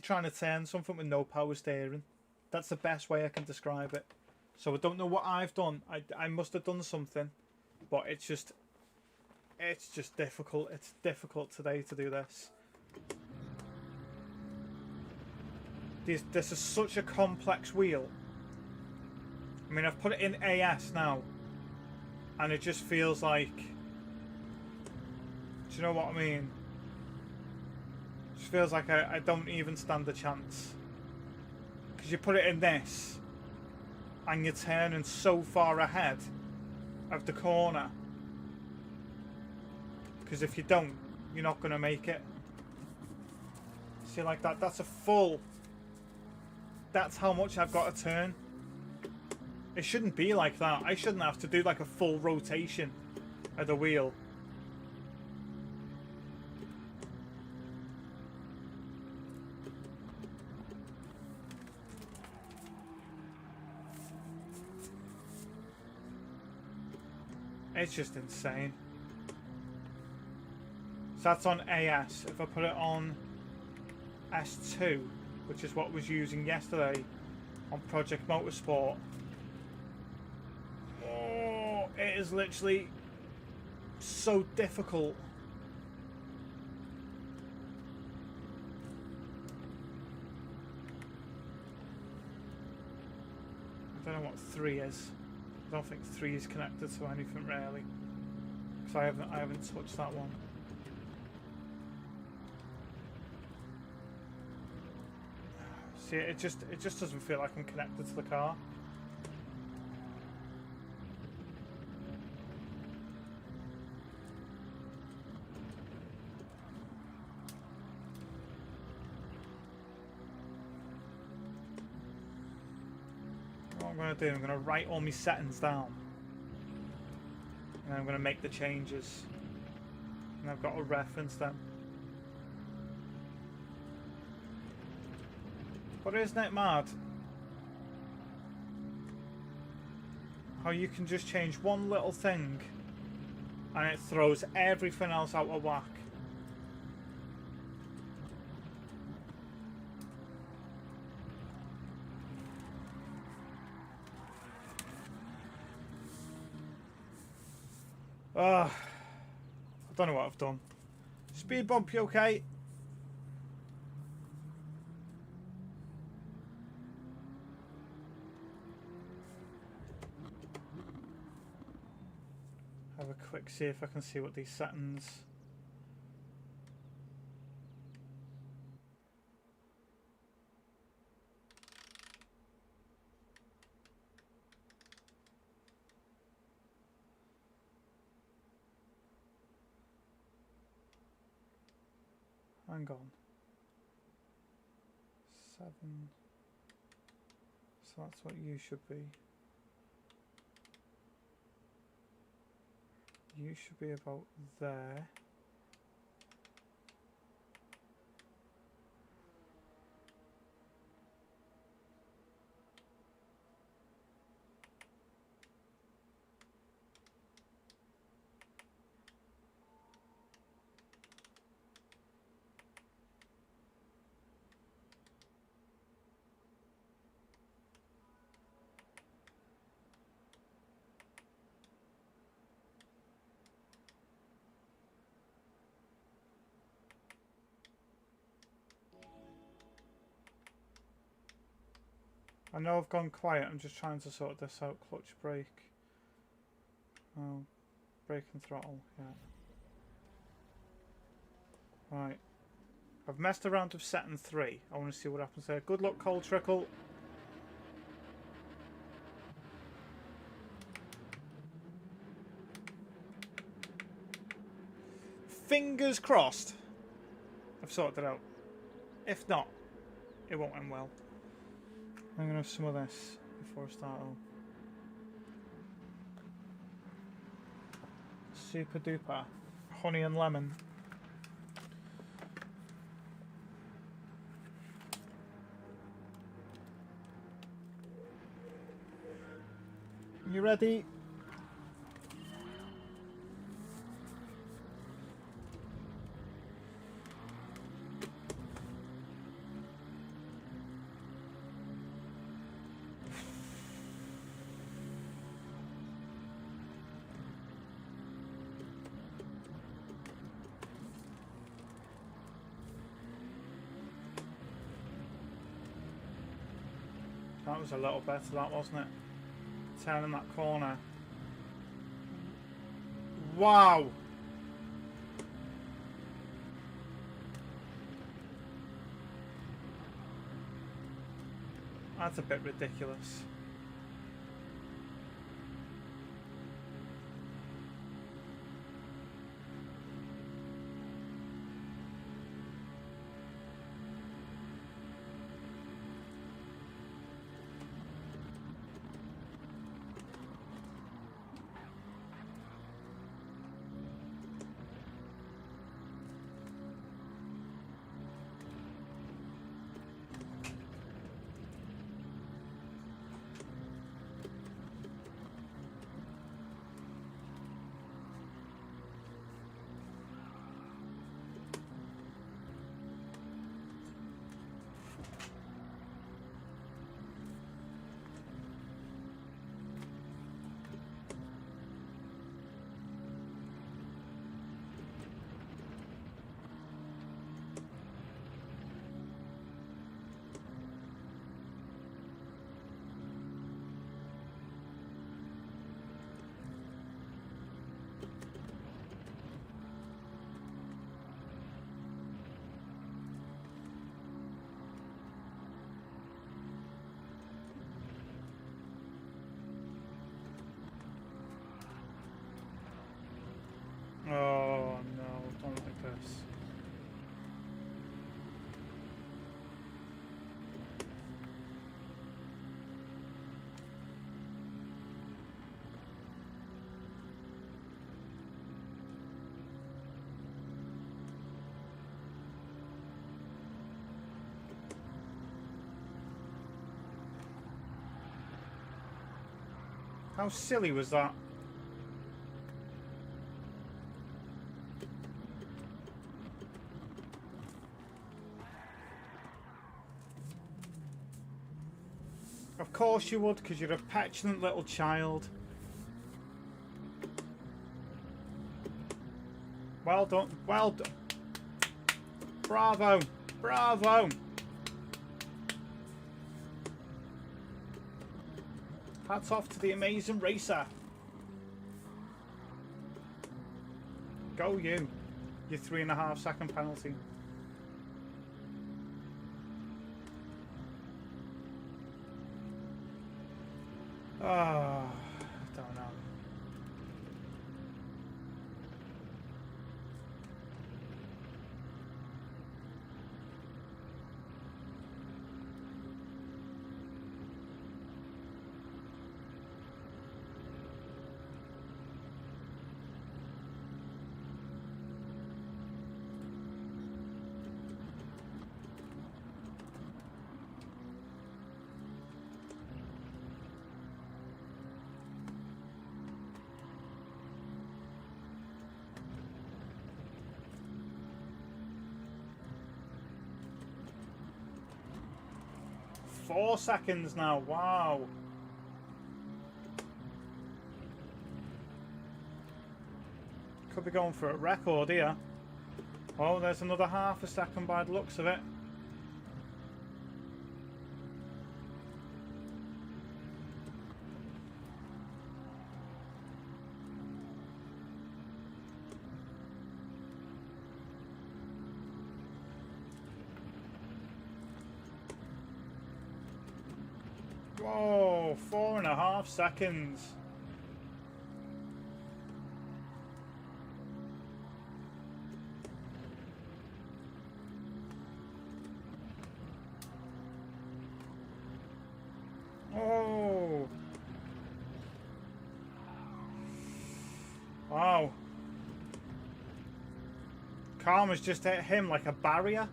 trying to turn something with no power steering. That's the best way I can describe it. So I don't know what I've done. I must have done something, but it's just difficult. It's difficult today to do this. This is such a complex wheel. I mean, I've put it in AS now, and it just feels like, do you know what I mean? It just feels like I don't even stand a chance. Because you put it in this, and you're turning so far ahead of the corner. Because if you don't, you're not going to make it. See, like that, that's how much I've got to turn. It shouldn't be like that. I shouldn't have to do like a full rotation of the wheel. It's just insane. So that's on AS. If I put it on S2, which is what was using yesterday on Project Motorsport, oh, it is literally so difficult. I don't know what 3 is. I don't think 3 is connected to anything really, because I haven't touched that one. See, it just doesn't feel like I'm connected to the car. What I'm going to do, I'm going to write all my settings down. And I'm going to make the changes. And I've got a reference them. But isn't it mad how you can just change one little thing and it throws everything else out of whack? I don't know what I've done. Speed bump, you okay? Have a quick see if I can see what these settings. Hang on. 7. So that's what you should be. You should be about there. I know I've gone quiet, I'm just trying to sort this out. Clutch, brake. Oh, brake and throttle, yeah. Right. I've messed around with setting 3. I want to see what happens there. Good luck, Cold Trickle. Fingers crossed I've sorted it out. If not, it won't end well. I'm going to have some of this before I start on. Super duper. Honey and lemon. You ready? That was a little better, that wasn't it? Turning that corner. Wow! That's a bit ridiculous. How silly was that? Of course you would, because you're a petulant little child. Well done, well done. Bravo, bravo. Hats off to the amazing racer. Go you. Your 3.5 second penalty. Oh, don't know. Four seconds now, wow. Could be going for a record here. Oh, there's another half a second by the looks of it. Whoa, 4.5 seconds. Oh. Wow. Karma's just hit him like a barrier.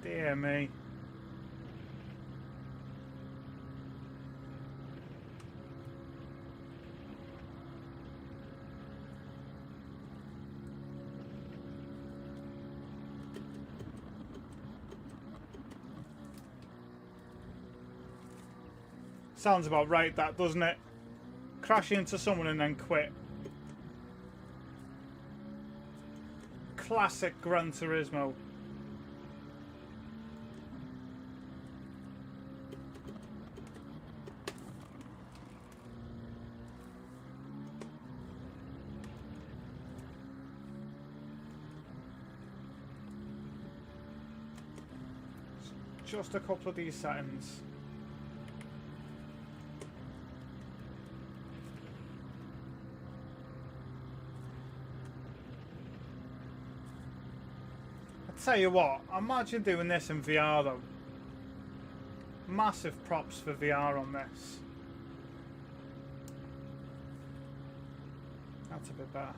Dear me. Sounds about right, that, doesn't it? Crash into someone and then quit. Classic Gran Turismo. Just a couple of these seconds. I tell you what, imagine doing this in VR though. Massive props for VR on this. That's a bit better.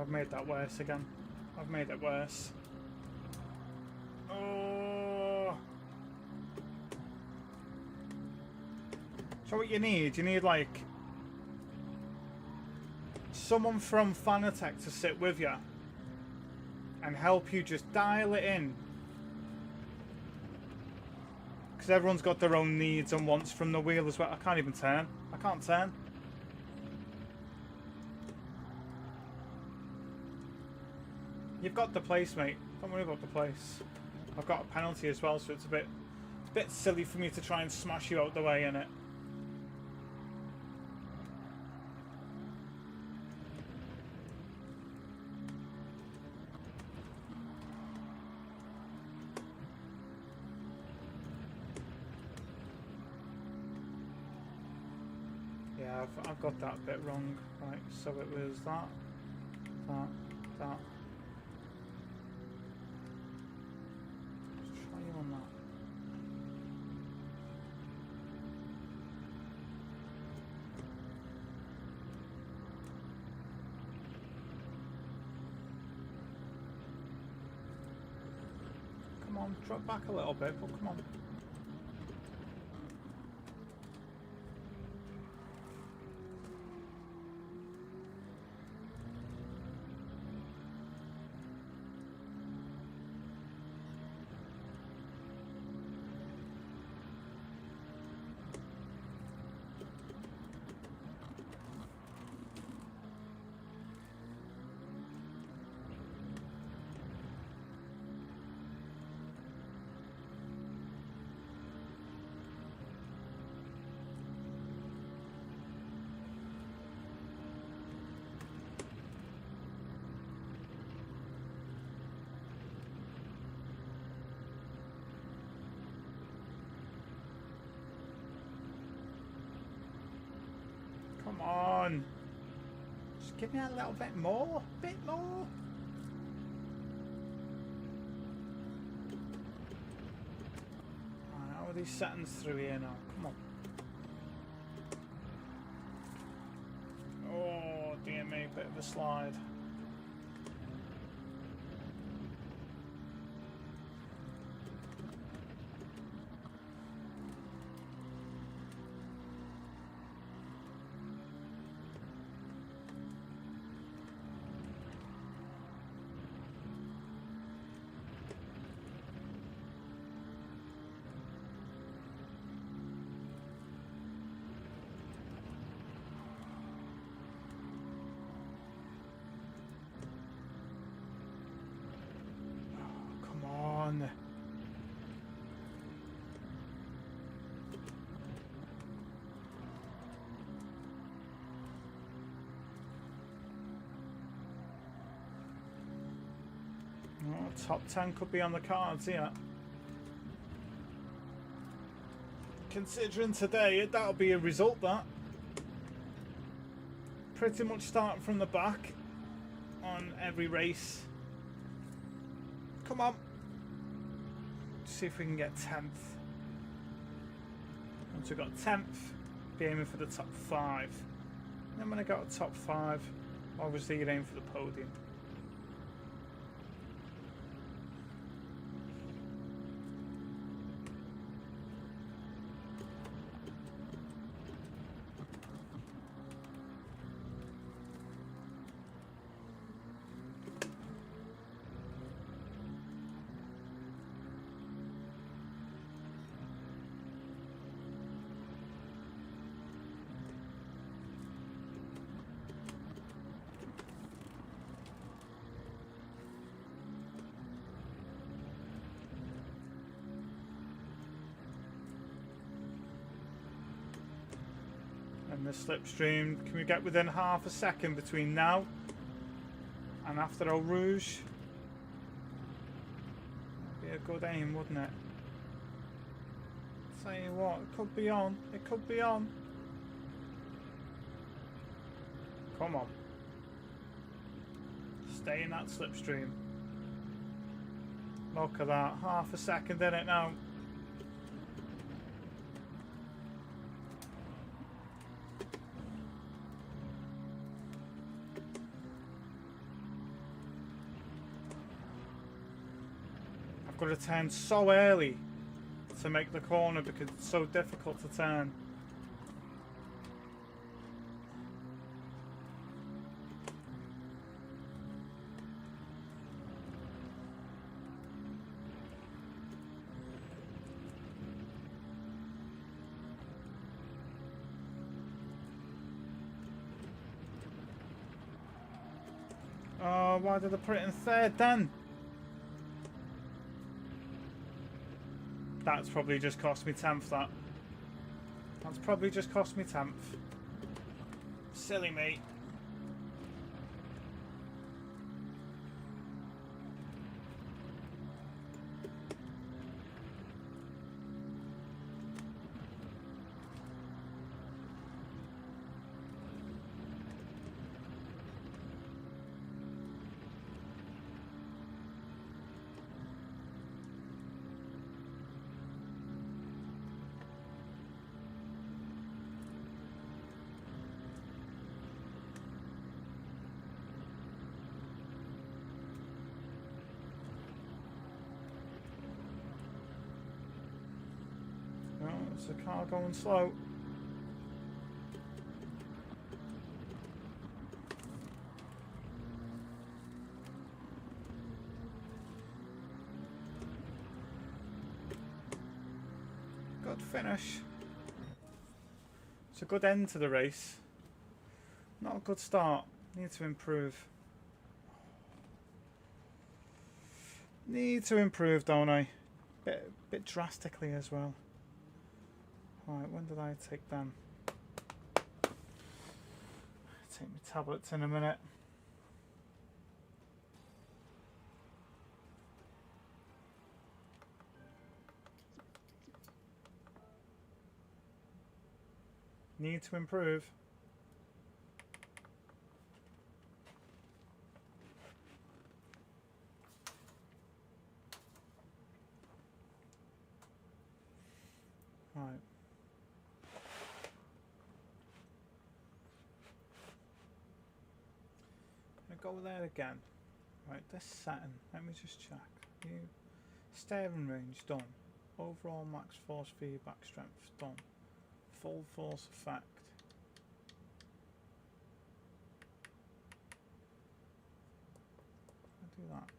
I've made that worse again. I've made it worse. Oh. So what you need like someone from Fanatec to sit with you and help you just dial it in. Because everyone's got their own needs and wants from the wheel as well. I can't even turn. I can't turn. You've got the place, mate. Don't worry about the place. I've got a penalty as well, so it's a bit silly for me to try and smash you out the way, innit? Yeah, I've got that bit wrong. Right, so it was that. on, drop back a little bit, but come on. Come on. Just give me a little bit more. Bit more. Alright, how are these settings through here now? Come on. Oh, dear me, bit of a slide. Oh, top 10 could be on the cards here. Considering today, that'll be a result, that. Pretty much starting from the back on every race. Come on. See if we can get 10th. Once we've got 10th, be aiming for the top 5. Then when I got a top 5, obviously you'd aim for the podium. And the slipstream, can we get within half a second between now and after Eau Rouge? That'd be a good aim, wouldn't it? Tell you what, it could be on. It could be on. Come on. Stay in that slipstream. Look at that. Half a second in it now. I've got to turn so early to make the corner because it's so difficult to turn. Oh, why did I put it in third then? That's probably just cost me 10th, that. That's probably just cost me 10th. Silly me. Is the car going slow? Good finish. It's a good end to the race. Not a good start. Need to improve. Need to improve, don't I? Bit drastically as well. Right, when did I take them? Take my tablets in a minute. Need to improve. Right. Go there again. Right, this setting. Let me just check. New steering range done. Overall max force feedback strength done. Full force effect. I'll do that.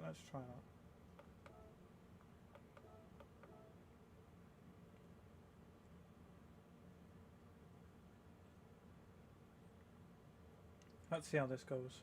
Let's try that. Let's see how this goes.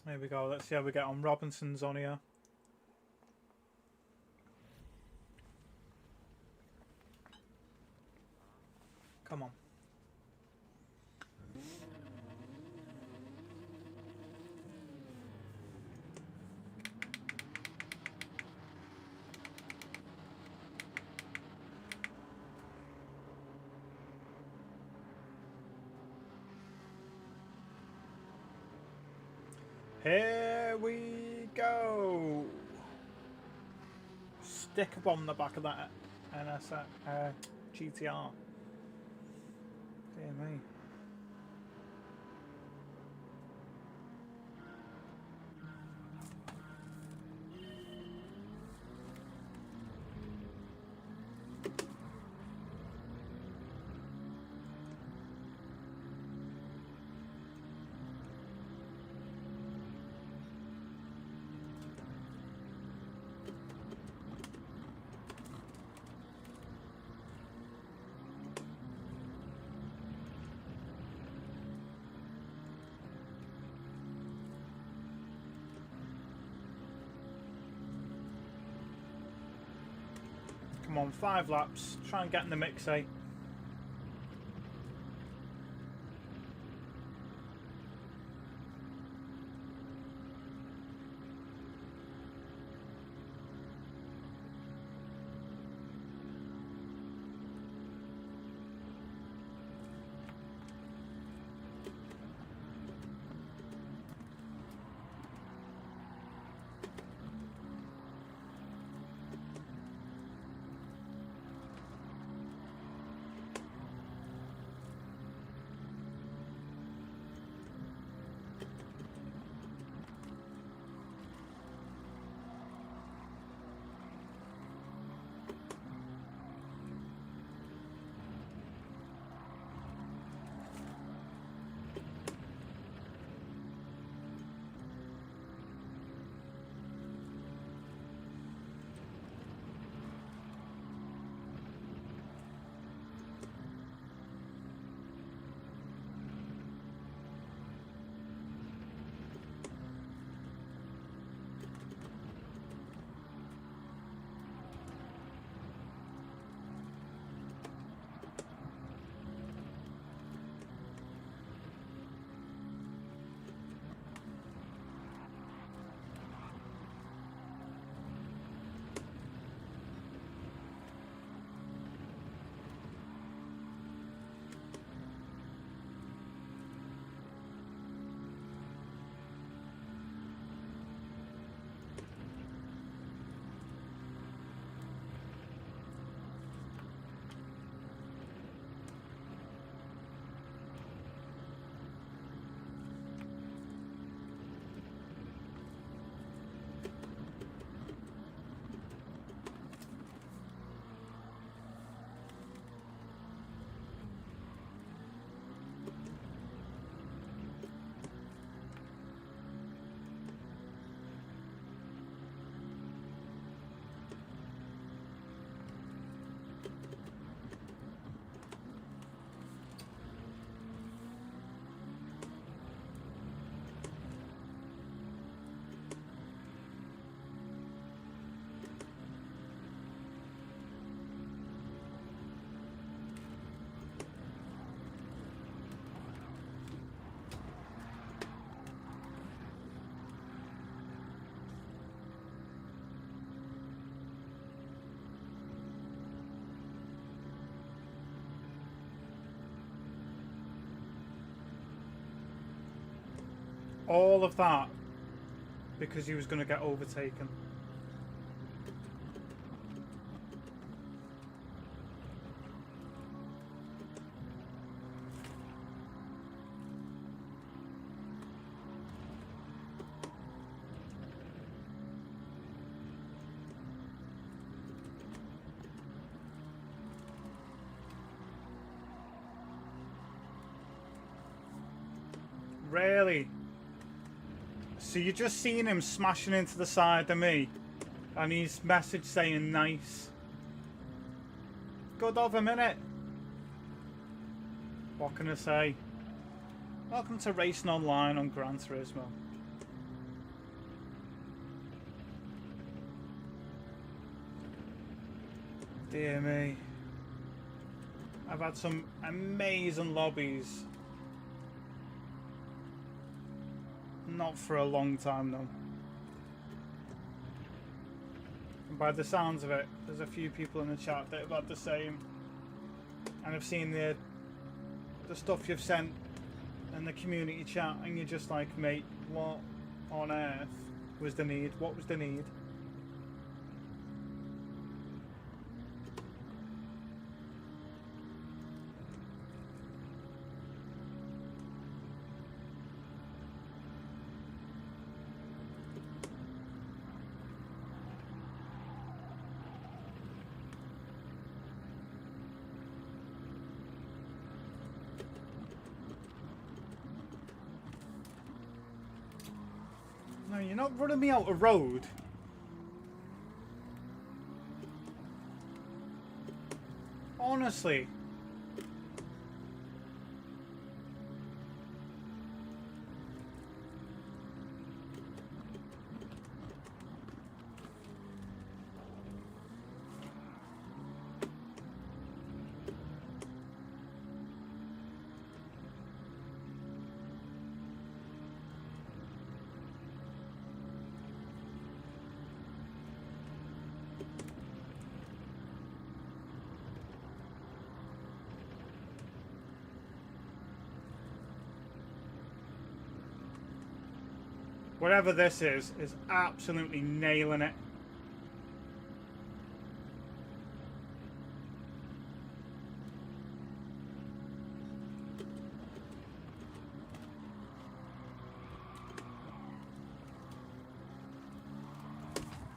There we go. Let's see how we get on. Robinson's on here. Come on. Here we go. Stick a bomb on the back of that GTR. Dear me. Come on, 5 laps. Try and get in the mix, eh? All of that because he was going to get overtaken. Really? So you just seen him smashing into the side of me and his message saying nice. Good of a minute. What can I say? Welcome to Racing Online on Gran Turismo. Dear me. I've had some amazing lobbies. Not for a long time though. And by the sounds of it, there's a few people in the chat that have had the same. And I've seen the stuff you've sent in the community chat, and you're just like, mate, what on earth was the need? What was the need? No, you're not running me out of road. Honestly. Whatever this is absolutely nailing it.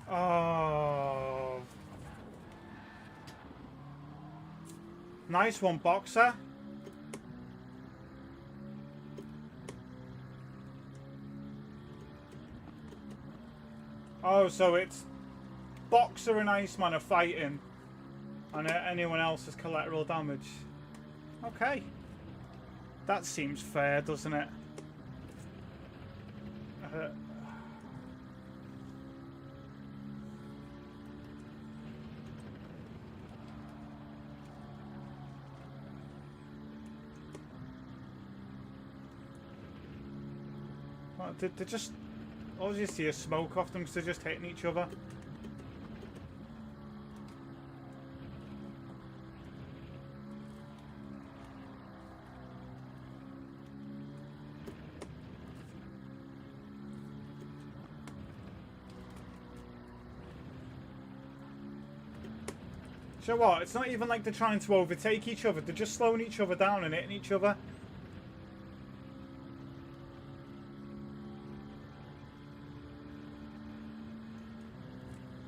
Oh. Nice one, Boxer. Oh, so it's Boxer and Iceman are fighting, and anyone else has collateral damage. Okay. That seems fair, doesn't it? They just... Obviously a smoke off them because they're just hitting each other. So what? It's not even like they're trying to overtake each other. They're just slowing each other down and hitting each other.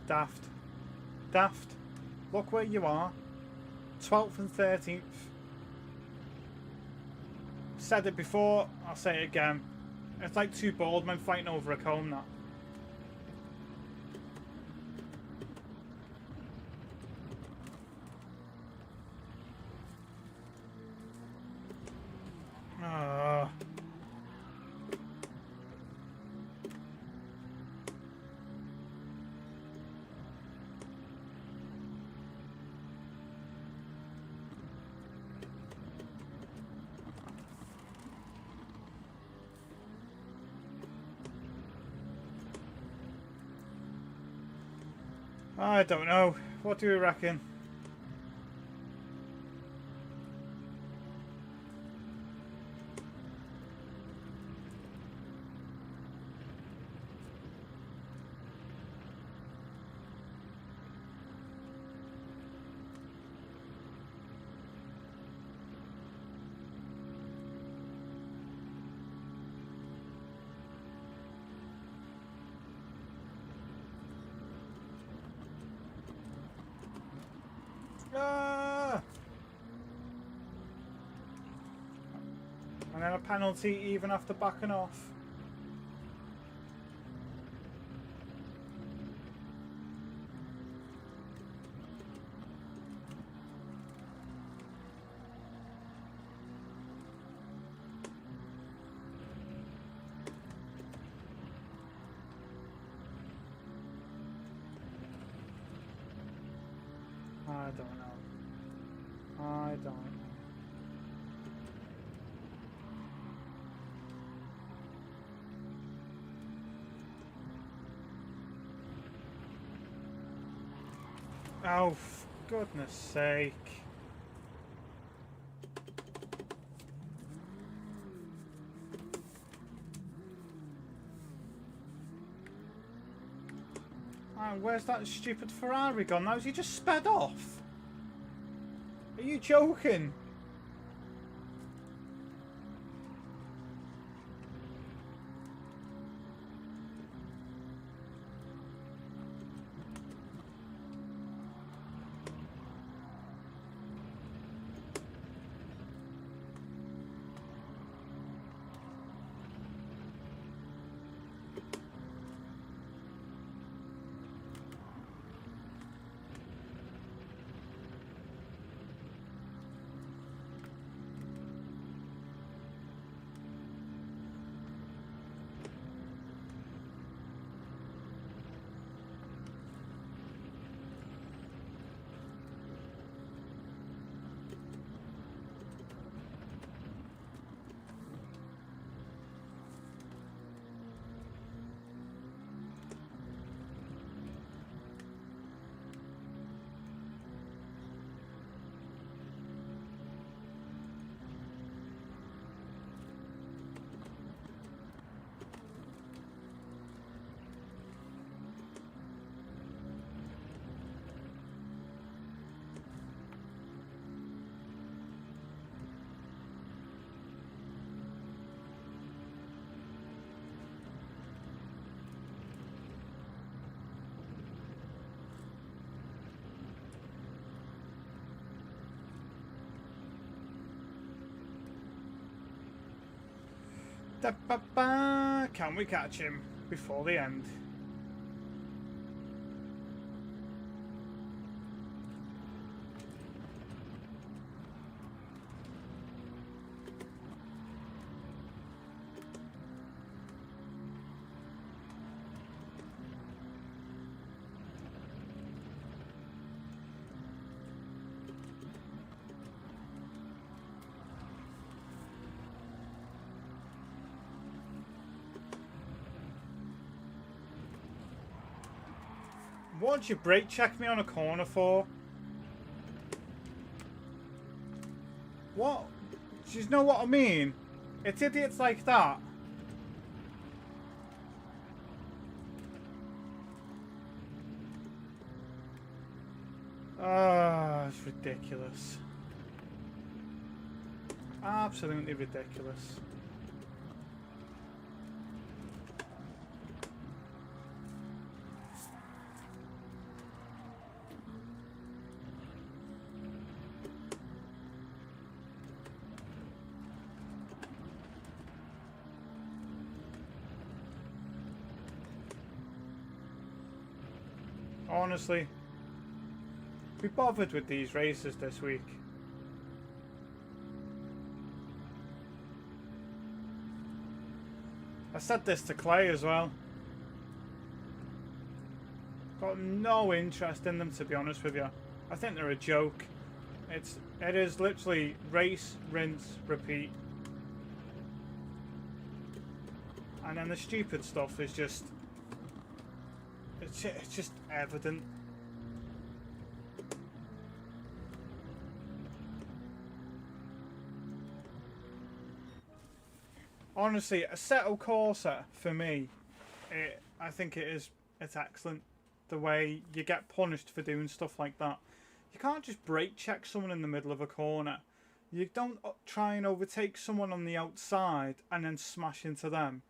Daft. Daft. Look where you are. 12th and 13th. Said it before, I'll say it again. It's like two bald men fighting over a comb, that. I don't know. What do you reckon? And then a penalty even after backing off. I don't know. I don't know. Oh, for goodness sake. Where's that stupid Ferrari gone now? Has he just sped off? Are you joking? Can we catch him before the end? What'd you brake check me on a corner for? What? Do you know what I mean? It's idiots like that. Ah, it's ridiculous. Absolutely ridiculous. Honestly, be bothered with these races this week. I said this to Clay as well. Got no interest in them, to be honest with you. I think they're a joke. It is literally race, rinse, repeat. And then the stupid stuff is just... It's just evident. Honestly, Assetto Corsa for me, I think it's excellent. The way you get punished for doing stuff like that. You can't just brake check someone in the middle of a corner. You don't try and overtake someone on the outside and then smash into them.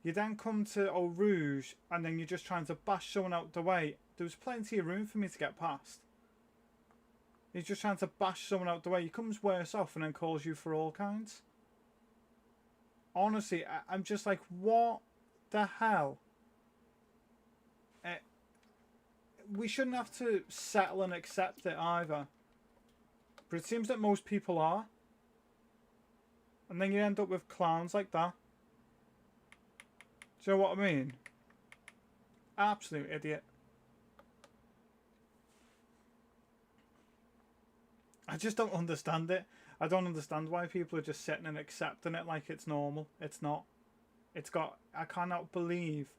You then come to Eau Rouge and then you're just trying to bash someone out the way. There was plenty of room for me to get past. He's just trying to bash someone out the way. He comes worse off and then calls you for all kinds. Honestly, I'm just like, what the hell? We shouldn't have to settle and accept it either. But it seems that most people are. And then you end up with clowns like that. Do you know what I mean? Absolute idiot. I just don't understand it. I don't understand why people are just sitting and accepting it like it's normal. It's not. It's got. I cannot believe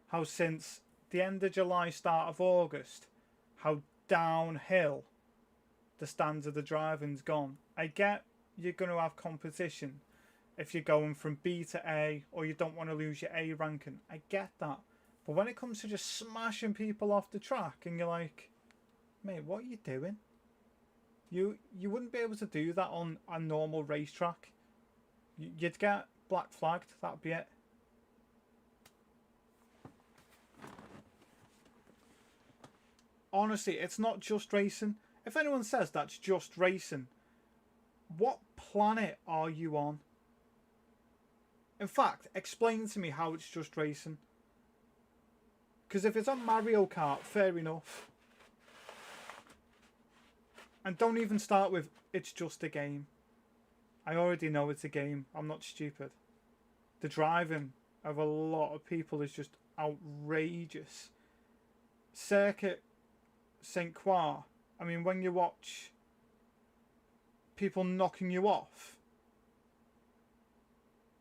how since the end of July, start of August, how downhill the standard of driving's gone. I get you're going to have competition if you're going from B to A, or you don't want to lose your A ranking. I get that. But when it comes to just smashing people off the track and you're like, mate, what are you doing? You wouldn't be able to do that on a normal racetrack. You'd get black flagged, that'd be it. Honestly, it's not just racing. If anyone says that's just racing, what planet are you on? In fact, explain to me how it's just racing. Because if it's on Mario Kart, fair enough. And don't even start with, it's just a game. I already know it's a game. I'm not stupid. The driving of a lot of people is just outrageous. Circuit St. Croix. I mean, when you watch people knocking you off.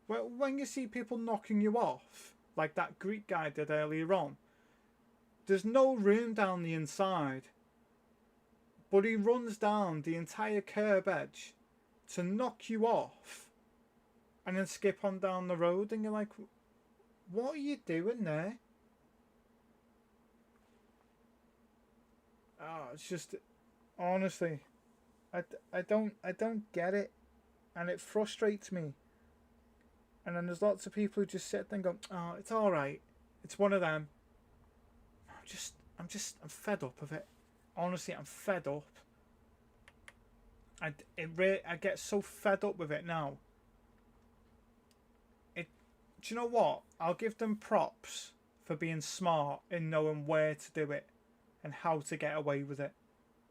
Well, when you see people knocking you off, like that Greek guy did earlier on, there's no room down the inside. But he runs down the entire curb edge to knock you off and then skip on down the road, and you're like, what are you doing there? Oh, it's just, honestly, I don't get it, and it frustrates me. And then there's lots of people who just sit there and go, oh, it's all right, it's one of them. I'm fed up of it. Honestly, I'm fed up. I get so fed up with it now. Do you know what? I'll give them props for being smart in knowing where to do it and how to get away with it,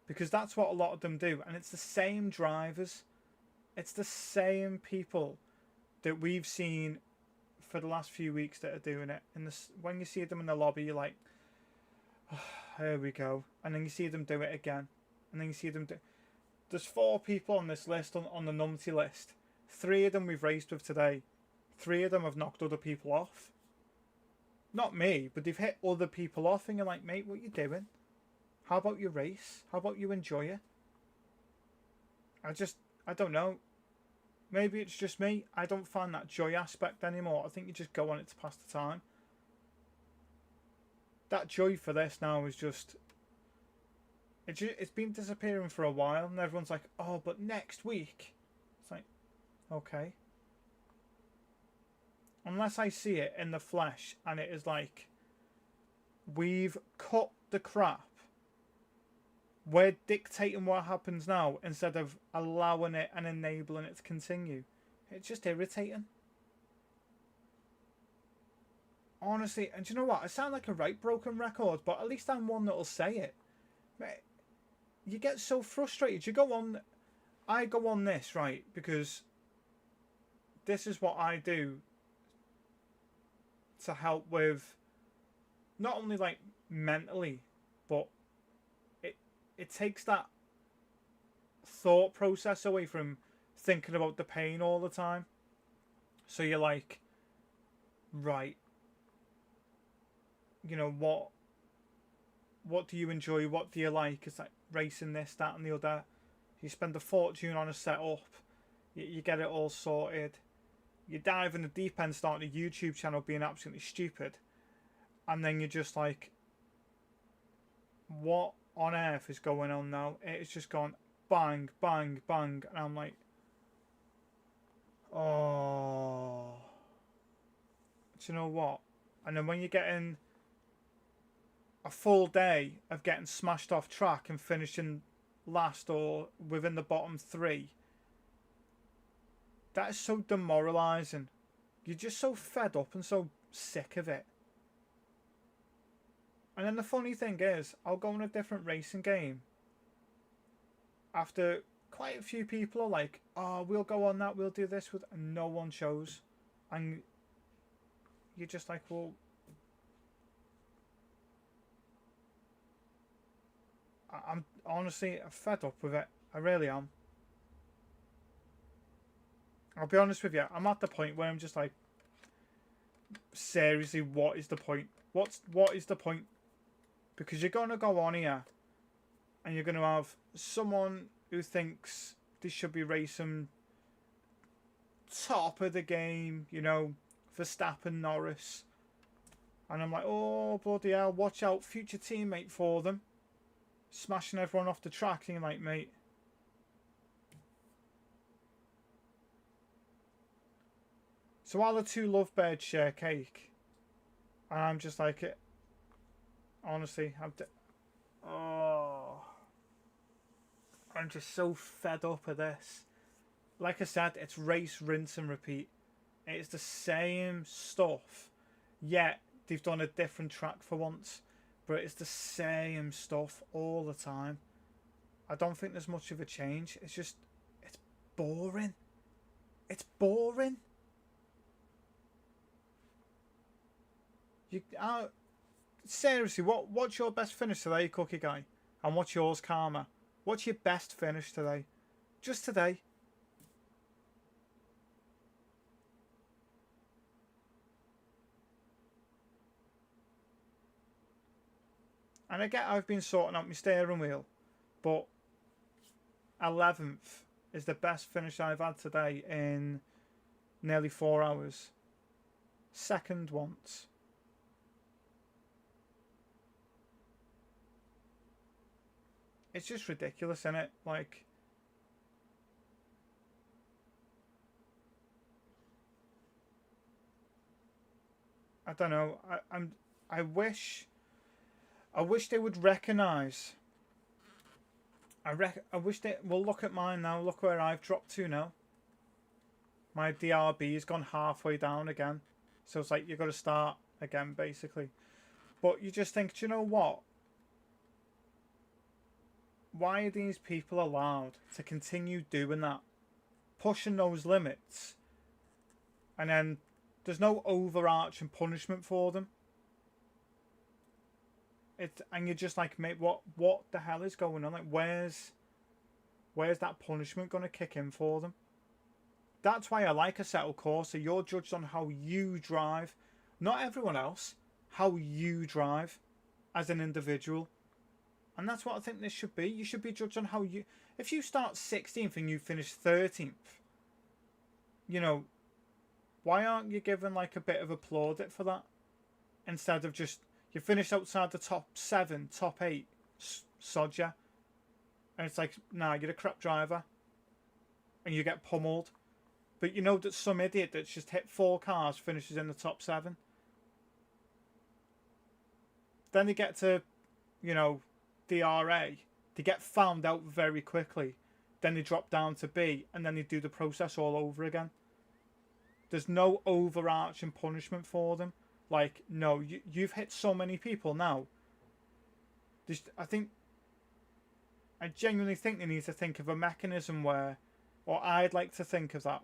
because that's what a lot of them do. And it's the same drivers, it's the same people that we've seen for the last few weeks that are doing it. And when you see them in the lobby, you're like, oh, here we go. And then you see them do it again, and then you see them do. There's 4 people on this list, on the numpty list. 3 of them we've raced with today. 3 of them have knocked other people off. Not me, but they've hit other people off, and you're like, mate, what are you doing? How about your race? How about you enjoy it? I don't know. Maybe it's just me. I don't find that joy aspect anymore. I think you just go on it to pass the time. That joy for this now is just... It's been disappearing for a while, and everyone's like, oh, but next week. It's like, okay. Unless I see it in the flesh, and it is like, we've cut the crap. We're dictating what happens now instead of allowing it and enabling it to continue. It's just irritating. Honestly, and do you know what? I sound like a right broken record, but at least I'm one that'll say it. You get so frustrated. I go on this, right, because this is what I do to help with not only like mentally, but it takes that thought process away from thinking about the pain all the time. So you're like, right, you know, what do you enjoy? What do you like? It's like racing this, that and the other. You spend a fortune on a setup. You get it all sorted. You dive in the deep end starting a YouTube channel being absolutely stupid. And then you're just like, what on earth is going on now? It's just gone bang, bang, bang. And I'm like, oh. Do you know what? And then when you're getting a full day of getting smashed off track and finishing last or within the bottom 3, that is so demoralising. You're just so fed up and so sick of it. And then the funny thing is, I'll go in a different racing game after quite a few people are like, oh, we'll go on that, we'll do this with, and no one shows. And you're just like, well, I'm honestly fed up with it. I really am. I'll be honest with you. I'm at the point where I'm just like, seriously, what is the point? What is the point? Because you're gonna go on here, and you're gonna have someone who thinks they should be racing top of the game, you know, Verstappen, Norris, and I'm like, oh bloody hell, watch out, future teammate for them, smashing everyone off the track, and you're like, mate. So while the two lovebirds share cake, and I'm just like, it. Honestly, I'm just so fed up of this. Like I said, it's race, rinse and repeat. It's the same stuff. Yet they've done a different track for once, but it's the same stuff all the time. I don't think there's much of a change. It's just, it's boring. It's boring. Seriously, what's your best finish today, Cookie Guy? And what's yours, Karma? What's your best finish today? Just today. And I get I've been sorting out my steering wheel, but 11th is the best finish I've had today in nearly 4 hours. Second once. It's just ridiculous, isn't it? Like, I don't know. I wish they would recognise. I wish they. Well, look at mine now. Look where I've dropped to now. My DRB has gone halfway down again, so it's like you've got to start again, basically. But you just think, do you know what? Why are these people allowed to continue doing that, pushing those limits, and then there's no overarching punishment for them? And you're just like, mate, what the hell is going on? Like, where's that punishment going to kick in for them? That's why I like a settled course. So you're judged on how you drive, not everyone else. How you drive as an individual. And that's what I think this should be. You should be judged on how you... If you start 16th and you finish 13th, you know, why aren't you given like a bit of a plaudit for that? Instead of just, you finish outside the top 7, top 8, sod ya. And it's like, nah, you're a crap driver. And you get pummeled. But you know that some idiot that's just hit 4 cars finishes in the top 7. Then they get to, you know, DRA, they get found out very quickly, then they drop down to B, and then they do the process all over again. There's no overarching punishment for them. Like, no, you've hit so many people now. I genuinely think they need to think of a mechanism where, or I'd like to think of that,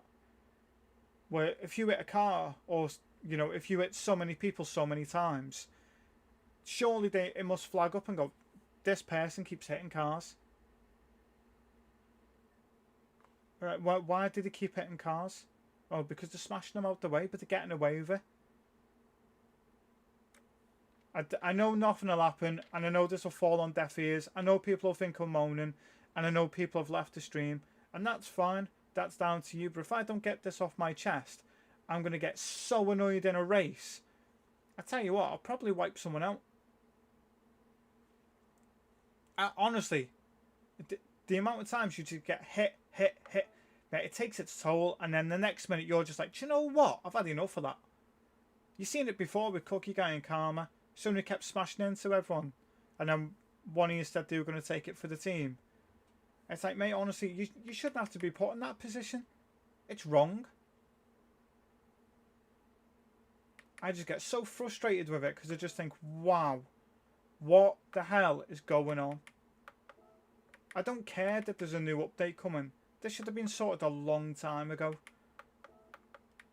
where if you hit a car, or, you know, if you hit so many people so many times, surely it must flag up and go, this person keeps hitting cars. Right, why do they keep hitting cars? Oh, because they're smashing them out the way, but they're getting away with it. I know nothing will happen, and I know this will fall on deaf ears. I know people will think I'm moaning, and I know people have left the stream, and that's fine. That's down to you. But if I don't get this off my chest, I'm going to get so annoyed in a race. I tell you what, I'll probably wipe someone out. Honestly, the amount of times you just get hit, it takes its toll, and then the next minute you're just like, do you know what? I've had enough of that. You've seen it before with Cookie Guy and Karma. Somebody kept smashing into everyone, and then one of you said they were going to take it for the team. It's like, mate, honestly, you shouldn't have to be put in that position. It's wrong. I just get so frustrated with it because I just think, wow, what the hell is going on? I don't care that there's a new update coming. This should have been sorted a long time ago.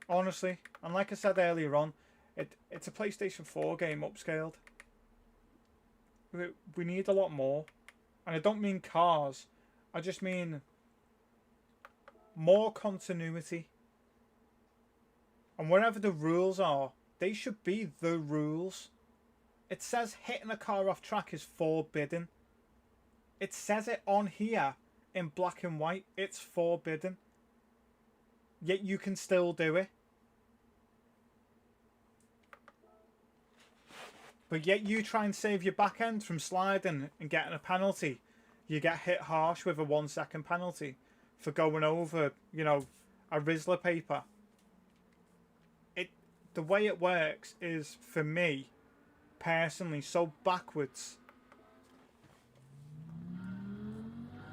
Honestly. And like I said earlier on, it's a PlayStation 4 game upscaled. We need a lot more. And I don't mean cars. I just mean more continuity. And wherever the rules are, they should be the rules. It says hitting a car off track is forbidden. It says it on here in black and white. It's forbidden. Yet you can still do it. But yet you try and save your back end from sliding and getting a penalty. You get hit harsh with a 1 second penalty for going over, you know, a Rizzler paper. The way it works is, for me, personally, so backwards.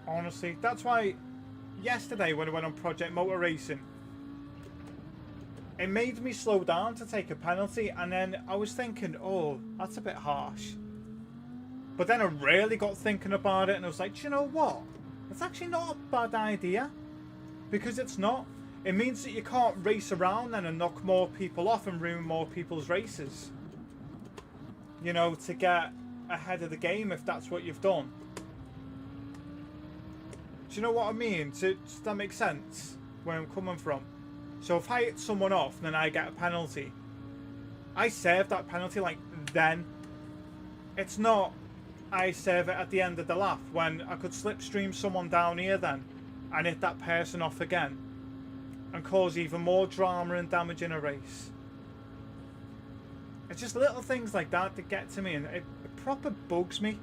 Honestly, that's why yesterday when I went on Project Motor Racing, it made me slow down to take a penalty, and then I was thinking, oh, that's a bit harsh. But then I really got thinking about it, and I was like, do you know what? It's actually not a bad idea. Because it's not. It means that you can't race around then and knock more people off and ruin more people's races. You know, to get ahead of the game if that's what you've done. Do you know what I mean? Does that make sense? Where I'm coming from? So if I hit someone off and then I get a penalty, I serve that penalty like then. It's not I serve it at the end of the lap when I could slipstream someone down here then and hit that person off again and cause even more drama and damage in a race. It's just little things like that that get to me, and it proper bugs me.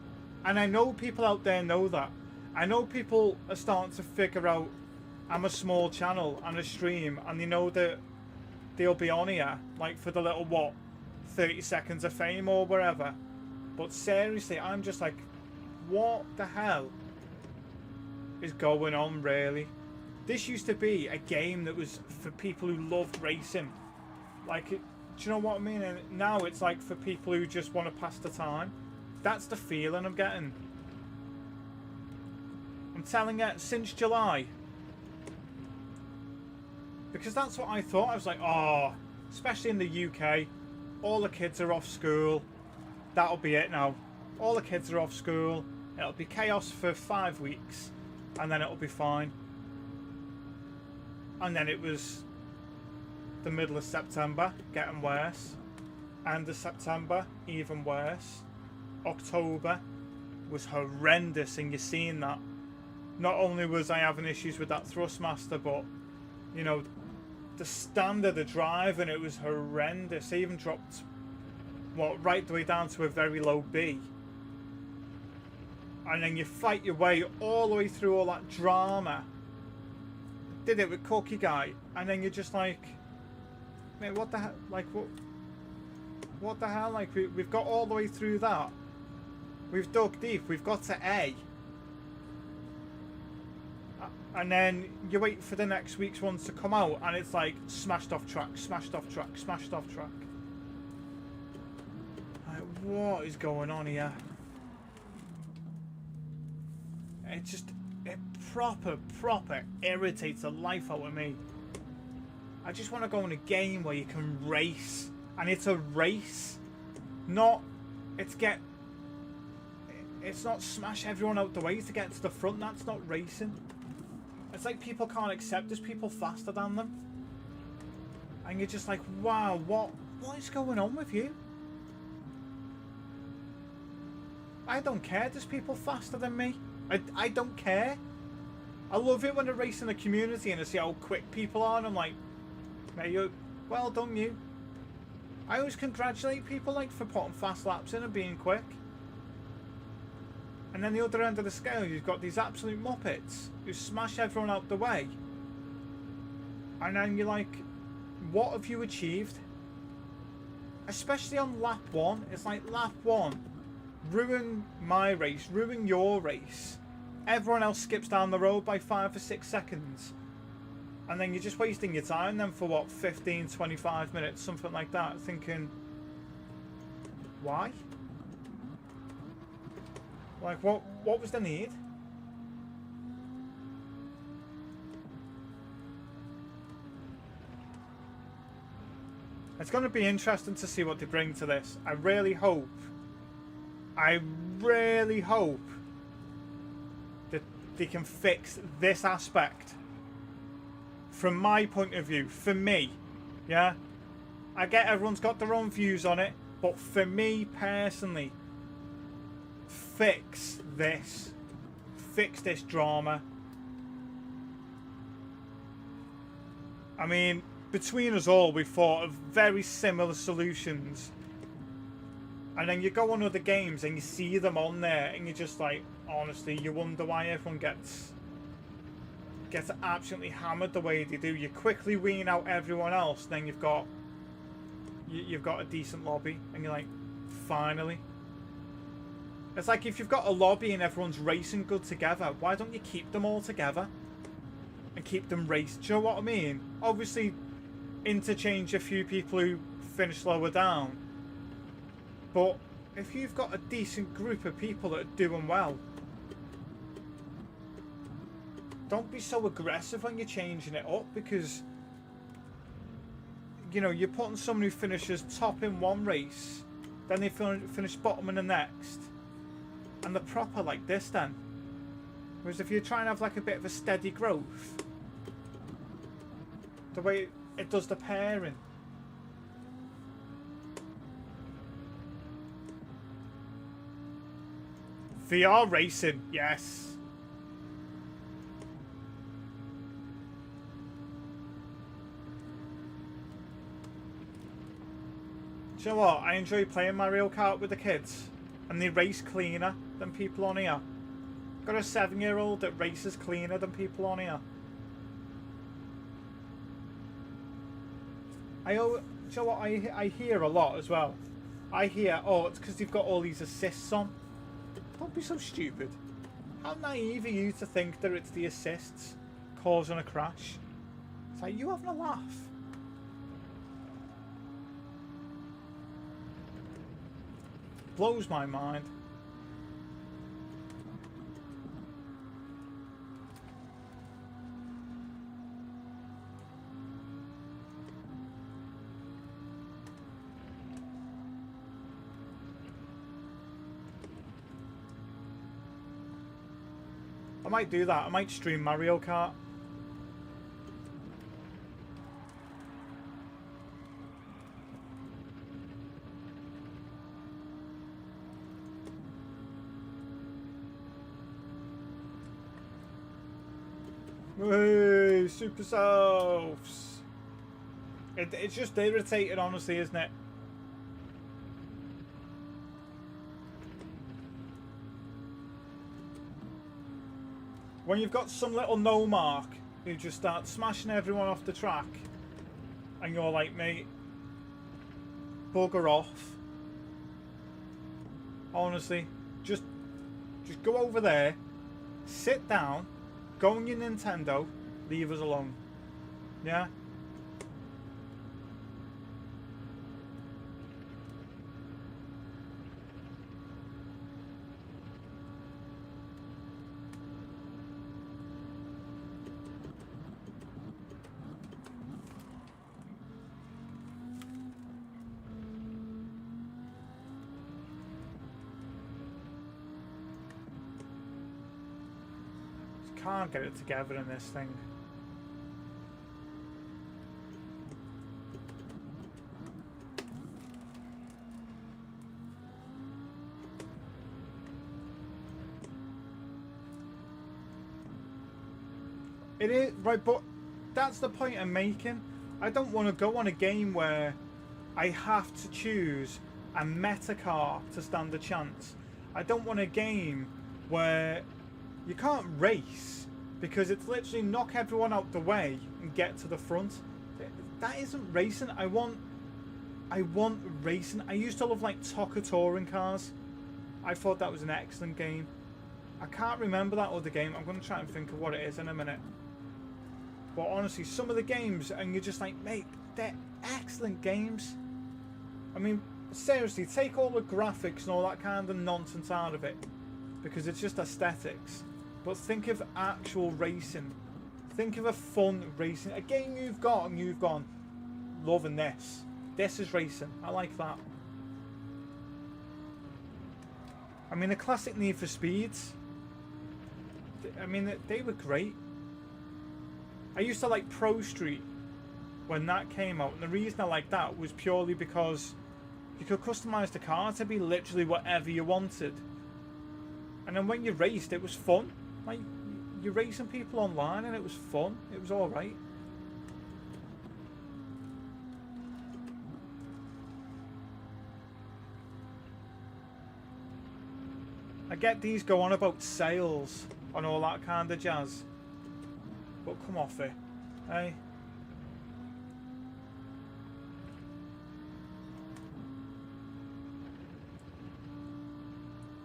And I know people out there know that. I know people are starting to figure out I'm a small channel and a stream, and they know that they'll be on here like for the little, what, 30 seconds of fame or wherever. But seriously, I'm just like, what the hell is going on, really? This used to be a game that was for people who loved racing. Like, do you know what I mean? And now it's like for people who just want to pass the time. That's the feeling I'm getting. I'm telling you, since July. Because that's what I thought. I was like, oh, especially in the UK, all the kids are off school. That'll be it now. All the kids are off school. It'll be chaos for 5 weeks. And then it'll be fine. And then it was the middle of September, getting worse. End of September, even worse. October was horrendous, and you're seeing that. Not only was I having issues with that Thrustmaster, but, you know, the standard of driving, it was horrendous. I even dropped, what, right the way down to a very low B. And then you fight your way all the way through all that drama. Did it with Cookie Guy, and then you're just like, mate, what the hell? Like, what the hell? Like, we've got all the way through that. We've dug deep. We've got to A. And then you wait for the next week's ones to come out, and it's like smashed off track, smashed off track, smashed off track. Like, what is going on here? It just, it proper irritates the life out of me. I just want to go in a game where you can race, and it's a race, not it's not smash everyone out the way to get to the front. That's not racing. It's like people can't accept there's people faster than them, and you're just like, wow, what is going on with you? I don't care. There's people faster than me. I don't care. I love it when I race in the community and I see how quick people are, and I'm like, mate, well done you. I always congratulate people like for putting fast laps in and being quick. And then the other end of the scale, you've got these absolute muppets who smash everyone out the way. And then you're like, what have you achieved? Especially on lap 1. It's like lap 1. Ruin my race. Ruin your race. Everyone else skips down the road by 5 or 6 seconds. And then you're just wasting your time then for what, 15, 25 minutes, something like that. Thinking, why? Like, what was the need? It's going to be interesting to see what they bring to this. I really hope that they can fix this aspect. From my point of view, for me, yeah, I get everyone's got their own views on it, but for me personally, fix this drama. I mean, between us all, we've thought of very similar solutions, and then you go on other games and you see them on there, and you're just like, honestly, you wonder why everyone gets absolutely hammered the way they do. You quickly wean out everyone else, then you've got a decent lobby, and you're like, finally. It's like if you've got a lobby and everyone's racing good together, why don't you keep them all together and keep them racing? Do you know what I mean? Obviously, interchange a few people who finish lower down, but if you've got a decent group of people that are doing well, don't be so aggressive when you're changing it up, because you know, you're putting someone who finishes top in one race, then they finish bottom in the next, and they're proper like this then. Whereas if you're trying to have like a bit of a steady growth, the way it does the pairing. VR racing, yes. Do you know what? I enjoy playing Mario Kart with the kids, and they race cleaner than people on here. Got a 7-year-old that races cleaner than people on here. Do you know what I hear a lot as well? I hear, oh, it's because they've got all these assists on. Don't be so stupid. How naive are you to think that it's the assists causing a crash? It's like, you having a laugh? Blows my mind. I might do that. I might stream Mario Kart. Hey, super selves. It's just irritating, honestly, isn't it? When you've got some little no mark who just starts smashing everyone off the track, and you're like, mate, bugger off. Honestly, just go over there, sit down, go on your Nintendo, leave us alone. Yeah? Can't get it together in this thing. It is right, but that's the point I'm making. I don't want to go on a game where I have to choose a meta car to stand a chance. I don't want a game where you can't race, because it's literally knock everyone out the way and get to the front. That isn't racing. I want racing. I used to love like Toka touring cars. I thought that was an excellent game. I can't remember that other game. I'm going to try and think of what it is in a minute. But honestly, some of the games, and you're just like, mate, they're excellent games. I mean, seriously, take all the graphics and all that kind of nonsense out of it, because it's just aesthetics. But think of actual racing. Think of a fun racing. A game you've got and you've gone, loving this. This is racing. I like that. I mean, a classic Need for Speeds. I mean, they were great. I used to like Pro Street when that came out, and the reason I liked that was purely because you could customize the car to be literally whatever you wanted. And then when you raced, it was fun. Like, you're racing people online and it was fun. It was alright. I get these go on about sales and all that kind of jazz. But come off it. Hey?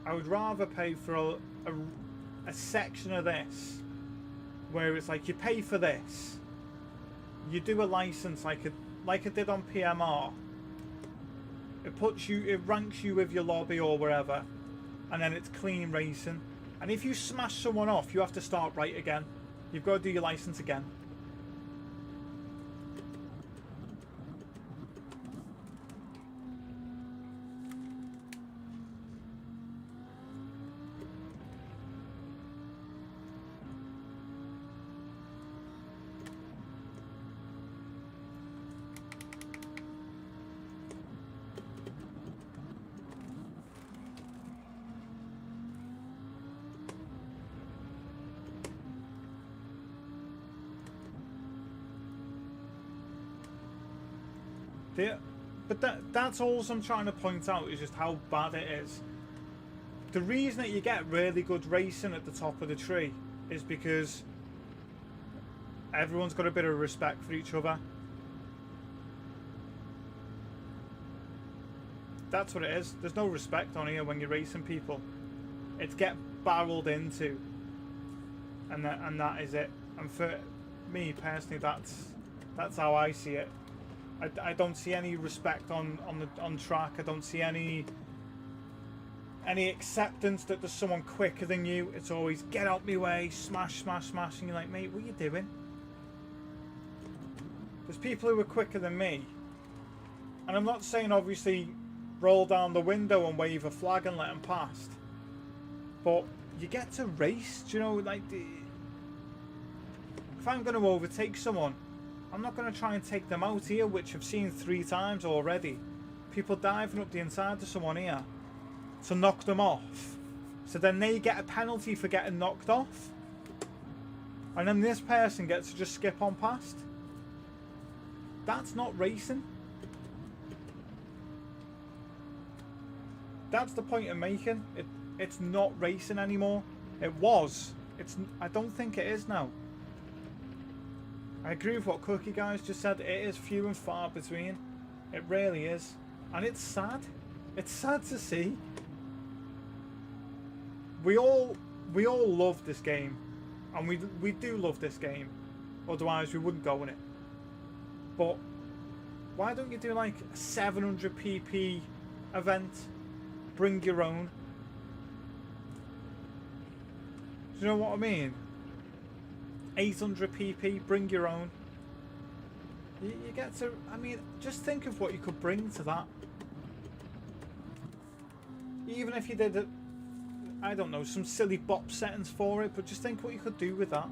I would rather pay for a section of this where it's like you pay for this, you do a license like it did on PMR. It ranks you with your lobby or wherever, and then it's clean racing. And if you smash someone off, you have to start right again. You've got to do your license again. But that's all I'm trying to point out, is just how bad it is. The reason that you get really good racing at the top of the tree is because everyone's got a bit of respect for each other. That's what it is. There's no respect on here when you're racing people. It's get barreled into, and that is it. And for me personally, that's how I see it. I don't see any respect on track. I don't see any acceptance that there's someone quicker than you. It's always get out my way, smash, smash, smash, and you're like, mate, what are you doing? There's people who are quicker than me, and I'm not saying obviously roll down the window and wave a flag and let them past, but you get to race. Do you know, like, if I'm going to overtake someone, I'm not going to try and take them out here, which I've seen 3 times already. People diving up the inside of someone here to knock them off, so then they get a penalty for getting knocked off, and then this person gets to just skip on past. That's not racing. That's the point I'm making. It's not racing anymore. It was. I don't think it is now. I agree with what Cookie Guys just said. It is few and far between. It really is. And it's sad. It's sad to see. We all love this game. And we do love this game. Otherwise we wouldn't go in it. But why don't you do like a 700 pp event? Bring your own. Do you know what I mean? 800 pp, bring your own. You get to, I mean, just think of what you could bring to that. Even if you did, I don't know, some silly bop settings for it, but just think what you could do with that.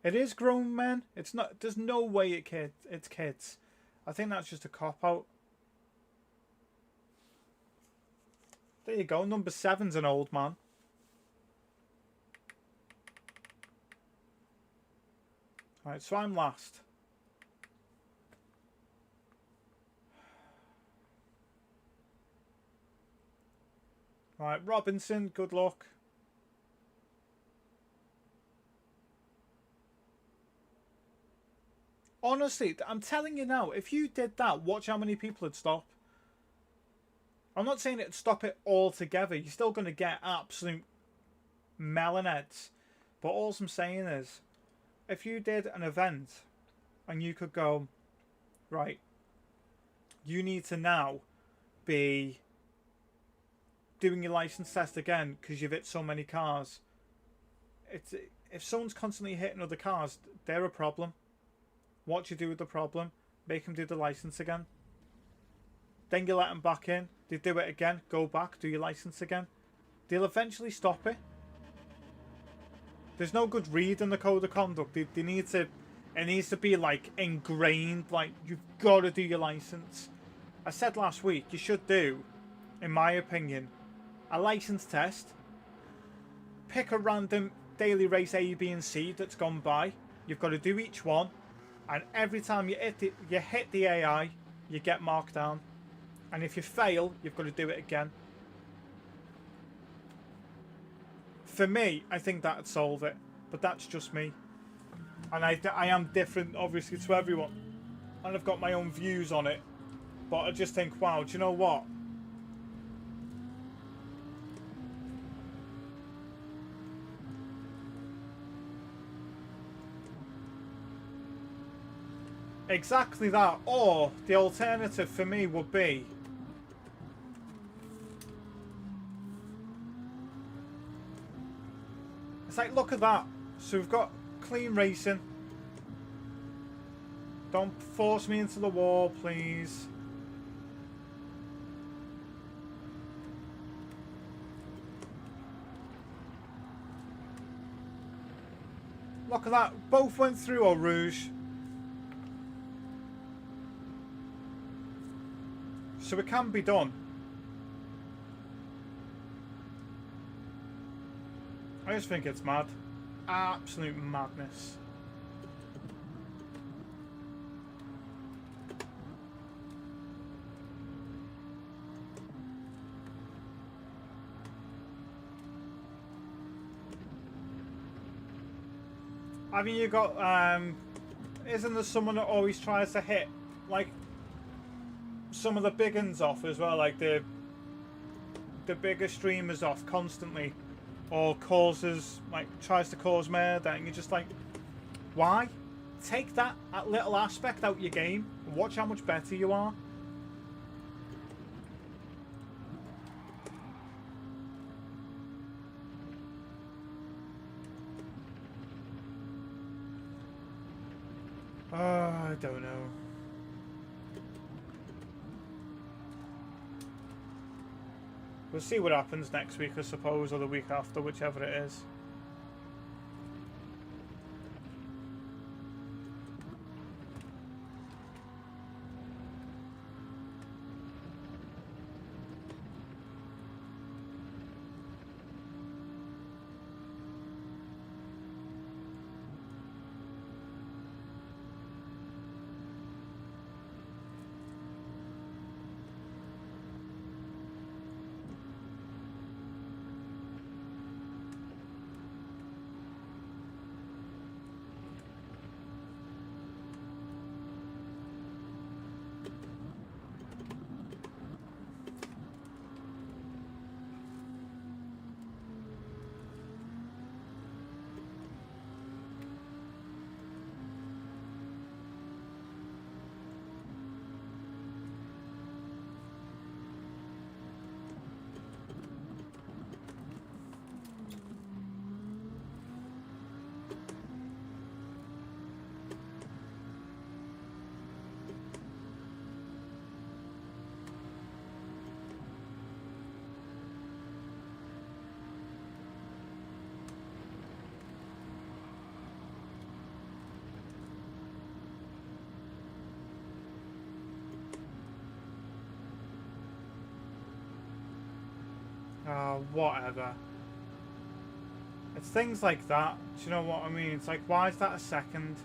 It is grown men. It's not. There's no way it's kids. I think that's just a cop out. There you go. Number 7's an old man. Right, so I'm last. Right, Robinson, good luck. Honestly, I'm telling you now, if you did that, watch how many people would stop. I'm not saying it'd stop it altogether. You're still going to get absolute melonheads. But all I'm saying is, if you did an event and you could go, right, you need to now be doing your license test again because you've hit so many cars. If someone's constantly hitting other cars, they're a problem. What do you do with the problem? Make them do the license again. Then you let them back in. They do it again. Go back. Do your license again. They'll eventually stop it. There's no good reading the code of conduct. They need to... It needs to be, like, ingrained. Like, you've got to do your license. I said last week, you should do, in my opinion, a license test. Pick a random daily race A, B, and C that's gone by. You've got to do each one. And every time you hit the AI, you get marked down. And if you fail, you've got to do it again. For me, I think that'd solve it. But that's just me. And I am different, obviously, to everyone. And I've got my own views on it. But I just think, wow, do you know what? Exactly that. Or the alternative for me would be... It's like, look at that. So we've got clean racing. Don't force me into the wall, please. Look at that. Both went through Eau Rouge. So it can be done. I just think it's mad. Absolute madness. I mean, you got, isn't there someone that always tries to hit, like, some of the big uns off as well, like the bigger streamers off constantly, or causes, like, tries to cause murder, and you're just like, why? Take that little aspect out your game, and watch how much better you are. I don't know. We'll see what happens next week, I suppose, or the week after, whichever it is. Whatever. It's things like that. Do you know what I mean? It's like, why is that a second?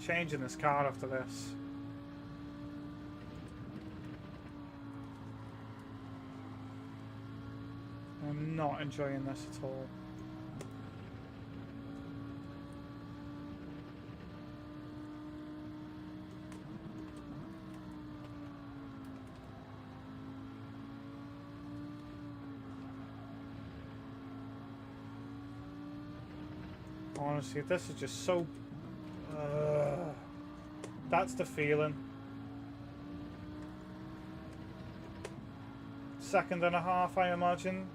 Changing this car after this. I'm not enjoying this at all. Honestly, this is just so... that's the feeling. Second and a half, I imagine.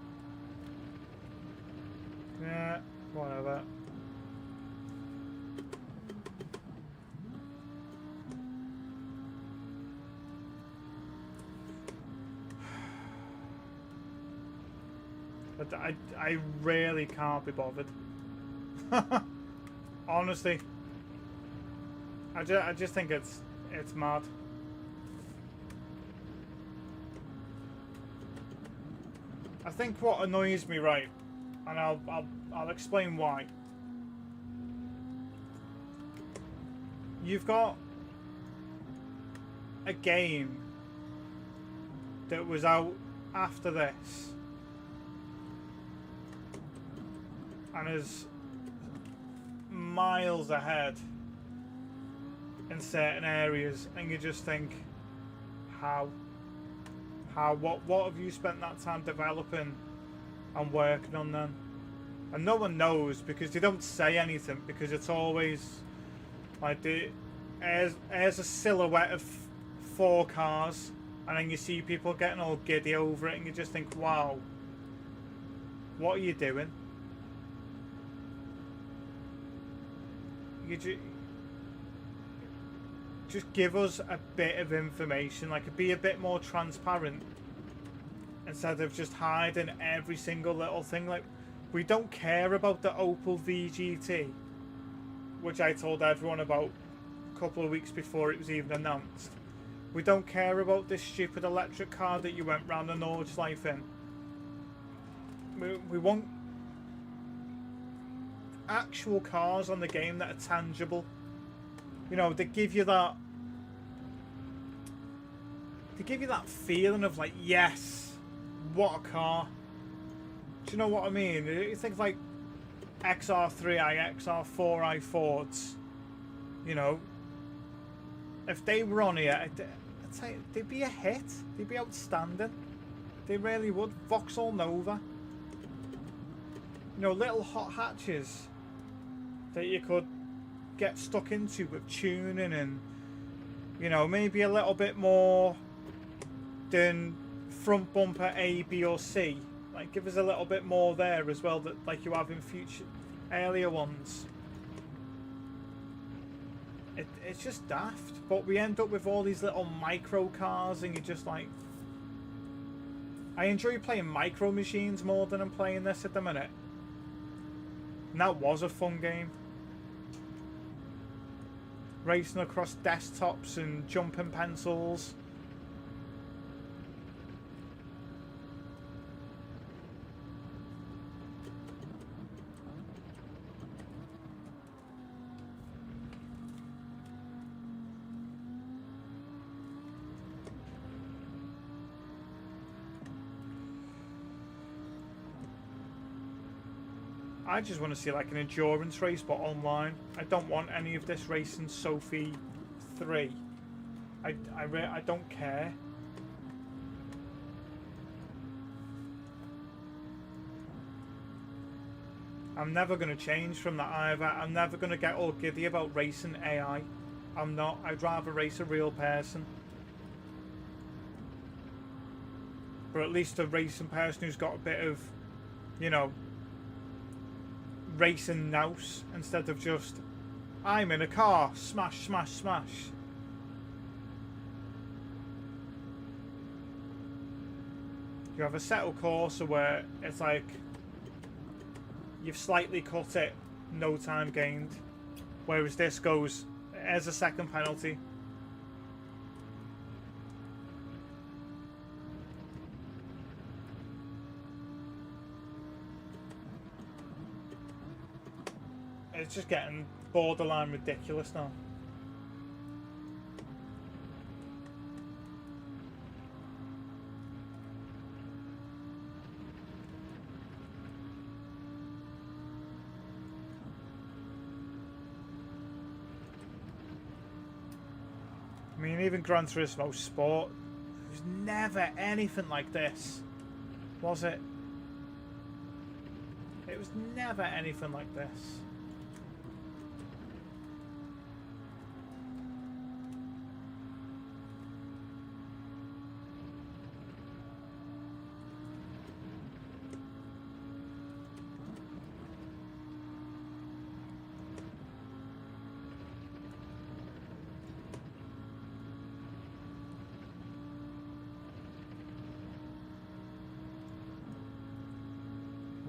Yeah, whatever. But I really can't be bothered. Honestly. I just think it's mad. I think what annoys me, right, and I'll explain why. You've got a game that was out after this and is miles ahead in certain areas, and you just think, what have you spent that time developing and working on then? And no one knows, because they don't say anything, because it's always like there's a silhouette of 4 cars, and then you see people getting all giddy over it, and you just think, wow, what are you doing? You just give us a bit of information, like be a bit more transparent instead of just hiding every single little thing. Like, we don't care about the Opel VGT, which I told everyone about a couple of weeks before it was even announced. We don't care about this stupid electric car that you went round the Nordschleife in. We want actual cars on the game that are tangible. You know, they give you that feeling of like, yes, what a car. Do you know what I mean? You think like XR3i, XR4i Fords, you know, if they were on here, I'd say they'd be a hit. They'd be outstanding. They really would. Vauxhall Nova. You know, little hot hatches that you could get stuck into with tuning and, you know, maybe a little bit more than front bumper A, B or C. Like, give us a little bit more there as well, that like you have in future earlier ones. It's just daft, but we end up with all these little micro cars, and you're just like, I enjoy playing Micro Machines more than I'm playing this at the minute. And that was a fun game. Racing across desktops and jumping pencils. I just want to see like an endurance race, but online. I don't want any of this racing Sophie 3. I don't care. I'm never going to change from that either. I'm never going to get all giddy about racing AI. I'm not. I'd rather race a real person. Or at least a racing person who's got a bit of, you know, racing nous, instead of just, I'm in a car, smash, smash, smash. You have a settle course where it's like you've slightly cut it, no time gained, whereas this goes as a second penalty. It's just getting borderline ridiculous now. I mean, even Gran Turismo Sport, it was never anything like this, was it? It was never anything like this.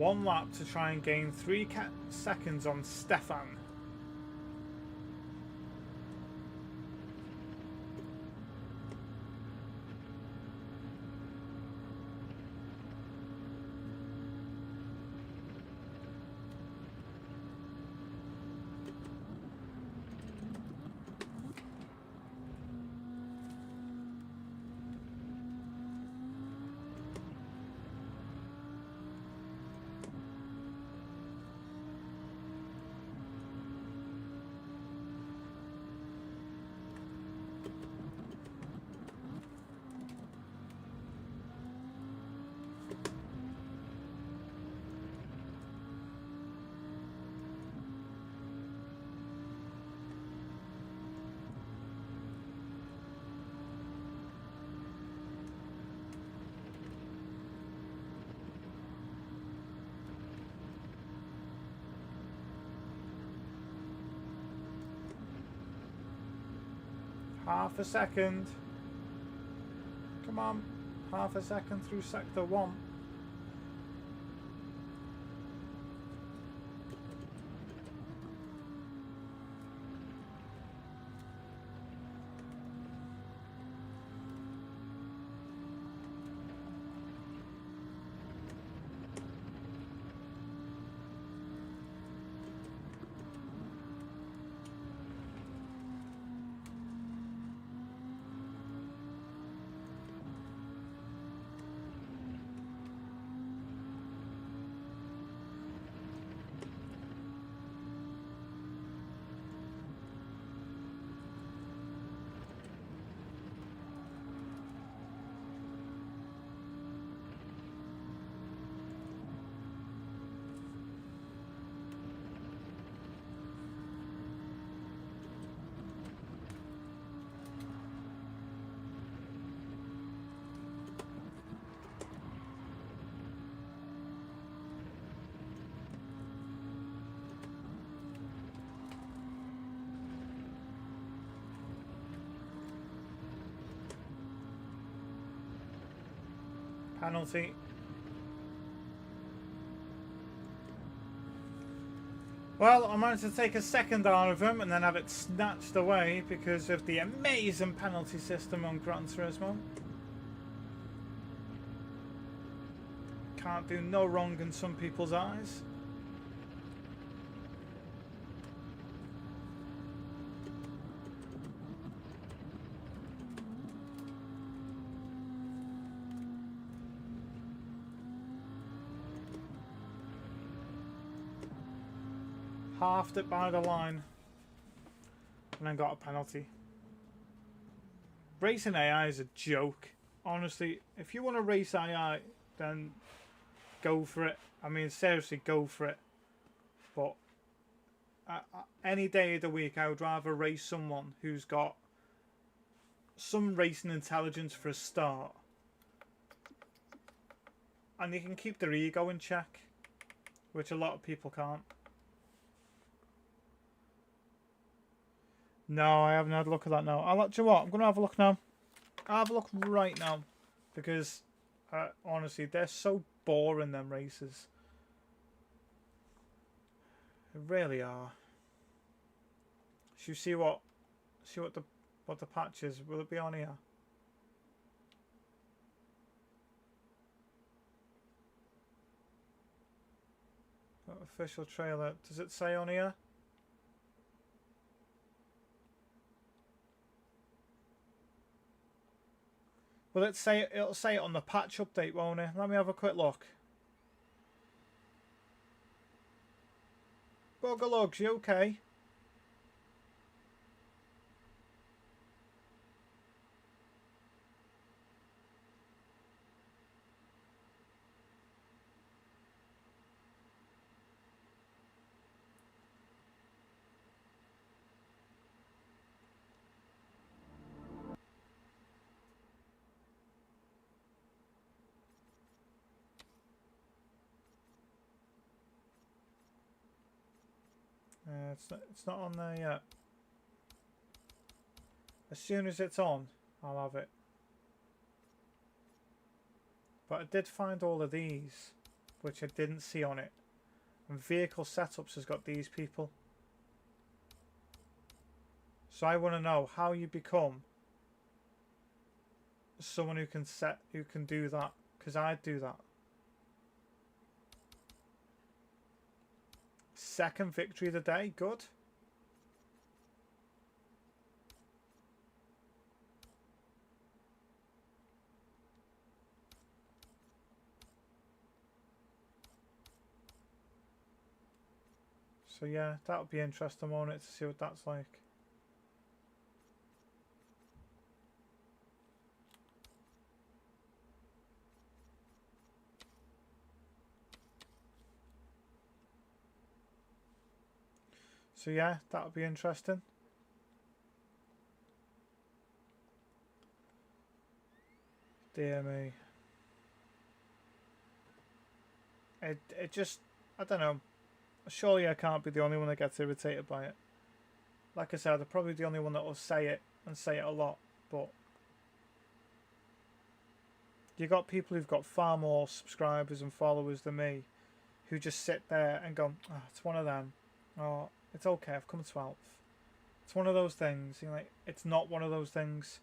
1 lap to try and gain 3 seconds on Stefan. Half a second. Come on. Half a second through sector 1. Penalty. Well, I managed to take a second out of him and then have it snatched away because of the amazing penalty system on Gran Turismo. Can't do no wrong in some people's eyes. Halved it by the line and then got a penalty. Racing AI is a joke. Honestly, if you want to race AI, then go for it. I mean, seriously, go for it. But any day of the week, I would rather race someone who's got some racing intelligence for a start. And they can keep their ego in check, which a lot of people can't. No, I haven't had a look at that now. Do you know what? I'm going to have a look now. I'll have a look right now. Because, honestly, they're so boring, them races. They really are. Should you see what the patch is? Will it be on here? Official trailer. Does it say on here? Well, it'll say it on the patch update, won't it? Let me have a quick look. Buggerlugs, you okay? It's not on there yet. As soon as it's on, I'll have it. But I did find all of these. which I didn't see on it. And vehicle setups has got these people. So I want to know how you become someone who can do that, because I'd do that. Second victory of the day, good. So yeah, that would be interesting, won't it, to see what that's like. So yeah, that would be interesting. Dear me. It just, I don't know. Surely I can't be the only one that gets irritated by it. Like I said, I'm probably the only one that will say it and say it a lot, but you got people who've got far more subscribers and followers than me who just sit there and go, oh, it's one of them. Oh, it's okay, I've come 12th. It's one of those things. You're like, it's not one of those things.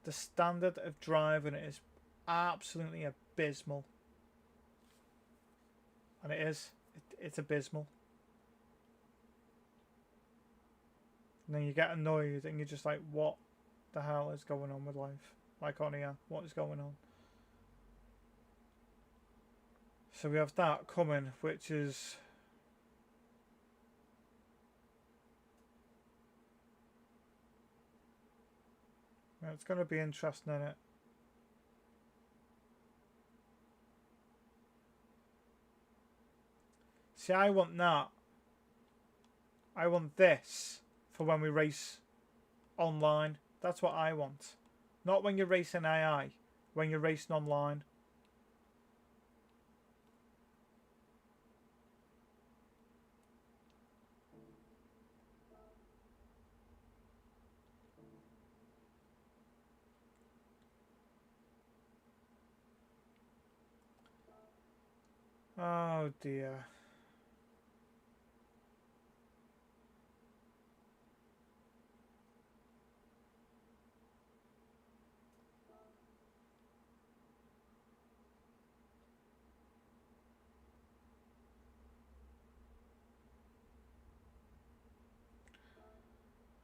The standard of driving is absolutely abysmal. And it is. It's abysmal. And then you get annoyed and you're just like, what the hell is going on with life? Like on here, what is going on? So we have that coming, which is... it's going to be interesting, isn't it? See, I want that. I want this for when we race online. That's what I want. Not when you're racing AI. When you're racing online. Oh dear.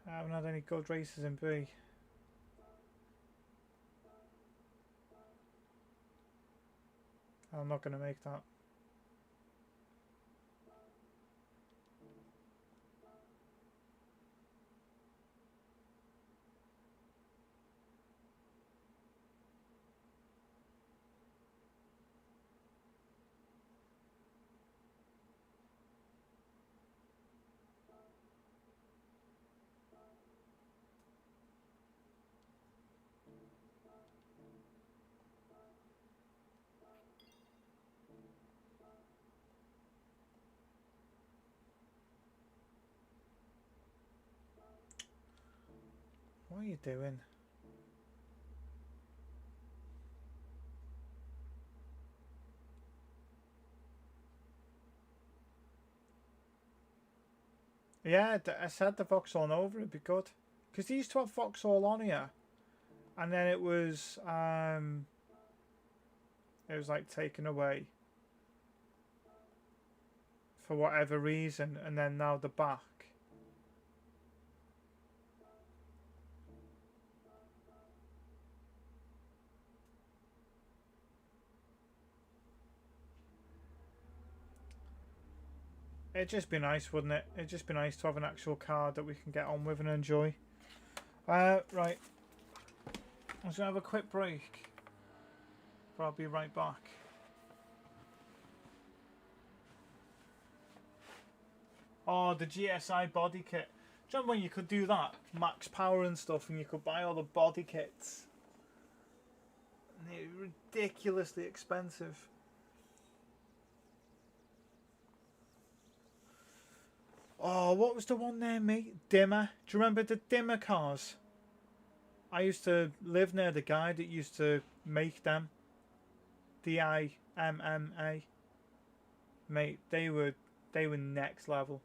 I haven't had any good races in B. I'm not going to make that. What are you doing? Yeah, I said the Vauxhall over it'd be good. Because they used to have Vauxhall on here. And then it was like taken away. For whatever reason. And then now they're back. It'd just be nice, wouldn't it? It'd just be nice to have an actual car that we can get on with and enjoy. Right. I'm just going to have a quick break. But I'll be right back. Oh, the GSI body kit. Do you remember when you could do that? Max power and stuff, and you could buy all the body kits. And they're ridiculously expensive. Oh, what was the one there, mate? Dimmer. Do you remember the Dimmer cars? I used to live near the guy that used to make them. MMA. Mate, they were next level.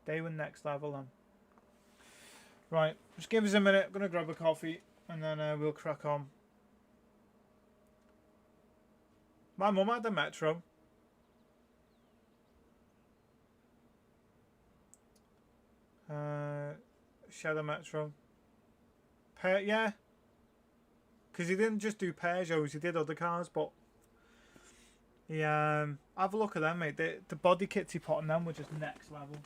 They were next level. Right, just give us a minute. I'm gonna grab a coffee and then we'll crack on. My mum had a Metro. She had a Metro. Yeah, because he didn't just do Peugeots, he did other cars, but he have a look at them, mate. The body kits he put on them were just next level.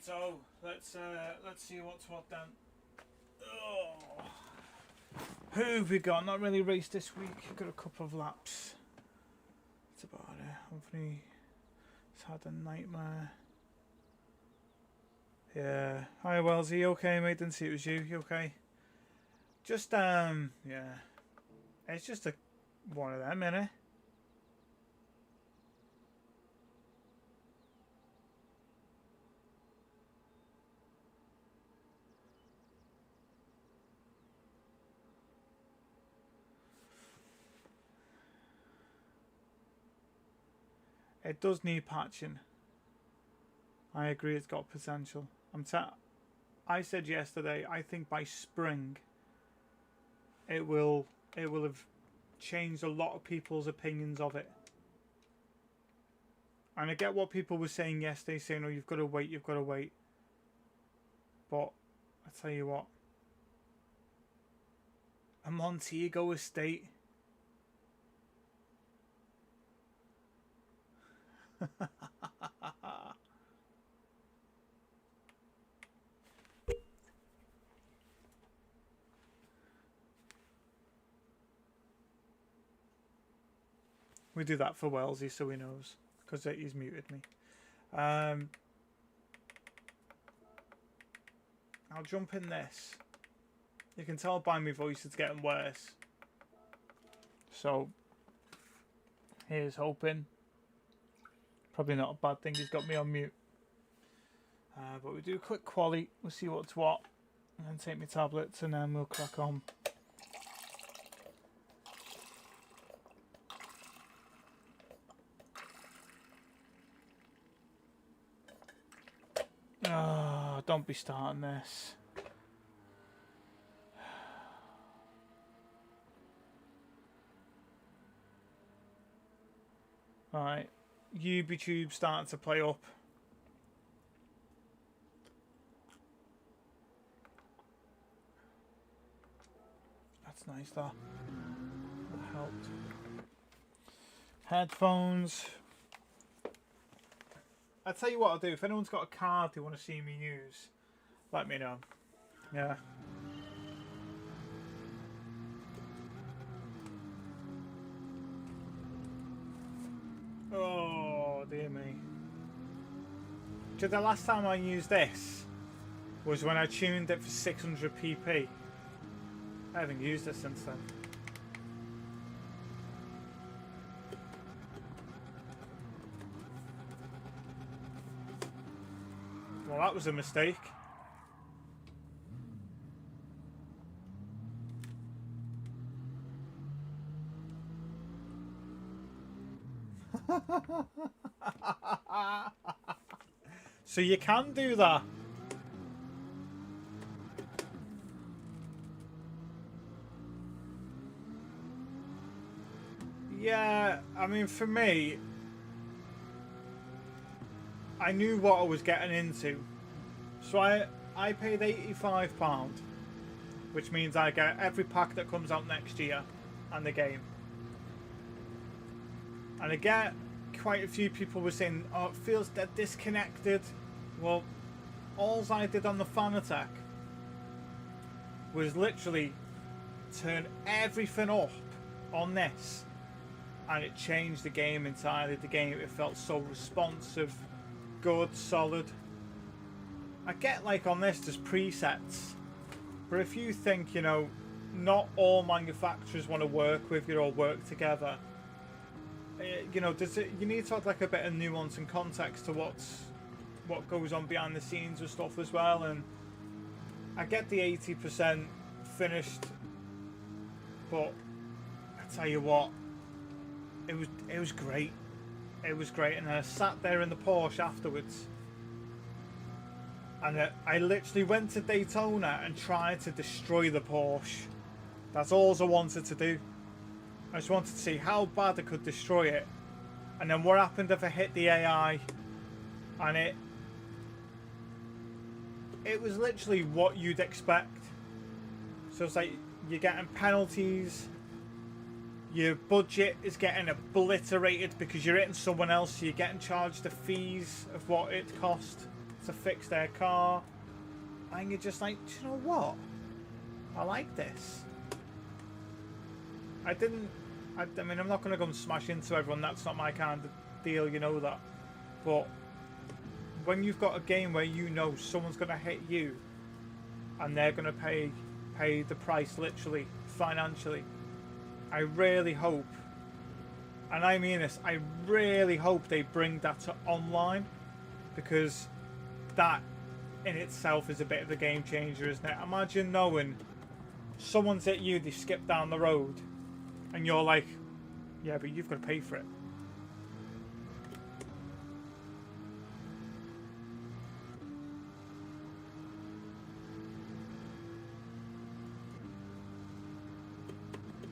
Righto, let's see what's what then. Oh. Who have we got? Not really raced this week. Got a couple of laps. That's about it. Hopefully, it's had a nightmare. Yeah. Hi, Wellesley. You okay, mate? Didn't see it was you. You okay? Just yeah. It's just one of them, innit? It does need patching. I agree, it's got potential. I said yesterday, I think by spring it will have changed a lot of people's opinions of it. And I get what people were saying yesterday, saying, oh, you've got to wait, you've got to wait. But I tell you what, a Montego estate. We do that for Wellesley so he knows, because he's muted me. I'll jump in this. You can tell by my voice it's getting worse. So, here's hoping. Probably not a bad thing he's got me on mute. But we do a quick quali, we'll see what's what. And then take my tablets and then we'll crack on. Oh, don't be starting this. Alright, YouTube starting to play up. That's nice, that helped. Headphones. I'll tell you what I'll do. If anyone's got a card they want to see me use, let me know. Yeah. Oh, dear me. So the last time I used this was when I tuned it for 600 pp. I haven't used it since then. Well, that was a mistake. So you can do that. Yeah, I mean, for me, I knew what I was getting into. So I paid £85, which means I get every pack that comes out next year and the game. And I get quite a few people were saying, oh, it feels dead disconnected. Well, all I did on the fanatec was literally turn everything up on this, and it changed the game entirely. The game, it felt so responsive, good, solid. I get like on this there's presets, but if you think, you know, not all manufacturers want to work with you or work together, you know, you need to have like a bit of nuance and context to what goes on behind the scenes and stuff as well. And I get the 80% finished, but I tell you what, it was great. It was great, and I sat there in the Porsche afterwards, and I literally went to Daytona and tried to destroy the Porsche. That's all I wanted to do. I just wanted to see how bad I could destroy it. And then what happened if I hit the AI, and it was literally what you'd expect. So it's like you're getting penalties, your budget is getting obliterated because you're hitting someone else, so you're getting charged the fees of what it cost to fix their car, and you're just like, do you know what? I like this. I mean, I'm not going to go and smash into everyone. That's not my kind of deal, you know that. But when you've got a game where you know someone's going to hit you, and they're going to pay the price, literally, financially, I really hope, and I mean this, I really hope they bring that to online, because that in itself is a bit of a game changer, isn't it? Imagine knowing someone's hit you, they skip down the road, and you're like, yeah, but you've got to pay for it.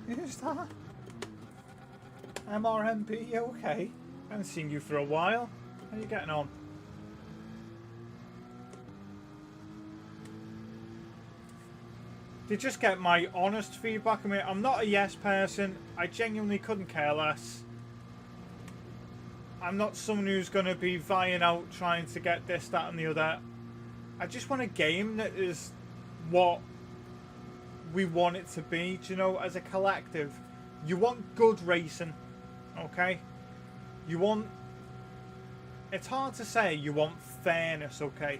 Who's that? MRMP, you okay? I haven't seen you for a while. How are you getting on? Did you just get my honest feedback? I mean, I'm not a yes person. I genuinely couldn't care less. I'm not someone who's going to be vying out trying to get this, that and the other. I just want a game that is what we want it to be, do you know, as a collective. You want good racing, okay? You want, it's hard to say you want fairness, okay?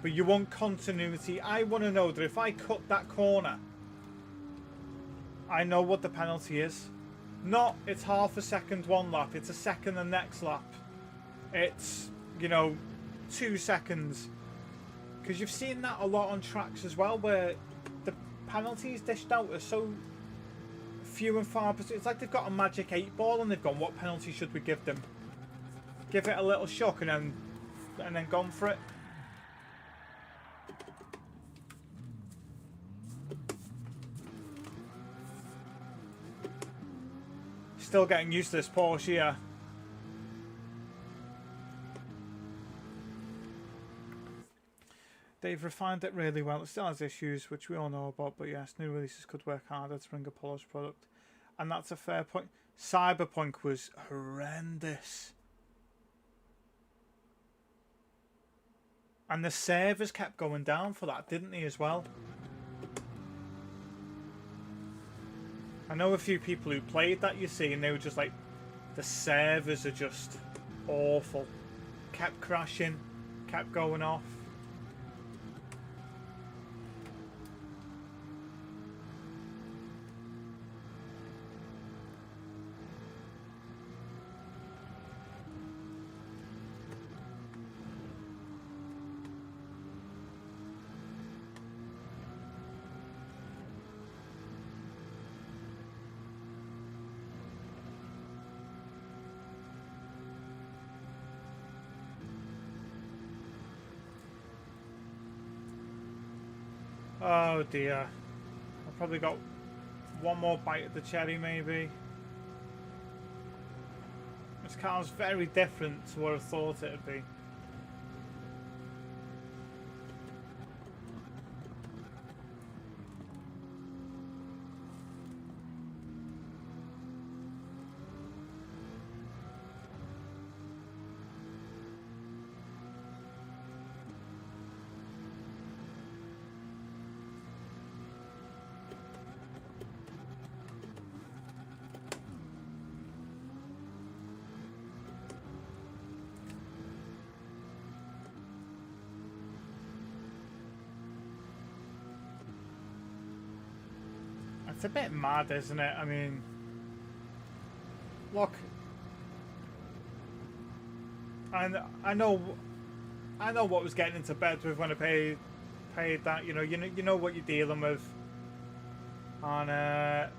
But you want continuity. I want to know that if I cut that corner, I know what the penalty is. Not it's half a second one lap, it's a second the next lap. It's, you know, 2 seconds. Because you've seen that a lot on tracks as well, where the penalties dished out are so few and far between. It's like they've got a magic 8-ball and they've gone, what penalty should we give them? Give it a little shock and then gone for it. Still getting used to this Porsche here. They've refined it really well. It still has issues, which we all know about, but yes, new releases could work harder to bring a polished product. And that's a fair point. Cyberpunk was horrendous. And the servers kept going down for that, didn't they, as well? I know a few people who played that, you see, and they were just like, the servers are just awful. Kept crashing, kept going off. Oh dear. I've probably got one more bite of the cherry maybe. This car's very different to what I thought it would be. It's a bit mad, isn't it? I mean, look, I know what was getting into bed with when I paid that. You know what you're dealing with, and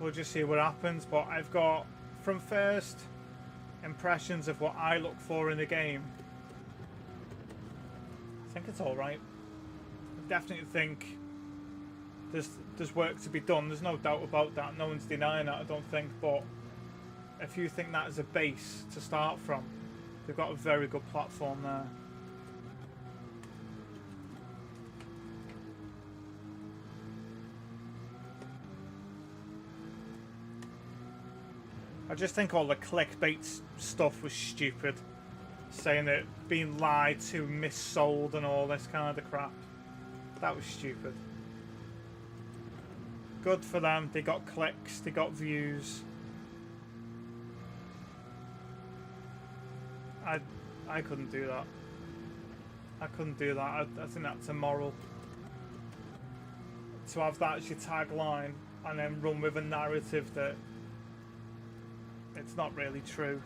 we'll just see what happens. But I've got, from first impressions of what I look for in the game, I think it's all right. I definitely think there's work to be done. There's no doubt about that. No one's denying that, I don't think. But if you think that is a base to start from, they've got a very good platform there. I just think all the clickbait stuff was stupid. saying that being lied to, missold, and all this kind of crap. That was stupid. Good for them. They got clicks. They got views. I couldn't do that. I couldn't do that. I think that's immoral. To have that as your tagline and then run with a narrative that it's not really true.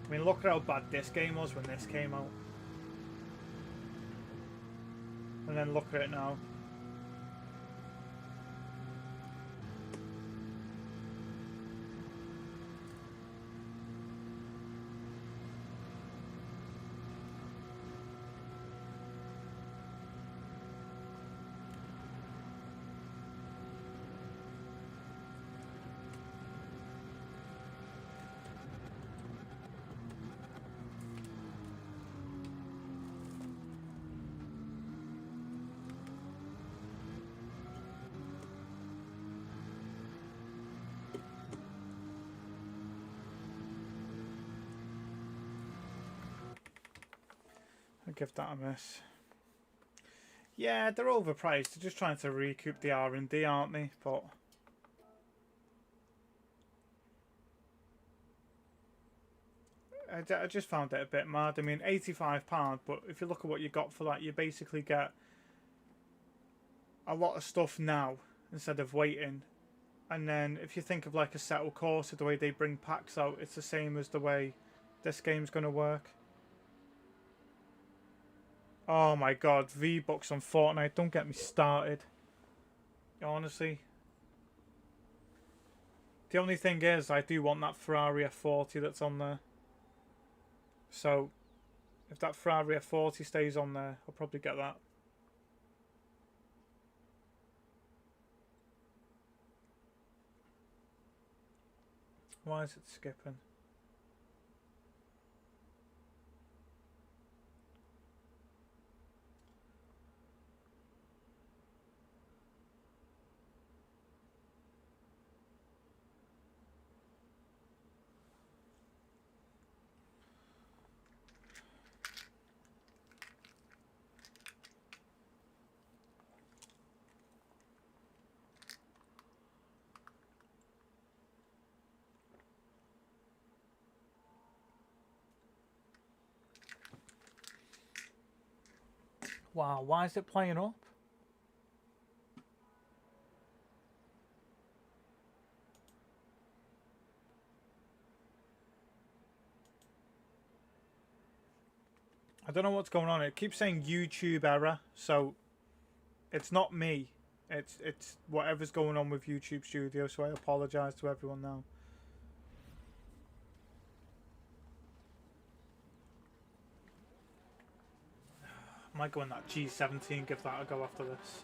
I mean, look at how bad this game was when this came out. And then look at it now. I'll give that a miss. Yeah, they're overpriced. They're just trying to recoup the R&D, aren't they? But I just found it a bit mad. I mean, £85, but if you look at what you got for that, you basically get a lot of stuff now instead of waiting. And then if you think of like a settled course, the way they bring packs out, it's the same as the way this game's going to work. Oh my god, V-Bucks on Fortnite, don't get me started. Honestly. The only thing is, I do want that Ferrari F40 that's on there. So, if that Ferrari F40 stays on there, I'll probably get that. Why is it skipping? Wow, why is it playing up? I don't know what's going on. It keeps saying YouTube error, so it's not me. It's whatever's going on with YouTube Studio, so I apologise to everyone now. I might go in that G17, give that a go after this.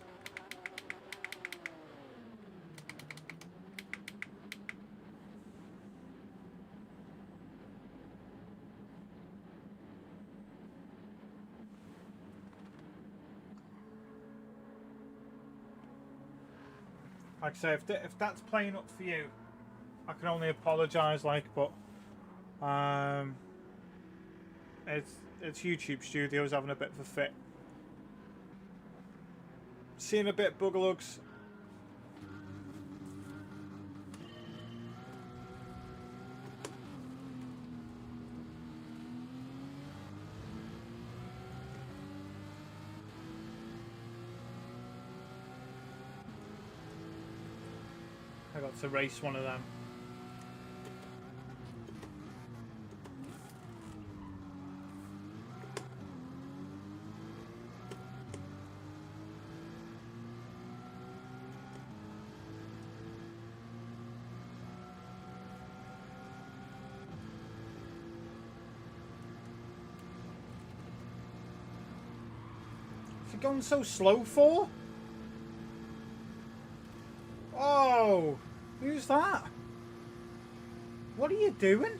Like I say, if that's playing up for you, I can only apologise. Like, but it's YouTube Studios having a bit of a fit. Seeing a bit bugalugs. I got to race one of them. Is it going so slow for? Oh, who's that? What are you doing?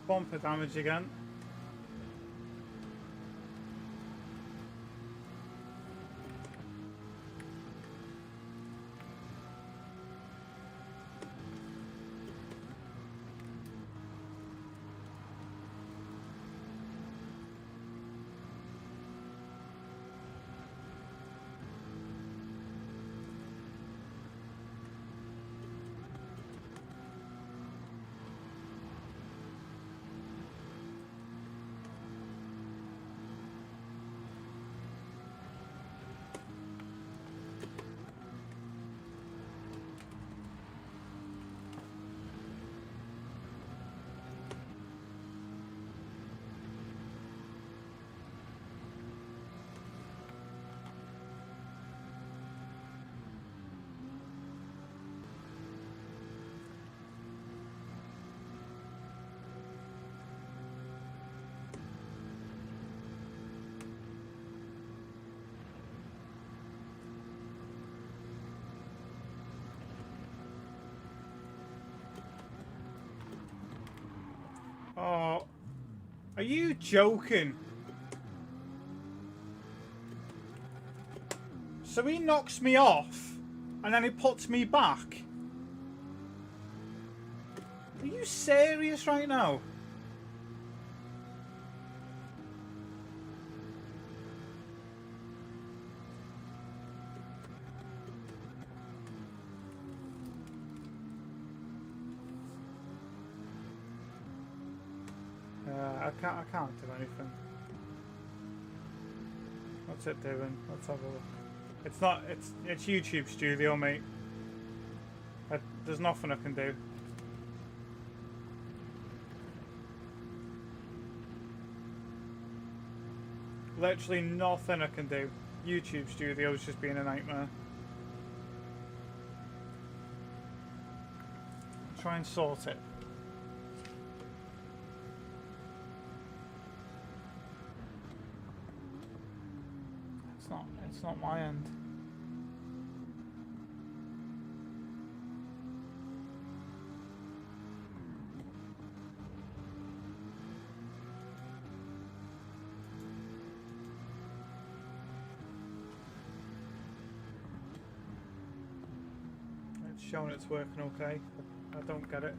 Bumper damage again. Oh, are you joking? So he knocks me off, and then he puts me back? Are you serious right now? I can't do anything. What's it doing? Let's have a look. It's not. It's YouTube Studio, mate. There's nothing I can do. Literally nothing I can do. YouTube Studio's just being a nightmare. Try and sort it. It's not my end. It's showing it's working okay. I don't get it.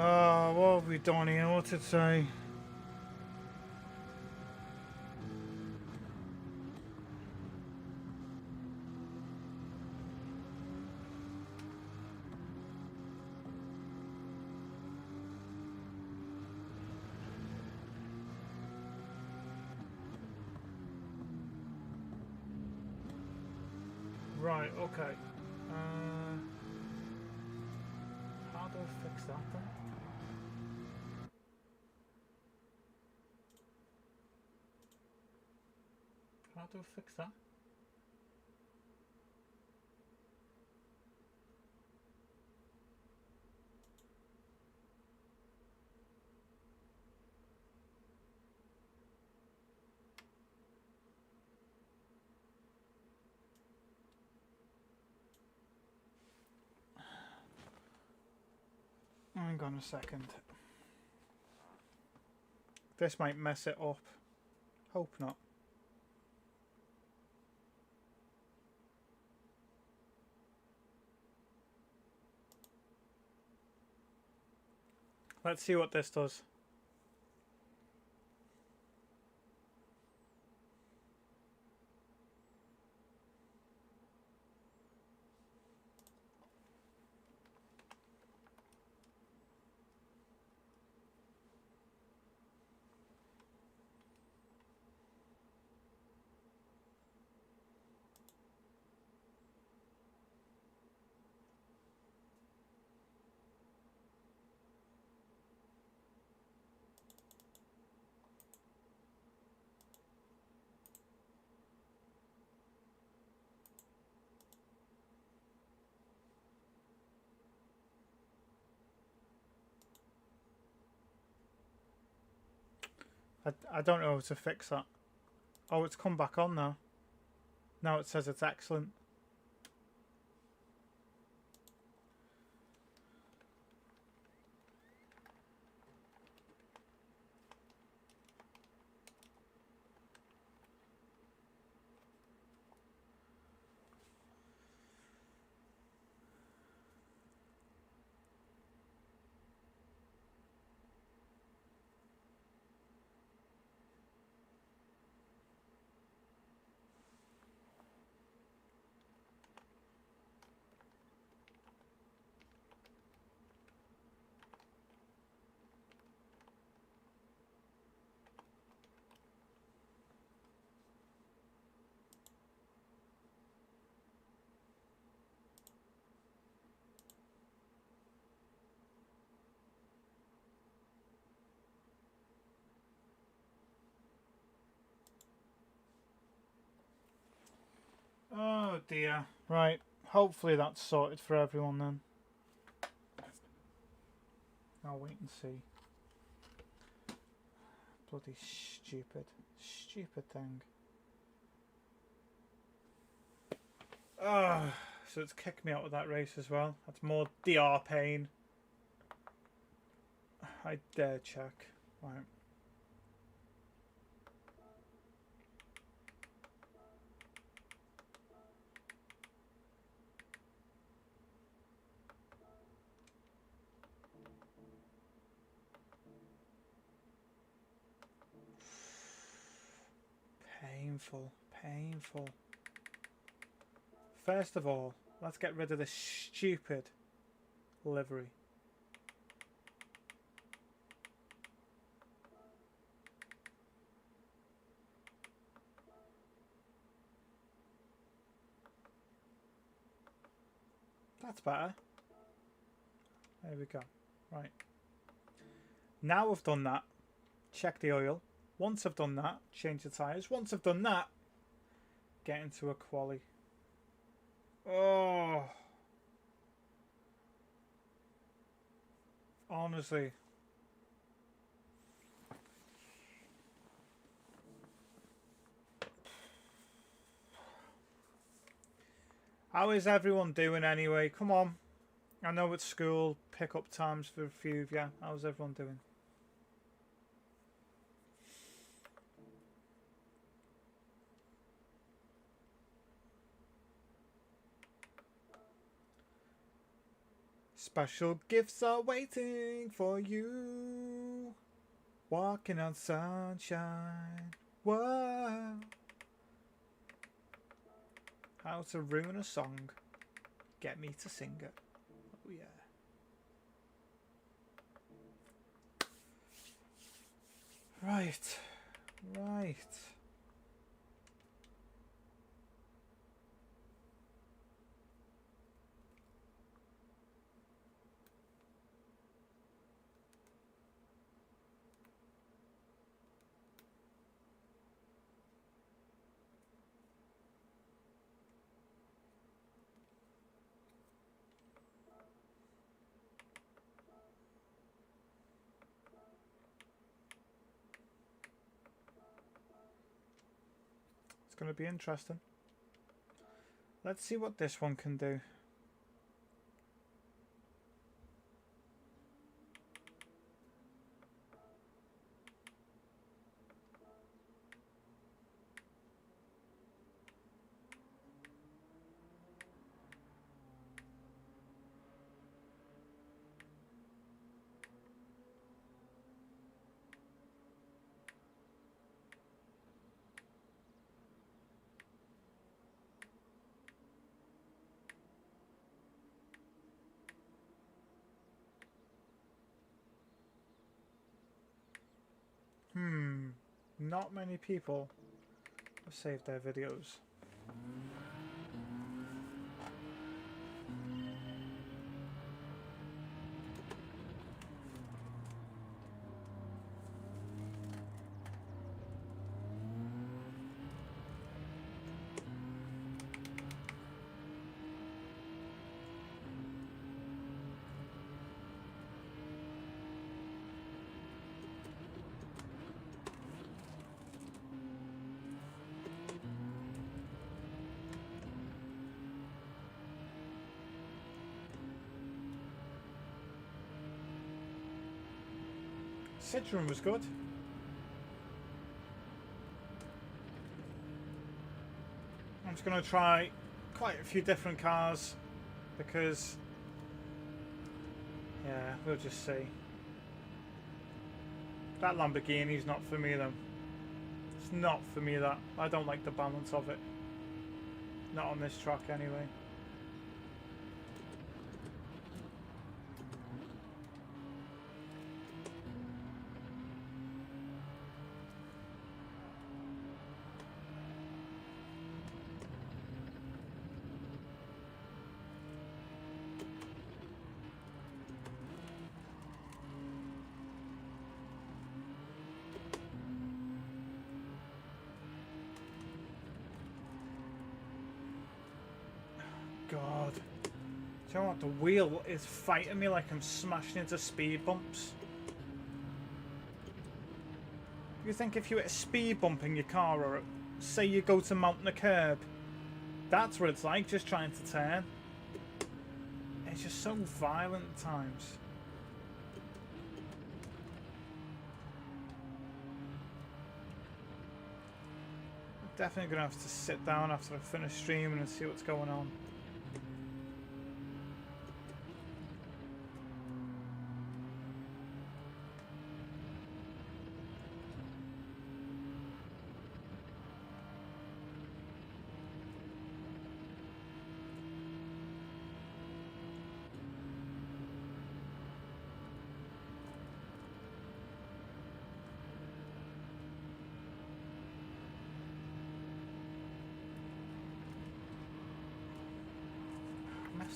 Oh, what have we done here? What's it say? Right, okay. How do I fix that then? How do I fix that? Hang on a second. This might mess it up. Hope not. Let's see what this does. I don't know how to fix that. Oh, it's come back on now. Now it says it's excellent. Oh dear. Right. Hopefully that's sorted for everyone then. I'll wait and see. Bloody stupid. Stupid thing. Oh, so it's kicked me out of that race as well. That's more DR pain. I dare check. Right. Painful, painful. First of all, let's get rid of this stupid livery. That's better. There we go. Right. Now I've done that, check the oil. Once I've done that, change the tyres. Once I've done that, get into a quali. Oh. Honestly. How is everyone doing anyway? Come on. I know it's school pick-up times for a few of you. How's everyone doing? Special gifts are waiting for you. Walking on sunshine. Whoa. How to ruin a song. Get me to sing it. Oh yeah. Right. Right. It's going to be interesting. Let's see what this one can do. Not many people have saved their videos. Citroen was good. I'm just going to try quite a few different cars because, yeah, we'll just see. That Lamborghini's not for me though. It's not for me, that. I don't like the balance of it. Not on this track anyway. God. Do you know what? The wheel is fighting me like I'm smashing into speed bumps. You think if you hit a speed bump in your car, or say you go to mountain a curb, that's what it's like, just trying to turn. It's just so violent at times. I'm definitely going to have to sit down after I finish streaming and see what's going on.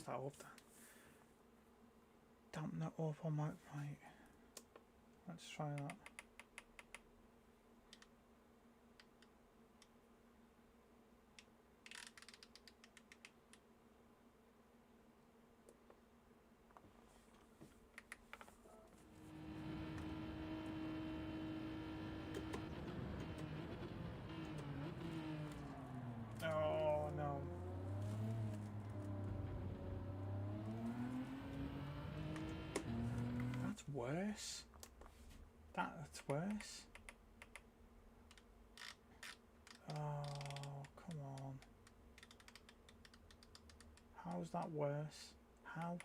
That up then. Dampen that up on my right. Let's try that. Oh no. That's worse. That's worse. Oh, come on. How's that worse? How?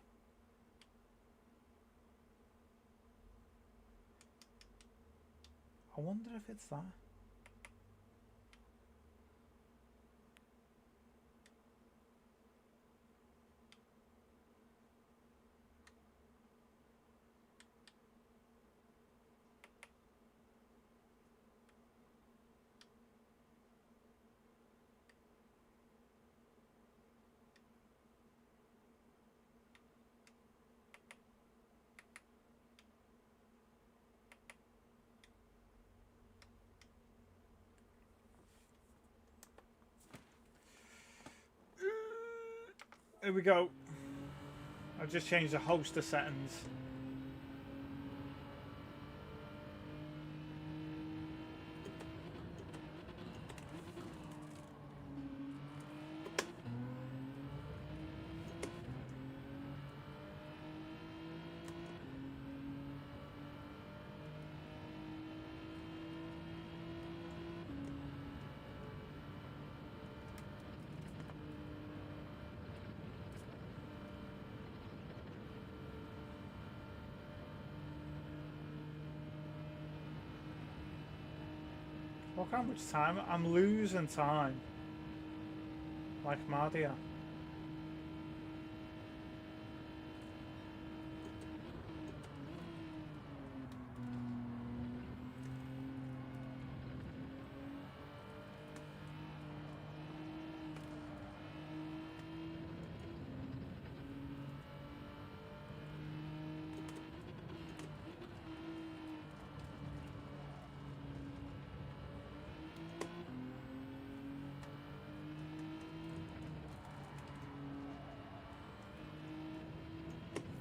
I wonder if it's that. Here we go. I've just changed the host of settings. Look how much time I'm losing time. Like mad here.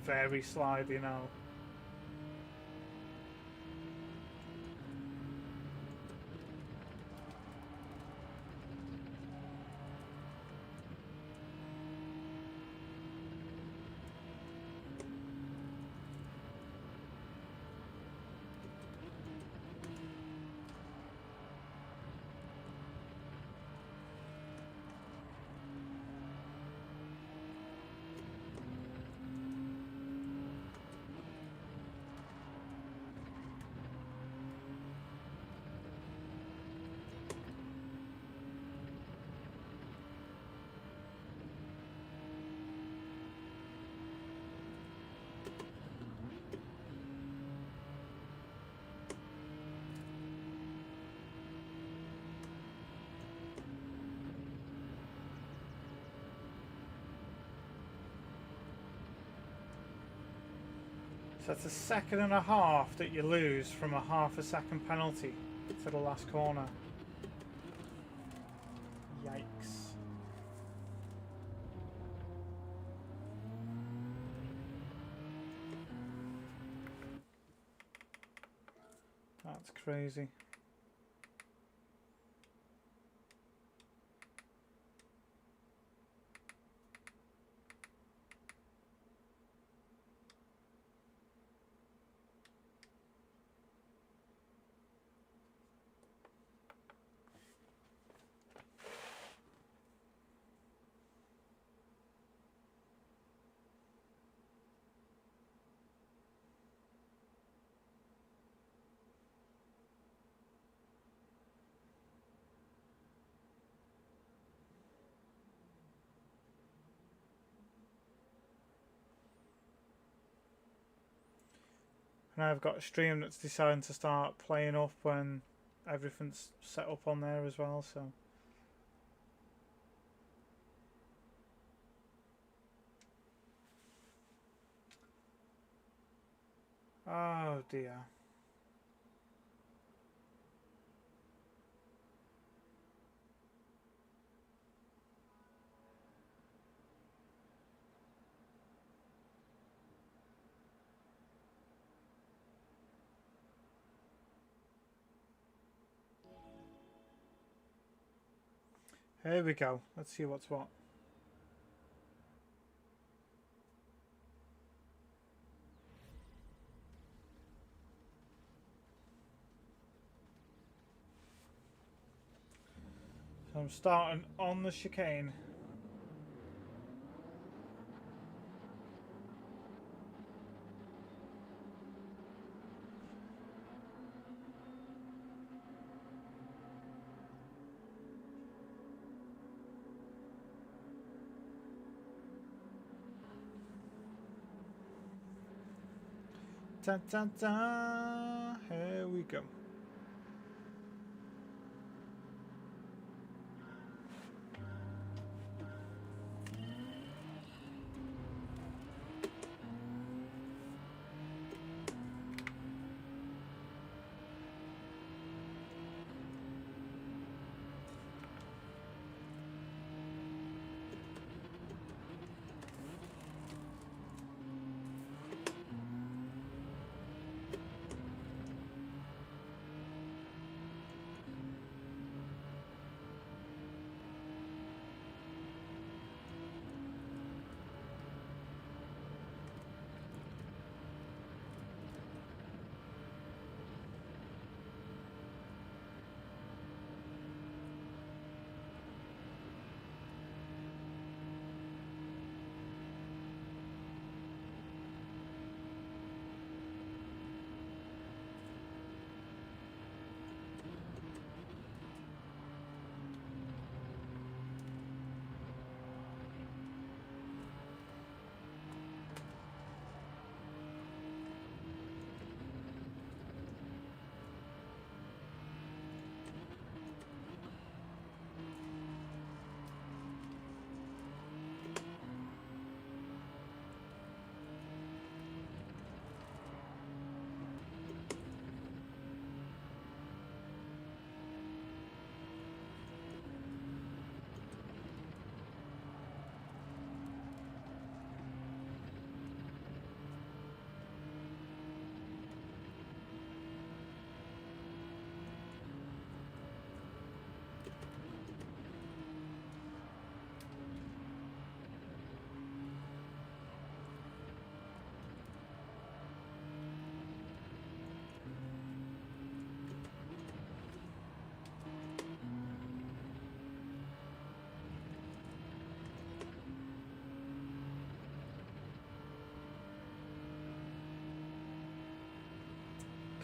Very slidey now. So that's a second and a half that you lose from a half a second penalty to the last corner. Yikes. That's crazy. And I've got a stream that's deciding to start playing up when everything's set up on there as well, so. Oh dear. Here we go. Let's see what's what. So I'm starting on the chicane. Da, da, da. Here we go.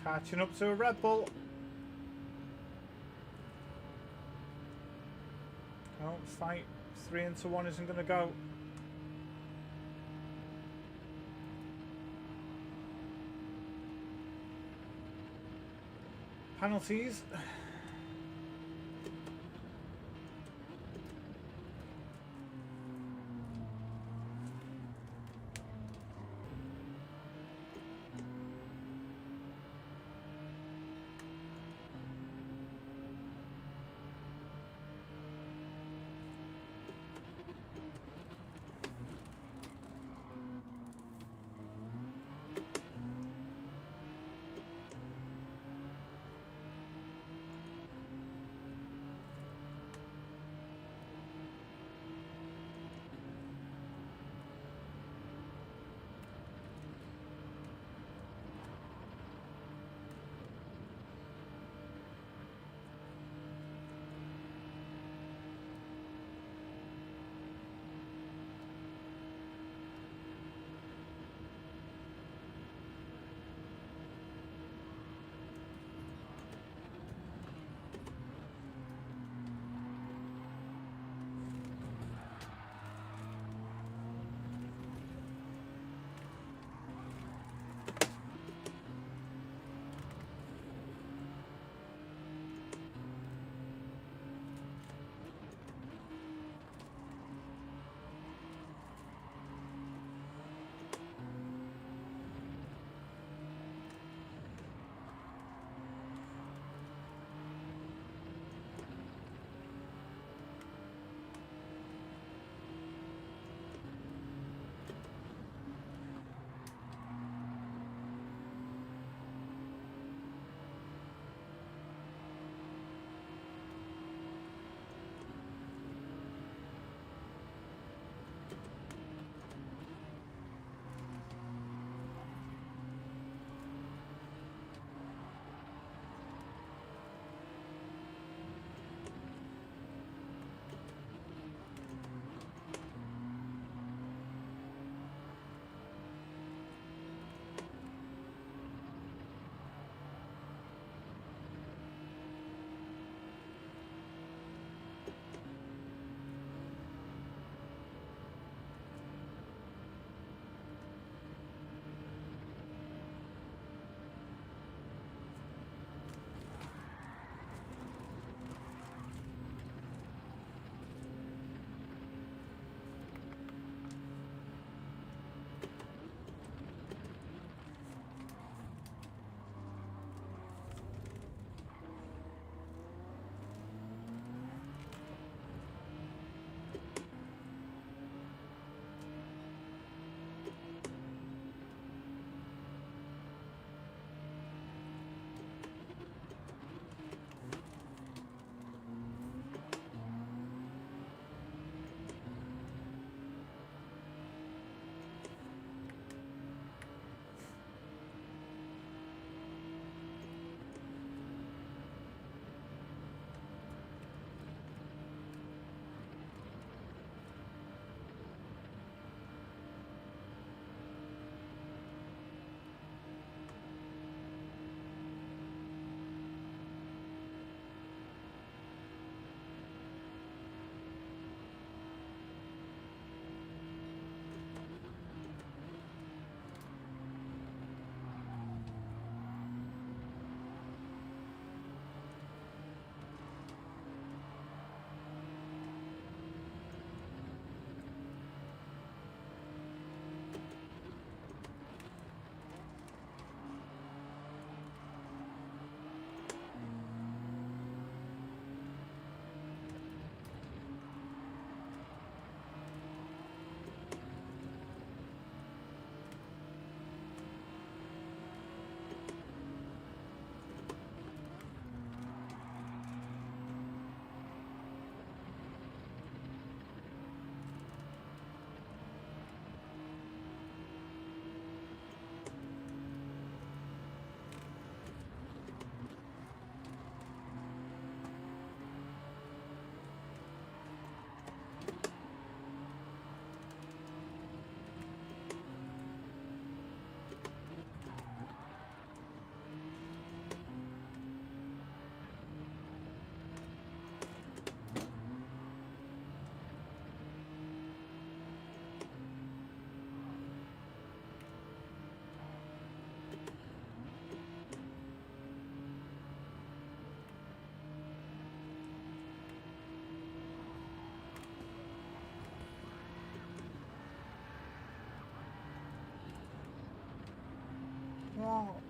Catching up to a Red Bull. Oh, fight 3 into 1 isn't going to go. Penalties.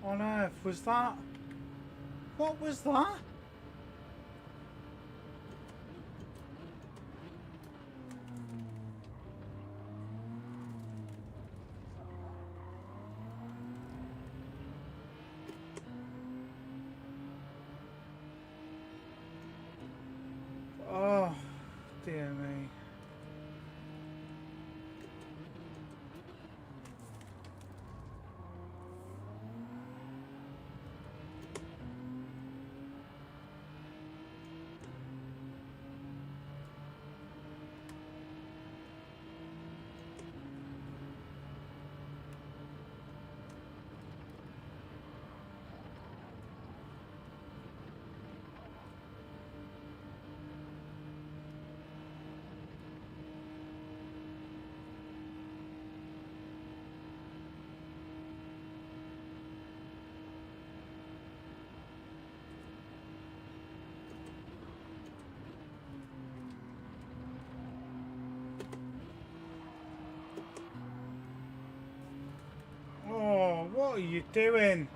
on earth was that? What was that? Oh, dear me. Oh, what are you doing?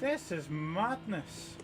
This is madness.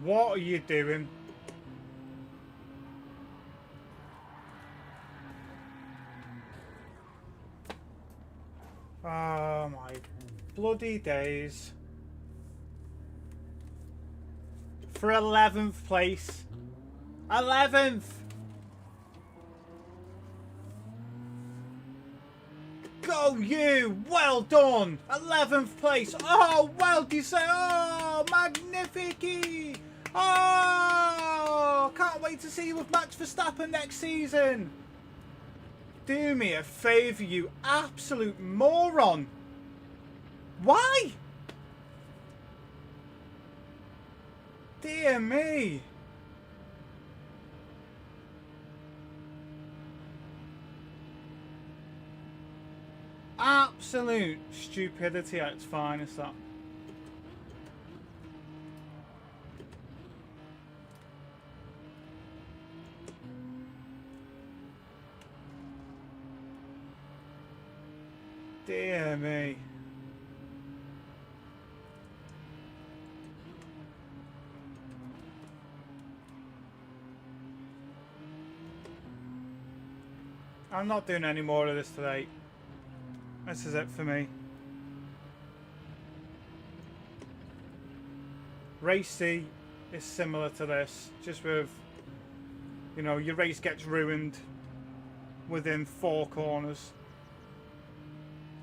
What are you doing? Oh my bloody days. For 11th place. 11th! Go you! Well done! 11th place! Oh, well deserved! Oh, magnifique! Oh, can't wait to see you with Max Verstappen next season! Do me a favour, you absolute moron! Why? Dear me! Absolute stupidity at its finest, that. Dear me. I'm not doing any more of this today. This is it for me. Race C is similar to this, just with, you know, your race gets ruined within 4 corners.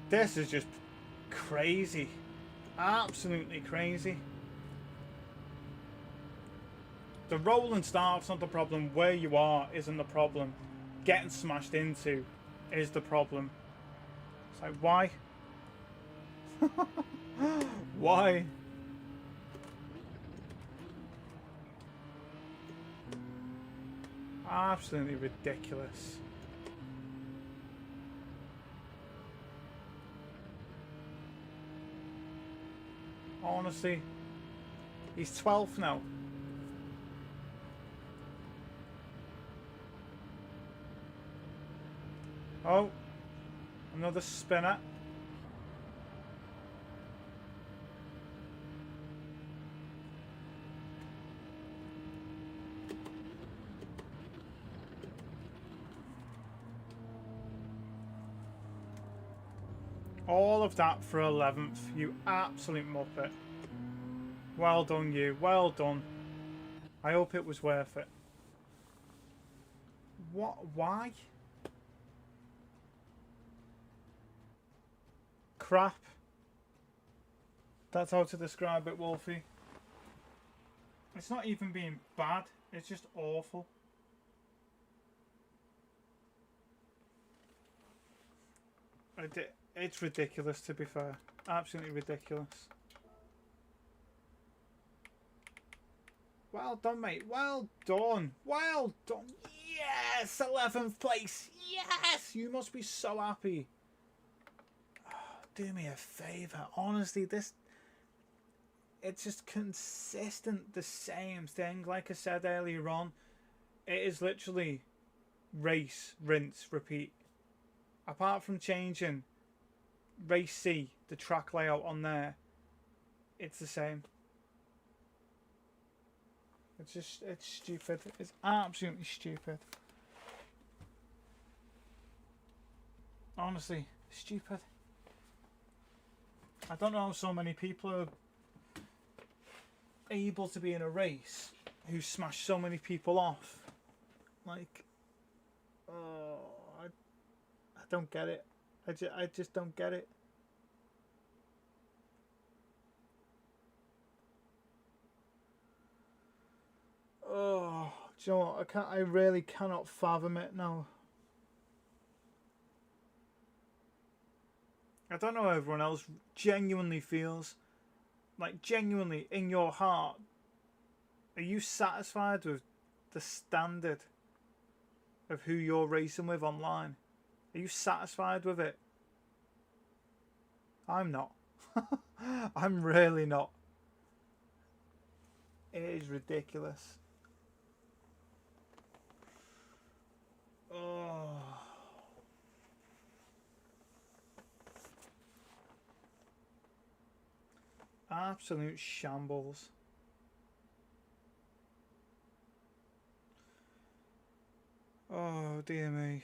This is just crazy. Absolutely crazy. The roll and start's not the problem. Where you are isn't the problem. Getting smashed into is the problem. It's like, why? Why? Absolutely ridiculous. Honestly, he's 12th now. Oh, another spinner. All of that for 11th, you absolute muppet. Well done, you. Well done. I hope it was worth it. What? Why? Crap. That's how to describe it, Wolfie. It's not even being bad. It's just awful. It's ridiculous, to be fair. Absolutely ridiculous. Well done, mate. Well done. Well done. Yes! 11th place. Yes! You must be so happy. Oh, do me a favour. Honestly, it's just consistent, the same thing. Like I said earlier on, it is literally race, rinse, repeat. Apart from changing race C, the track layout on there, it's the same. It's stupid. It's absolutely stupid. Honestly, stupid. I don't know how so many people are able to be in a race who smash so many people off. Like, oh, I don't get it. I just don't get it. Oh, do you know what? I really cannot fathom it now. I don't know how everyone else genuinely feels. Like, genuinely, in your heart, are you satisfied with the standard of who you're racing with online? Are you satisfied with it? I'm not. I'm really not. It is ridiculous. Oh. Absolute shambles. Oh dear me.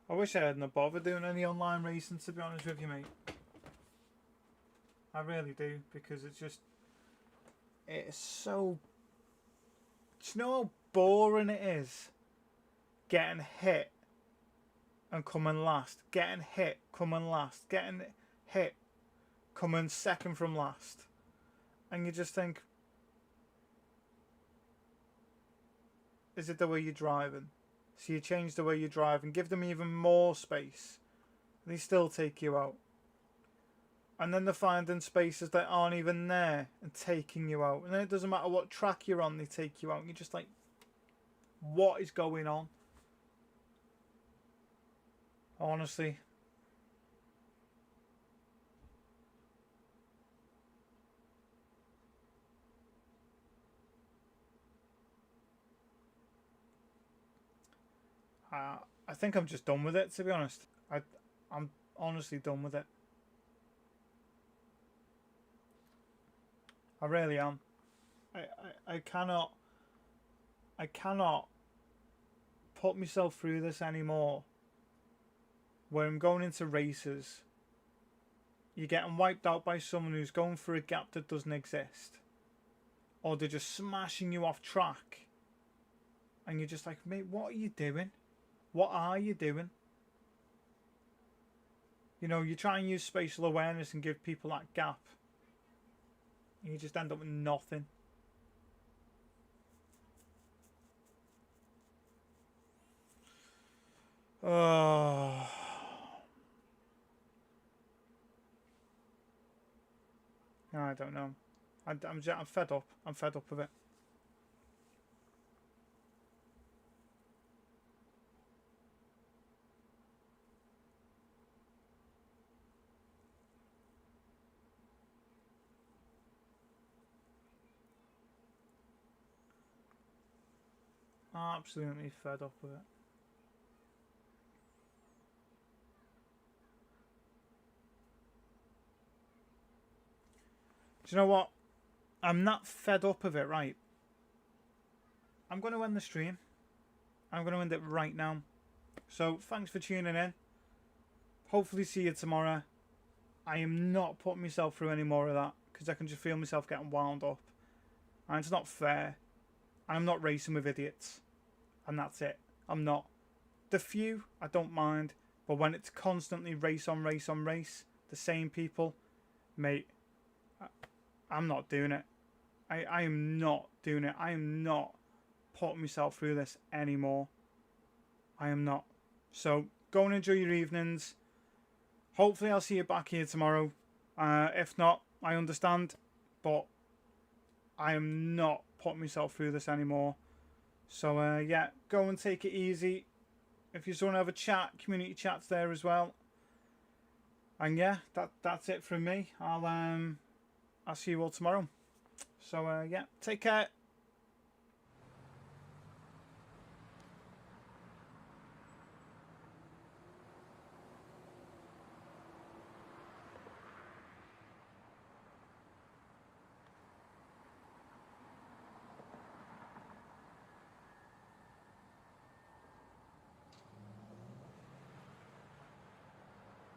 I wish I hadn't bothered doing any online racing, to be honest with you, mate. I really do, because it's so... Do you know how boring it is? Getting hit and coming last. Getting hit, coming last. Getting hit, coming second from last. And you just think, is it the way you're driving? So you change the way you drive and give them even more space. And they still take you out. And then they're finding spaces that aren't even there and taking you out. And then it doesn't matter what track you're on, they take you out. And you're just like, what is going on? Honestly. I think I'm just done with it, to be honest. I'm honestly done with it. I really am. I cannot put myself through this anymore. Where I'm going into races, you're getting wiped out by someone who's going for a gap that doesn't exist. Or they're just smashing you off track. And you're just like, mate, what are you doing? What are you doing? You know, you try and use spatial awareness and give people that gap. And you just end up with nothing. Oh. I don't know. I'm fed up. I'm fed up of it. Absolutely fed up with it. Do you know what? I'm not fed up of it, right? I'm going to end the stream. I'm going to end it right now. So, thanks for tuning in. Hopefully see you tomorrow. I am not putting myself through any more of that because I can just feel myself getting wound up. And it's not fair. And I'm not racing with idiots. And that's it. I'm not. The few, I don't mind. But when it's constantly race on race on race, the same people, mate, I'm not doing it. I am not doing it. I am not putting myself through this anymore. I am not. So, go and enjoy your evenings. Hopefully I'll see you back here tomorrow. If not, I understand. But I am not putting myself through this anymore. So, yeah, go and take it easy. If you just want to have a chat, community chat's there as well. And yeah, that's it from me. I'll see you all tomorrow. So, yeah, take care.